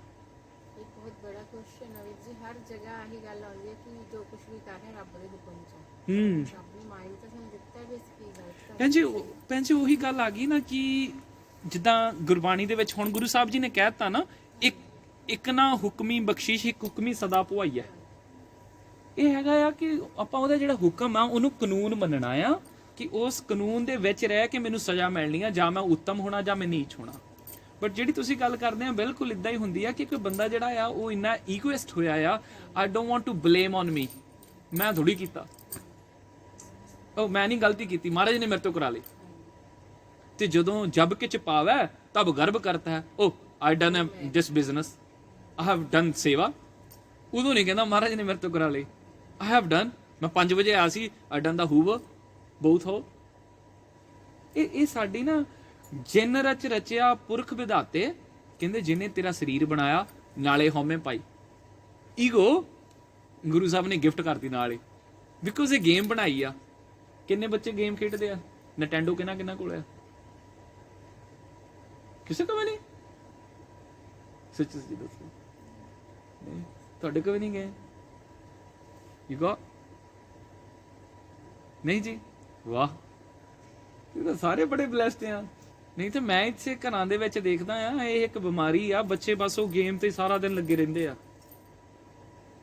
ਇੱਕ ਬਹੁਤ ਬੜਾ ਕੁਐਸਚਨ ਹੈ ਜੀ, ਹਰ ਜਗ੍ਹਾ ਆਹੀ ਗੱਲ ਆਉਂਦੀ ਹੈ ਕਿ ਜੋ ਕੁਝ ਵੀ ਕਰ ਰਹੇ ਰੱਬ ਦੇ ਹੁਕਮ 'ਚ
ਹੂੰ
ਮਾਈਂਡ ਤਾਂ ਸਾਨੂੰ ਦਿੱਤਾ ਵੀ ਅਸੀਂ ਕੀ ਗਲਤ
ਭੈਣ ਜੀ ਉਹੀ ਗੱਲ ਆ ਗਈ ਨਾ ਕਿ ਜਿੱਦਾਂ ਗੁਰਬਾਣੀ ਦੇ ਵਿੱਚ ਹੁਣ ਗੁਰੂ ਸਾਹਿਬ ਜੀ ਨੇ ਕਹਿ ਦਿੱਤਾ ਨਾ, ਇੱਕ ਨਾ ਹੁਕਮੀ ਬਖਸ਼ਿਸ਼, ਇੱਕ ਹੁਕਮੀ ਸਦਾ ਭੁਆਈ ਹੈ। ਇਹ ਹੈਗਾ ਆ ਕਿ ਆਪਾਂ ਉਹਦਾ ਜਿਹੜਾ ਹੁਕਮ ਆ ਉਹਨੂੰ ਕਾਨੂੰਨ ਮੰਨਣਾ ਆ, ਕਿ ਉਸ ਕਾਨੂੰਨ ਦੇ ਵਿੱਚ ਰਹਿ ਕੇ ਮੈਨੂੰ ਸਜ਼ਾ ਮਿਲਣੀ ਆ, ਜਾਂ ਮੈਂ ਉੱਤਮ ਹੋਣਾ ਜਾਂ ਮੈਂ ਨੀਚ ਹੋਣਾ। ਬਟ ਜਿਹੜੀ ਤੁਸੀਂ ਗੱਲ ਕਰਦੇ ਆ ਬਿਲਕੁਲ ਇਦਾਂ ਹੀ ਹੁੰਦੀ ਆ ਕਿ ਕੋਈ ਬੰਦਾ ਜਿਹੜਾ ਆ ਉਹ ਇੰਨਾ ਈਗੋਇਸਟ ਹੋਇਆ ਆ, I don't want to blame on me, ਮੈਂ ਥੋੜੀ ਕੀਤਾ, ਉਹ ਮੈਂ ਨਹੀਂ ਗਲਤੀ ਕੀਤੀ, ਮਹਾਰਾਜ ਨੇ ਮੇਰੇ ਤੋਂ ਕਰਾ ਲਈ। ਤੇ ਜਦੋਂ ਜਬ ਕਿਛ ਪਾਵੈ ਤਬ ਗਰਭ ਕਰਤਾ ਹੈ, ਉਹ I done this business, I have done seva, ਉਦੋਂ ਨਹੀਂ ਕਹਿੰਦਾ ਮਹਾਰਾਜ ਨੇ ਮੇਰੇ ਤੋਂ ਕਰਾ ਲਈ। ਆਈ ਹੈਵ ਡਨ, ਮੈਂ 5 ਵਜੇ ਆਇਆ ਸੀ, ਆਈ ਡਨ ਦਾ ਹੂਵ ਬਹੁਤ ਹੋ। ਇਹ ਸਾਡੀ ਨਾ ਜਿਨ ਰਚ ਰਚਿਆ ਪੁਰਖ ਵਿਧਾਤੇ, ਕਹਿੰਦੇ ਜਿਹਨੇ ਤੇਰਾ ਸਰੀਰ ਬਣਾਇਆ ਨਾਲੇ ਹਉਮੈ ਪਾਈ। ਈਗੋ ਗੁਰੂ ਸਾਹਿਬ ਨੇ ਗਿਫਟ ਕਰਤੀ ਨਾਲ ਹੀ, ਬਿਕੋਜ਼ ਇਹ ਗੇਮ ਬਣਾਈ ਆ। ਕਿੰਨੇ ਬੱਚੇ ਗੇਮ ਖੇਡਦੇ ਆ? ਨਟੈਂਡੋ ਕਿਹਨਾਂ ਕੋਲ ਆ? ਕਿਸੇ ਕੋਲ ਵੀ ਨਹੀਂ। ਸੱਚੀ ਦੱਸੋ, ਨਹੀਂ ਤੁਹਾਡੇ ਕੋਲ ਵੀ ਨਹੀਂ ਗਏ? You got? ਨਹੀਂ ਜੀ, ਵਾਹ, ਇਹ ਤਾਂ ਸਾਰੇ ਬੜੇ ਬਲੈਸਡ ਆ। ਨਹੀਂ ਤੇ ਮੈਂ ਇੱਥੇ ਘਰਾਂ ਦੇ ਵਿੱਚ ਦੇਖਦਾ ਆ, ਇਹ ਇੱਕ ਬਿਮਾਰੀ ਆ, ਬੱਚੇ ਬਸ ਉਹ ਗੇਮ ਤੇ ਸਾਰਾ ਦਿਨ ਲੱਗੇ ਰਹਿੰਦੇ ਆ।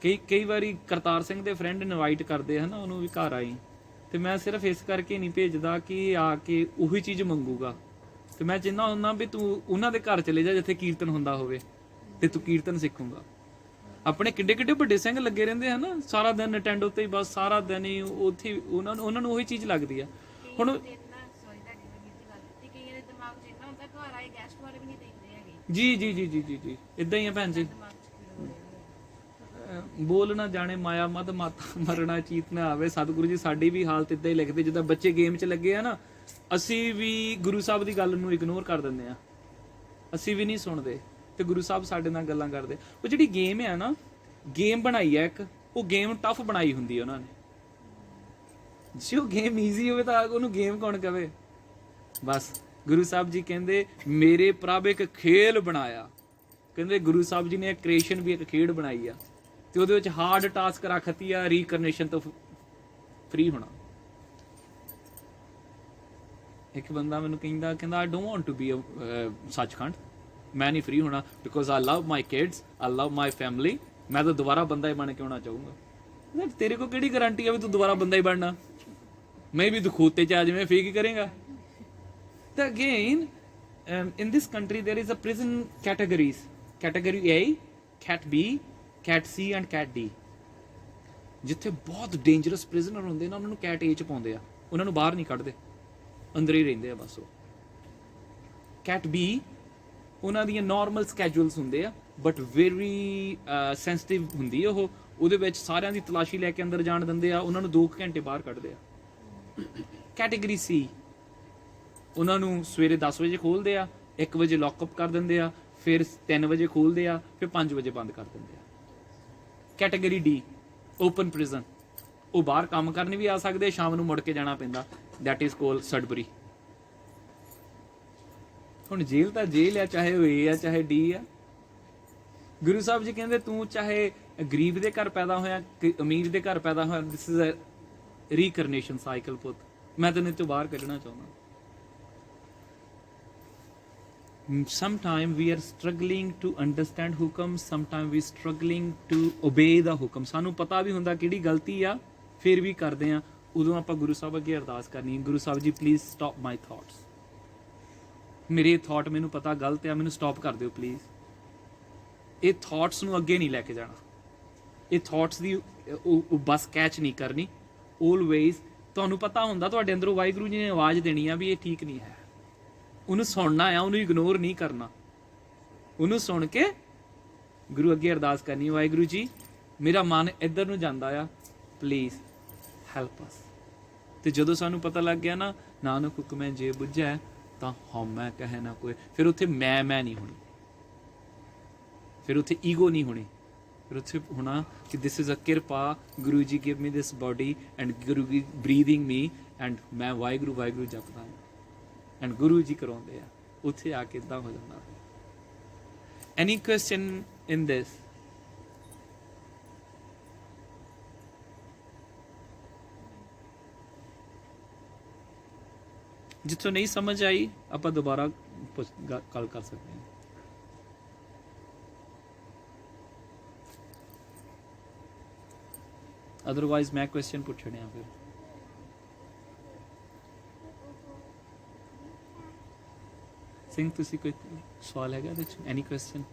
ਕਈ ਵਾਰੀ ਕਰਤਾਰ ਸਿੰਘ ਦੇ ਫਰੈਂਡ ਇਨਵਾਈਟ ਕਰਦੇ ਹਨ ਉਹਨੂੰ ਵੀ ਘਰ ਆਈ, ਤੇ ਮੈਂ ਸਿਰਫ ਇਸ ਕਰਕੇ ਨਹੀਂ ਭੇਜਦਾ ਕਿ ਆ ਕੇ ਉਹੀ ਚੀਜ਼ ਮੰਗੂਗਾ, ਤੇ ਮੈਂ ਚਾਹੁੰਦਾ ਹੁੰਦਾ ਵੀ ਤੂੰ ਉਹਨਾਂ ਦੇ ਘਰ ਚਲੇ ਜਾ ਜਿੱਥੇ ਕੀਰਤਨ ਹੁੰਦਾ ਹੋਵੇ, ਤੇ ਤੂੰ ਕੀਰਤਨ ਸਿੱਖੂਗਾ। ਆਪਣੇ ਕਿੱਡੇ ਵੱਡੇ ਸਿੰਘ ਲੱਗੇ ਰਹਿੰਦੇ ਹਨ ਸਾਰਾ ਦਿਨ ਨਟੈਂਡੋ ਤੇ, ਬਸ ਸਾਰਾ ਦਿਨ ਹੀ ਉੱਥੇ ਉਹਨਾਂ ਨੂੰ ਉਹੀ ਚੀਜ਼ ਲੱਗਦੀ ਆ। ਹੁਣ ਜੀ ਇਦਾਂ ਹੀ ਆ ਭੈਣ ਜੀ, ਬੋਲ ਨਾ ਜਾਣੇ ਮਾਇਆ ਮਦ ਮਾਤਾ ਮਰਨਾ ਚੀਤ ਨਾ ਆਵੇ। ਸਤਿਗੁਰੂ ਜੀ ਸਾਡੀ ਵੀ ਹਾਲਤ ਇਦਾਂ ਹੀ ਲਿਖਦੇ, ਜਿੱਦਾਂ ਬੱਚੇ ਗੇਮ 'ਚ ਲੱਗੇ ਆ ਨਾ, ਅਸੀਂ ਵੀ ਗੁਰੂ ਸਾਹਿਬ ਦੀ ਗੱਲ ਨੂੰ ਇਗਨੋਰ ਕਰ ਦਿੰਦੇ ਆ, ਅਸੀਂ ਵੀ ਨਹੀਂ ਸੁਣਦੇ, ਤੇ ਗੁਰੂ ਸਾਹਿਬ ਸਾਡੇ ਨਾਲ ਗੱਲਾਂ ਕਰਦੇ। ਉਹ ਜਿਹੜੀ ਗੇਮ ਹੈ ਨਾ, ਗੇਮ ਬਣਾਈ ਹੈ ਇੱਕ, ਉਹ ਗੇਮ ਟਫ ਬਣਾਈ ਹੁੰਦੀ ਹੈ ਉਹਨਾਂ ਨੇ। ਜੇ ਉਹ ਗੇਮ ਈਜ਼ੀ ਹੋਵੇ ਤਾਂ ਉਹਨੂੰ ਗੇਮ ਕੌਣ ਕਵੇ? ਬਸ ਗੁਰੂ ਸਾਹਿਬ ਜੀ ਕਹਿੰਦੇ ਮੇਰੇ ਪ੍ਰਭ ਇੱਕ ਖੇਲ ਬਣਾਇਆ। ਕਹਿੰਦੇ ਗੁਰੂ ਸਾਹਿਬ ਜੀ ਨੇ ਕ੍ਰੀਏਸ਼ਨ ਵੀ ਇੱਕ ਖੇਡ ਬਣਾਈ ਆ, ਤੇ ਉਹਦੇ ਵਿੱਚ ਹਾਰਡ ਟਾਸਕ ਰੱਖਤੀ ਆ, ਰੀਕਰਨੇਸ਼ਨ ਤੋਂ ਫ੍ਰੀ ਹੋਣਾ। ਇੱਕ ਬੰਦਾ ਮੈਨੂੰ ਕਹਿੰਦਾ I don't want to be Sachkhand, ਮੈਂ ਨਹੀਂ ਫ੍ਰੀ ਹੋਣਾ, because I love my kids, I love my family, ਮੈਂ ਤਾਂ ਦੁਬਾਰਾ ਬੰਦਾ ਹੀ ਬਣ ਕੇ ਆਉਣਾ ਚਾਹੂੰਗਾ। ਤੇਰੇ ਕੋਲ ਕਿਹੜੀ ਗਾਰੰਟੀ ਆ ਵੀ ਤੂੰ ਦੁਬਾਰਾ ਬੰਦਾ ਹੀ ਬਣਨਾ? ਮੈਂ ਵੀ ਦੁਖੋਤੇ ਚ ਆ ਜਾਵੇਂ, ਫੇਰ ਕੀ ਕਰੇਗਾ? ਤਾਂ again in this country there is a prison categories, category A, cat B, cat C and cat D। ਜਿੱਥੇ ਬਹੁਤ ਡੇਂਜਰਸ ਪ੍ਰਿਜ਼ਨਰ ਹੁੰਦੇ ਨਾ, ਉਹਨਾਂ ਨੂੰ ਕੈਟ A ਚ ਪਾਉਂਦੇ ਆ, ਉਹਨਾਂ ਨੂੰ ਬਾਹਰ ਨਹੀਂ ਕੱਢਦੇ, ਅੰਦਰ ਹੀ ਰਹਿੰਦੇ ਆ ਬਸ। ਉਹ ਕੈਟ B, ਉਹਨਾਂ ਦੀਆਂ ਨਾਰਮਲ ਸਕੈਜੂਲਸ ਹੁੰਦੇ ਆ, ਬਟ ਵੈਰੀ ਸੈਂਸਿਟਿਵ ਹੁੰਦੀ ਆ ਉਹ, ਉਹਦੇ ਵਿੱਚ ਸਾਰਿਆਂ ਦੀ ਤਲਾਸ਼ੀ ਲੈ ਕੇ ਅੰਦਰ ਜਾਣ ਦਿੰਦੇ ਆ, ਉਹਨਾਂ ਨੂੰ 2 ਘੰਟੇ ਬਾਹਰ ਕੱਢਦੇ ਆ। ਕੈਟੇਗਰੀ C, ਉਹਨਾਂ ਨੂੰ ਸਵੇਰੇ 10 ਵਜੇ ਖੋਲਦੇ ਆ, 1 ਵਜੇ ਲੌਕਅਪ ਕਰ ਦਿੰਦੇ ਆ, ਫਿਰ 3 ਵਜੇ ਖੋਲਦੇ ਆ, ਫਿਰ 5 ਵਜੇ ਬੰਦ ਕਰ ਦਿੰਦੇ ਆ। ਕੈਟੇਗਰੀ D, ਓਪਨ ਪ੍ਰਿਜ਼ਨ, ਉਹ ਬਾਹਰ ਕੰਮ ਕਰਨ ਵੀ ਆ ਸਕਦੇ, ਸ਼ਾਮ ਨੂੰ ਮੁੜ ਕੇ ਜਾਣਾ ਪੈਂਦਾ, ਦੈਟ ਇਜ਼ ਕੋਲ ਸਡਬਰੀ। ਹੁਣ ਜੇਲ੍ਹ ਤਾਂ ਜੇਲ੍ਹ ਆ, ਚਾਹੇ ਉਹ A ਆ ਚਾਹੇ D ਆ। ਗੁਰੂ ਸਾਹਿਬ ਜੀ ਕਹਿੰਦੇ ਤੂੰ ਚਾਹੇ ਗਰੀਬ ਦੇ ਘਰ ਪੈਦਾ ਹੋਇਆ ਕਿ ਅਮੀਰ ਦੇ ਘਰ ਪੈਦਾ ਹੋਇਆ, ਦਿਸ ਇਜ਼ ਅ ਰੀਕਰਨੇਸ਼ਨ ਸਾਈਕਲ ਪੁੱਤ, ਮੈਂ ਤੈਨੂੰ ਇਹ ਤੋਂ ਬਾਹਰ ਕੱਢਣਾ ਚਾਹੁੰਦਾ। Sometime we are struggling to understand ਹੁਕਮ, sometime we struggling to obey the ਹੁਕਮ। ਸਾਨੂੰ ਪਤਾ ਵੀ ਹੁੰਦਾ ਕਿਹੜੀ ਗਲਤੀ ਆ, ਫਿਰ ਵੀ ਕਰਦੇ ਆ। ਉਦੋਂ ਆਪਾਂ ਗੁਰੂ ਸਾਹਿਬ ਅੱਗੇ ਅਰਦਾਸ ਕਰਨੀ, ਗੁਰੂ ਸਾਹਿਬ ਜੀ ਪਲੀਜ਼ ਸਟਾਪ ਮਾਈ ਥਾਟਸ, ਮੇਰੇ ਥਾਟ ਮੈਨੂੰ ਪਤਾ ਗਲਤ ਆ, ਮੈਨੂੰ ਸਟਾਪ ਕਰ ਦਿਓ ਪਲੀਜ਼। ਇਹ ਥਾਟਸ ਨੂੰ ਅੱਗੇ ਨਹੀਂ ਲੈ ਕੇ ਜਾਣਾ, ਇਹ ਥਾਟਸ ਦੀ ਉਹ ਬਸ ਕੈਚ ਨਹੀਂ ਕਰਨੀ। ਆਲਵੇਜ਼ ਤੁਹਾਨੂੰ ਪਤਾ ਹੁੰਦਾ ਤੁਹਾਡੇ ਅੰਦਰੋਂ ਵਾਹਿਗੁਰੂ ਜੀ ਨੇ ਆਵਾਜ਼ ਦੇਣੀ ਆ ਵੀ ਇਹ ਠੀਕ ਨਹੀਂ ਹੈ, ਉਹਨੂੰ ਸੁਣਨਾ ਆ, ਉਹਨੂੰ ਇਗਨੋਰ ਨਹੀਂ ਕਰਨਾ। ਉਹਨੂੰ ਸੁਣ ਕੇ ਗੁਰੂ ਅੱਗੇ ਅਰਦਾਸ ਕਰਨੀ, ਵਾਹਿਗੁਰੂ ਜੀ ਮੇਰਾ ਮਨ ਇੱਧਰ ਨੂੰ ਜਾਂਦਾ ਆ, ਪਲੀਜ਼ ਹੈਲਪ ਅਸ। ਤੇ ਜਦੋਂ ਸਾਨੂੰ ਪਤਾ ਲੱਗ ਗਿਆ ਨਾ, ਨਾਨਕ ਹੁਕਮੈ ਜੇ ਬੁੱਝੈ ਤਾਂ ਹਉਮੈ ਕਹੈ ਨਾ ਕੋਈ, ਫਿਰ ਉੱਥੇ ਮੈਂ ਨਹੀਂ ਹੋਣੀ, ਫਿਰ ਉੱਥੇ ਈਗੋ ਨਹੀਂ ਹੋਣੀ, ਫਿਰ ਉੱਥੇ ਹੋਣਾ ਕਿ ਦਿਸ ਇਜ਼ ਅ ਕਿਰਪਾ, Guru ji give me this body and Guru ji breathing me, and ਮੈਂ ਵਾਹਿਗੁਰੂ ਵਾਹਿਗੁਰੂ ਜਪਦਾ ਹਾਂ, ਐਂਡ ਗੁਰੂ ਜੀ ਕਰਾਉਂਦੇ ਆ। ਉੱਥੇ ਆ ਕੇ ਇੱਦਾਂ ਹੋ ਜਾਂਦਾ। ਐਨੀ ਕੁਐਸਚਨ ਇਨ ਦਿਸ? ਜਿੱਥੋਂ ਨਹੀਂ ਸਮਝ ਆਈ ਆਪਾਂ ਦੁਬਾਰਾ ਗੱਲ ਕਰ ਸਕਦੇ ਹਾਂ। ਅਦਰਵਾਈਜ਼ ਮੈਂ ਕੁਐਸਚਨ ਪੁੱਛਣੇ ਆ ਫਿਰ। ਸਿੰਘ ਤੁਸੀਂ ਕੋਈ ਸਵਾਲ ਹੈਗਾ ਇਹਦੇ ਚ? Any question?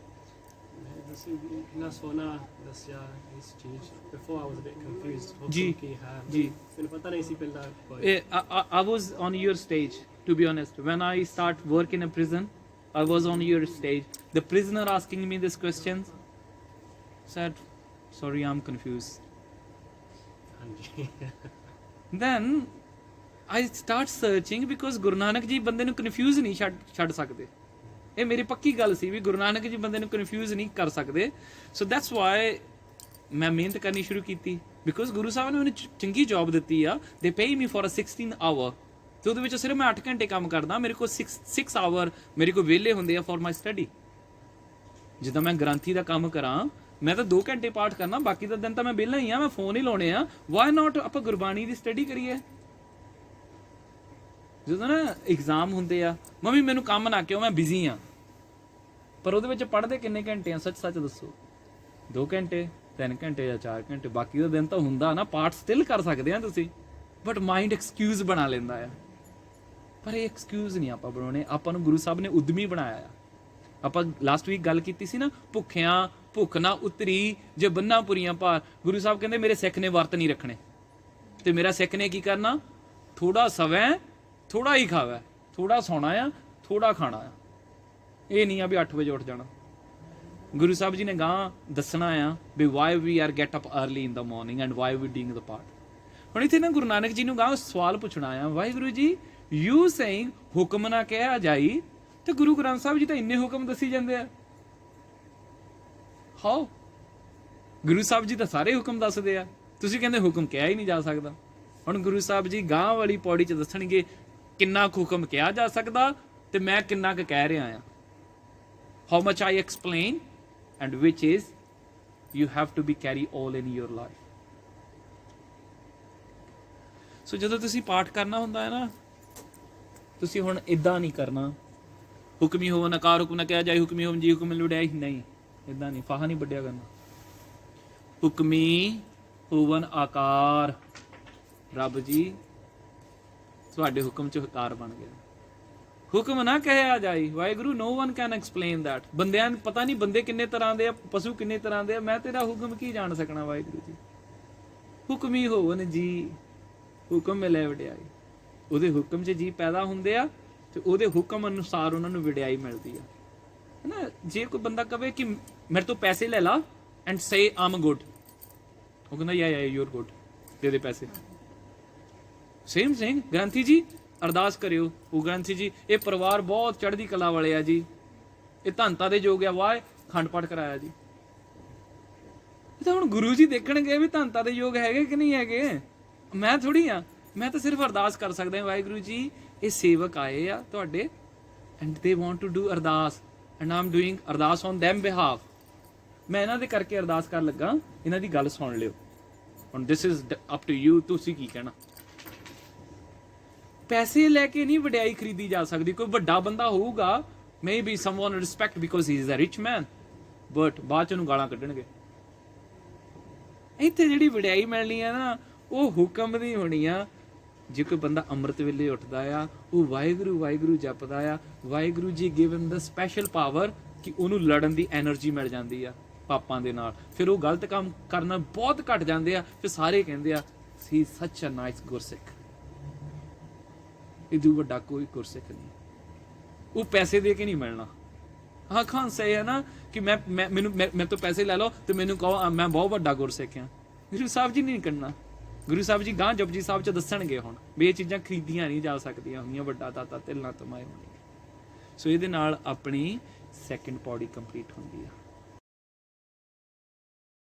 ਤੁਸੀਂ ਇੰਨਾ ਸੋਹਣਾ ਦੱਸਿਆ ਇਸ ਚੀਜ਼, before I was a bit confused
ਜੀ,
ਕੀ ਹੈ
ਜੀ।
ਮੈਨੂੰ ਪਤਾ ਨਹੀਂ ਸੀ ਪਹਿਲਾਂ ਕੋਈ।
I was on your stage, to be honest. When I start work in a prison, I was on your stage. The prisoner asking me these questions said, sorry, I'm confused.
ਹਾਂਜੀ
Then I start searching because Guru Nanak ji ਬੰਦੇ ਨੂੰ confuse ਨਹੀਂ ਛੱਡ ਸਕਦੇ। ਇਹ ਮੇਰੀ ਪੱਕੀ ਗੱਲ ਸੀ ਵੀ ਗੁਰੂ ਨਾਨਕ ਜੀ ਬੰਦੇ ਨੂੰ ਕਨਫਿਊਜ਼ ਨਹੀਂ ਕਰ ਸਕਦੇ। ਸੋ ਦੈਟਸ ਵਾਈ ਮੈਂ ਮਿਹਨਤ ਕਰਨੀ ਸ਼ੁਰੂ ਕੀਤੀ, ਬਿਕੋਜ਼ ਗੁਰੂ ਸਾਹਿਬ ਨੇ ਮੈਨੂੰ ਚੰਗੀ ਜੌਬ ਦਿੱਤੀ ਆ। ਦੇ ਪੇ ਮੀ ਫॉर ਅ 16 ਆਵਰ, ਤੇ ਉਹਦੇ ਵਿੱਚ ਸਿਰਫ ਮੈਂ 8 ਘੰਟੇ ਕੰਮ ਕਰਦਾ। ਮੇਰੇ ਕੋਲ 6 ਆਵਰ ਮੇਰੇ ਕੋਲ ਵਿਹਲੇ ਹੁੰਦੇ ਆ ਫॉर ਮਾਈ ਸਟੱਡੀ। ਜਿੱਦਾਂ ਮੈਂ ਗ੍ਰੰਥੀ ਦਾ ਕੰਮ ਕਰਾਂ, ਮੈਂ ਤਾਂ 2 ਘੰਟੇ ਪਾਠ ਕਰਨਾ, ਬਾਕੀ ਦਾ ਦਿਨ ਤਾਂ ਮੈਂ ਵਿਹਲਾ ਹੀ ਆ, ਮੈਂ ਫੋਨ ਹੀ ਲਾਉਣੇ ਆ। ਵਾਈ ਨਾਟ ਆਪਾਂ ਗੁਰਬਾਣੀ ਦੀ ਸਟੱਡੀ ਕਰੀਏ। ਜਦੋਂ ਨਾ ਐਗਜ਼ਾਮ ਹੁੰਦੇ ਆ, ਮੰਮੀ ਮੈਨੂੰ ਕੰਮ ਨਾ ਕਿਉਂ, ਮੈਂ ਬਿਜ਼ੀ ਆ, ਪਰ ਉਹਦੇ ਵਿੱਚ ਪੜ੍ਹਦੇ ਕਿੰਨੇ ਘੰਟੇ ਆ? ਸੱਚ ਦੱਸੋ। 2 ਘੰਟੇ, 3 ਘੰਟੇ ਜਾਂ 4 ਘੰਟੇ, ਬਾਕੀ ਦਾ ਦਿਨ ਤਾਂ ਹੁੰਦਾ ਨਾ। ਪਾਠ ਸਟਿਲ ਕਰ ਸਕਦੇ ਆ ਤੁਸੀਂ, ਬਟ ਮਾਈਂਡ ਐਕਸਕਿਊਜ਼ ਬਣਾ ਲੈਂਦਾ ਆ। ਪਰ ਇਹ ਐਕਸਕਿਊਜ਼ ਨਹੀਂ ਆਪਾਂ ਬਣਾਉਣੇ, ਆਪਾਂ ਨੂੰ ਗੁਰੂ ਸਾਹਿਬ ਨੇ ਉਦਮੀ ਬਣਾਇਆ ਆ। ਆਪਾਂ ਲਾਸਟ ਵੀਕ ਗੱਲ ਕੀਤੀ ਸੀ ਨਾ, ਭੁੱਖਿਆਂ ਭੁੱਖ ਨਾ ਉਤਰੀ ਜੇ ਬੰਨਾ ਪੁਰੀਆਂ ਭਾਰ। ਗੁਰੂ ਸਾਹਿਬ ਕਹਿੰਦੇ ਮੇਰੇ ਸਿੱਖ ਨੇ ਵਰਤ ਨਹੀਂ ਰੱਖਣੇ, ਤੇ ਮੇਰਾ ਸਿੱਖ ਨੇ ਕੀ ਕਰਨਾ? ਥੋੜਾ ਸਵੈ ਥੋੜਾ ਹੀ ਖਾਵੇ, ਥੋੜਾ ਸੌਣਾ ਆ, ਥੋੜਾ ਖਾਣਾ ਆ। ਇਹ ਨਹੀਂ ਆ ਵੀ 8 ਵਜੇ ਉੱਠ ਜਾਣਾ। ਗੁਰੂ ਸਾਹਿਬ ਜੀ ਨੇ ਗਾਂ ਦੱਸਣਾ ਆ ਵੀ why we are get up early in the morning and why we doing the path. ਹੁਣ ਇੱਥੇ ਨਾ ਗੁਰੂ ਨਾਨਕ ਜੀ ਨੂੰ ਗਾਂ ਸਵਾਲ ਪੁੱਛਣਾ ਆ, ਵਾਹਿਗੁਰੂ ਜੀ ਯੂ ਸੇਇੰਗ ਹੁਕਮ ਨਾ ਕਿਹਾ ਜਾਈ, ਤੇ ਗੁਰੂ ਗ੍ਰੰਥ ਸਾਹਿਬ ਜੀ ਤਾਂ ਇੰਨੇ ਹੁਕਮ ਦੱਸੀ ਜਾਂਦੇ ਆ। ਹਾਓ? ਗੁਰੂ ਸਾਹਿਬ ਜੀ ਤਾਂ ਸਾਰੇ ਹੁਕਮ ਦੱਸਦੇ ਆ, ਤੁਸੀਂ ਕਹਿੰਦੇ ਹੁਕਮ ਕਿਹਾ ਹੀ ਨਹੀਂ ਜਾ ਸਕਦਾ। ਹੁਣ ਗੁਰੂ ਸਾਹਿਬ ਜੀ ਗਾਂ ਵਾਲੀ ਪੌੜੀ 'ਚ ਦੱਸਣਗੇ ਕਿੰਨਾ ਕੁ ਹੁਕਮ ਕਿਹਾ ਜਾ ਸਕਦਾ ਤੇ ਮੈਂ ਕਿੰਨਾ ਕੁ ਕਹਿ ਰਿਹਾ ਆ। How much I explain and which is you have to be carry all in your life. So ਜਦੋਂ ਤੁਸੀਂ ਪਾਠ ਕਰਨਾ ਹੁੰਦਾ ਹੈ ਨਾ, ਤੁਸੀਂ ਹੁਣ ਇਦਾਂ ਨਹੀਂ ਕਰਨਾ ਹੁਕਮੀ ਹੋਵਨ ਆਕਾਰ ਹੁਕਮ ਨਾ ਕਿਹਾ ਜਾਏ, ਹੁਕਮੀ ਹੋਵਨ ਜੀ ਹੁਕਮ ਲੁੜਿਆ ਹੀ ਨਹੀਂ, ਇਦਾਂ ਨਹੀਂ, ਫਾਹਾ ਨਹੀਂ ਵੱਢਿਆ ਕਰਨਾ। ਹੁਕਮੀ ਹੋਵਨ ਆਕਾਰ, ਰੱਬ ਜੀ ਤੁਹਾਡੇ ਹੁਕਮ 'ਚ ਆਕਾਰ ਬਣ ਗਿਆ। ਹੁਕਮ ਨਾ ਕਹਿਆ ਜਾਏ, Waheguru no one can explain that. ਬੰਦਿਆਂ ਨੂੰ ਪਤਾ ਨਹੀਂ ਬੰਦੇ ਕਿੰਨੇ ਤਰ੍ਹਾਂ ਦੇ ਆ, ਪਸ਼ੂ ਕਿੰਨੇ ਤਰ੍ਹਾਂ ਦੇ ਆ, ਮੈਂ ਤੇਰਾ ਹੁਕਮ ਕੀ ਜਾਣ ਸਕਣਾ ਵਾਹਿਗੁਰੂ ਜੀ। ਹੁਕਮੀ ਹੋਵਨ ਜੀ, ਹੁਕਮ ਮਿਲੇ ਵਡਿਆਈ। ਉਹਦੇ ਹੁਕਮ 'ਚ ਜੀ ਪੈਦਾ ਹੁੰਦੇ ਆ ਤੇ ਉਹਦੇ ਹੁਕਮ ਅਨੁਸਾਰ ਉਹਨਾਂ ਨੂੰ ਵਡਿਆਈ ਮਿਲਦੀ ਆ, ਹੈ ਨਾ। ਜੇ ਕੋਈ ਬੰਦਾ ਕਵੇ ਕਿ ਮੇਰੇ ਤੋਂ ਪੈਸੇ ਲੈ law and say Aam good, ਉਹ ਕਹਿੰਦਾ ਯਾ ਯੂ ਆਰ ਗੁੱਡ, ਦੇ ਦੇ ਪੈਸੇ। ਸੇਮ ਸਿੰਘ ਗ੍ਰੰਥੀ ਜੀ ਅਰਦਾਸ ਕਰਿਓ, ਉਹ ਗ੍ਰੰਥੀ ਜੀ ਇਹ ਪਰਿਵਾਰ ਬਹੁਤ ਚੜ੍ਹਦੀ ਕਲਾ ਵਾਲੇ ਆ ਜੀ, ਇਹ ਧੰਤਾ ਦੇ ਯੋਗ ਆ, ਵਾਹ ਖੰਡ ਪਾਠ ਕਰਾਇਆ ਜੀ। ਇਹ ਤਾਂ ਹੁਣ ਗੁਰੂ ਜੀ ਦੇਖਣਗੇ ਵੀ ਧੰਤਾ ਦੇ ਯੋਗ ਹੈਗੇ ਕਿ ਨਹੀਂ ਹੈਗੇ। ਮੈਂ ਥੋੜੀ ਆ, ਮੈਂ ਤਾਂ ਸਿਰਫ ਅਰਦਾਸ ਕਰ ਸਕਦਾ ਹਾਂ, ਵਾਹਿਗੁਰੂ ਜੀ ਇਹ ਸੇਵਕ ਆਏ ਆ ਤੁਹਾਡੇ and they want to do ardas and am doing ardas on them behalf. ਮੈਂ ਇਹਨਾਂ ਦੇ ਕਰਕੇ ਅਰਦਾਸ ਕਰਨ ਲੱਗਾ, ਇਹਨਾਂ ਦੀ ਗੱਲ ਸੁਣ ਲਿਓ। ਹੁਣ this is up to you, ਤੁਸੀਂ ਕੀ ਕਹਿਣਾ। ਪੈਸੇ ਲੈ ਕੇ ਨਹੀਂ ਵਡਿਆਈ ਖਰੀਦੀ ਜਾ ਸਕਦੀ। ਕੋਈ ਵੱਡਾ ਬੰਦਾ ਹੋਊਗਾ, maybe someone respect because he is a rich man, but ਬਾਅਦ ਚ ਉਹਨੂੰ ਗਾਲਾਂ ਕੱਢਣਗੇ। ਇੱਥੇ ਜਿਹੜੀ ਵਡਿਆਈ ਮਿਲਣੀ ਆ ਨਾ, ਉਹ ਹੁਕਮ ਦੀ ਹੋਣੀ ਆ। ਜੇ ਕੋਈ ਬੰਦਾ ਅੰਮ੍ਰਿਤ ਵੇਲੇ ਉੱਠਦਾ ਆ, ਉਹ ਵਾਹਿਗੁਰੂ ਵਾਹਿਗੁਰੂ ਜਪਦਾ ਆ, ਵਾਹਿਗੁਰੂ ਜੀ ਗਿਵ ਹਿਮ ਦ ਸਪੈਸ਼ਲ ਪਾਵਰ ਕਿ ਉਹਨੂੰ ਲੜਨ ਦੀ ਐਨਰਜੀ ਮਿਲ ਜਾਂਦੀ ਆ ਪਾਪਾਂ ਦੇ ਨਾਲ। ਫਿਰ ਉਹ ਗਲਤ ਕੰਮ ਕਰਨਾ ਬਹੁਤ ਘਟ ਜਾਂਦੇ ਆ। ਫਿਰ ਸਾਰੇ ਕਹਿੰਦੇ ਆ ਸੀ ਸੱਚ ਅ ਨਾਈਸ ਗੁਰਸਿੱਖ। ਇਹਦੂ ਵੱਡਾ ਕੋਈ ਗੁਰਸਿੱਖ ਨਹੀਂ, ਉਹ ਪੈਸੇ ਦੇ ਕੇ ਨਹੀਂ ਮਿਲਣਾ। ਹਾਂ ਖਾਨ ਸਹੀ ਹੈ ਨਾ ਕਿ ਮੈਨੂੰ ਮੇਰੇ ਤੋਂ ਪੈਸੇ ਲੈ ਲਓ ਤੇ ਮੈਨੂੰ ਕਹੋ ਮੈਂ ਬਹੁਤ ਵੱਡਾ ਗੁਰਸਿੱਖ ਹਾਂ। ਗੁਰੂ ਸਾਹਿਬ ਜੀ ਨਹੀਂ ਕਰਨਾ। ਗੁਰੂ ਸਾਹਿਬ ਜੀ ਗਾਂ ਜਪਜੀ ਸਾਹਿਬ 'ਚ ਦੱਸਣਗੇ ਹੁਣ ਵੀ ਇਹ ਚੀਜ਼ਾਂ ਖਰੀਦੀਆਂ ਨਹੀਂ ਜਾ ਸਕਦੀਆਂ ਹੁੰਦੀਆਂ, ਵੱਡਾ ਦਾਤਾ ਤਿਲ ਨਾ ਤਮਾਏ ਹੋਣੀ। ਸੋ ਇਹਦੇ ਨਾਲ ਆਪਣੀ ਸੈਕਿੰਡ ਪੌੜੀ ਕੰਪਲੀਟ ਹੁੰਦੀ ਆ।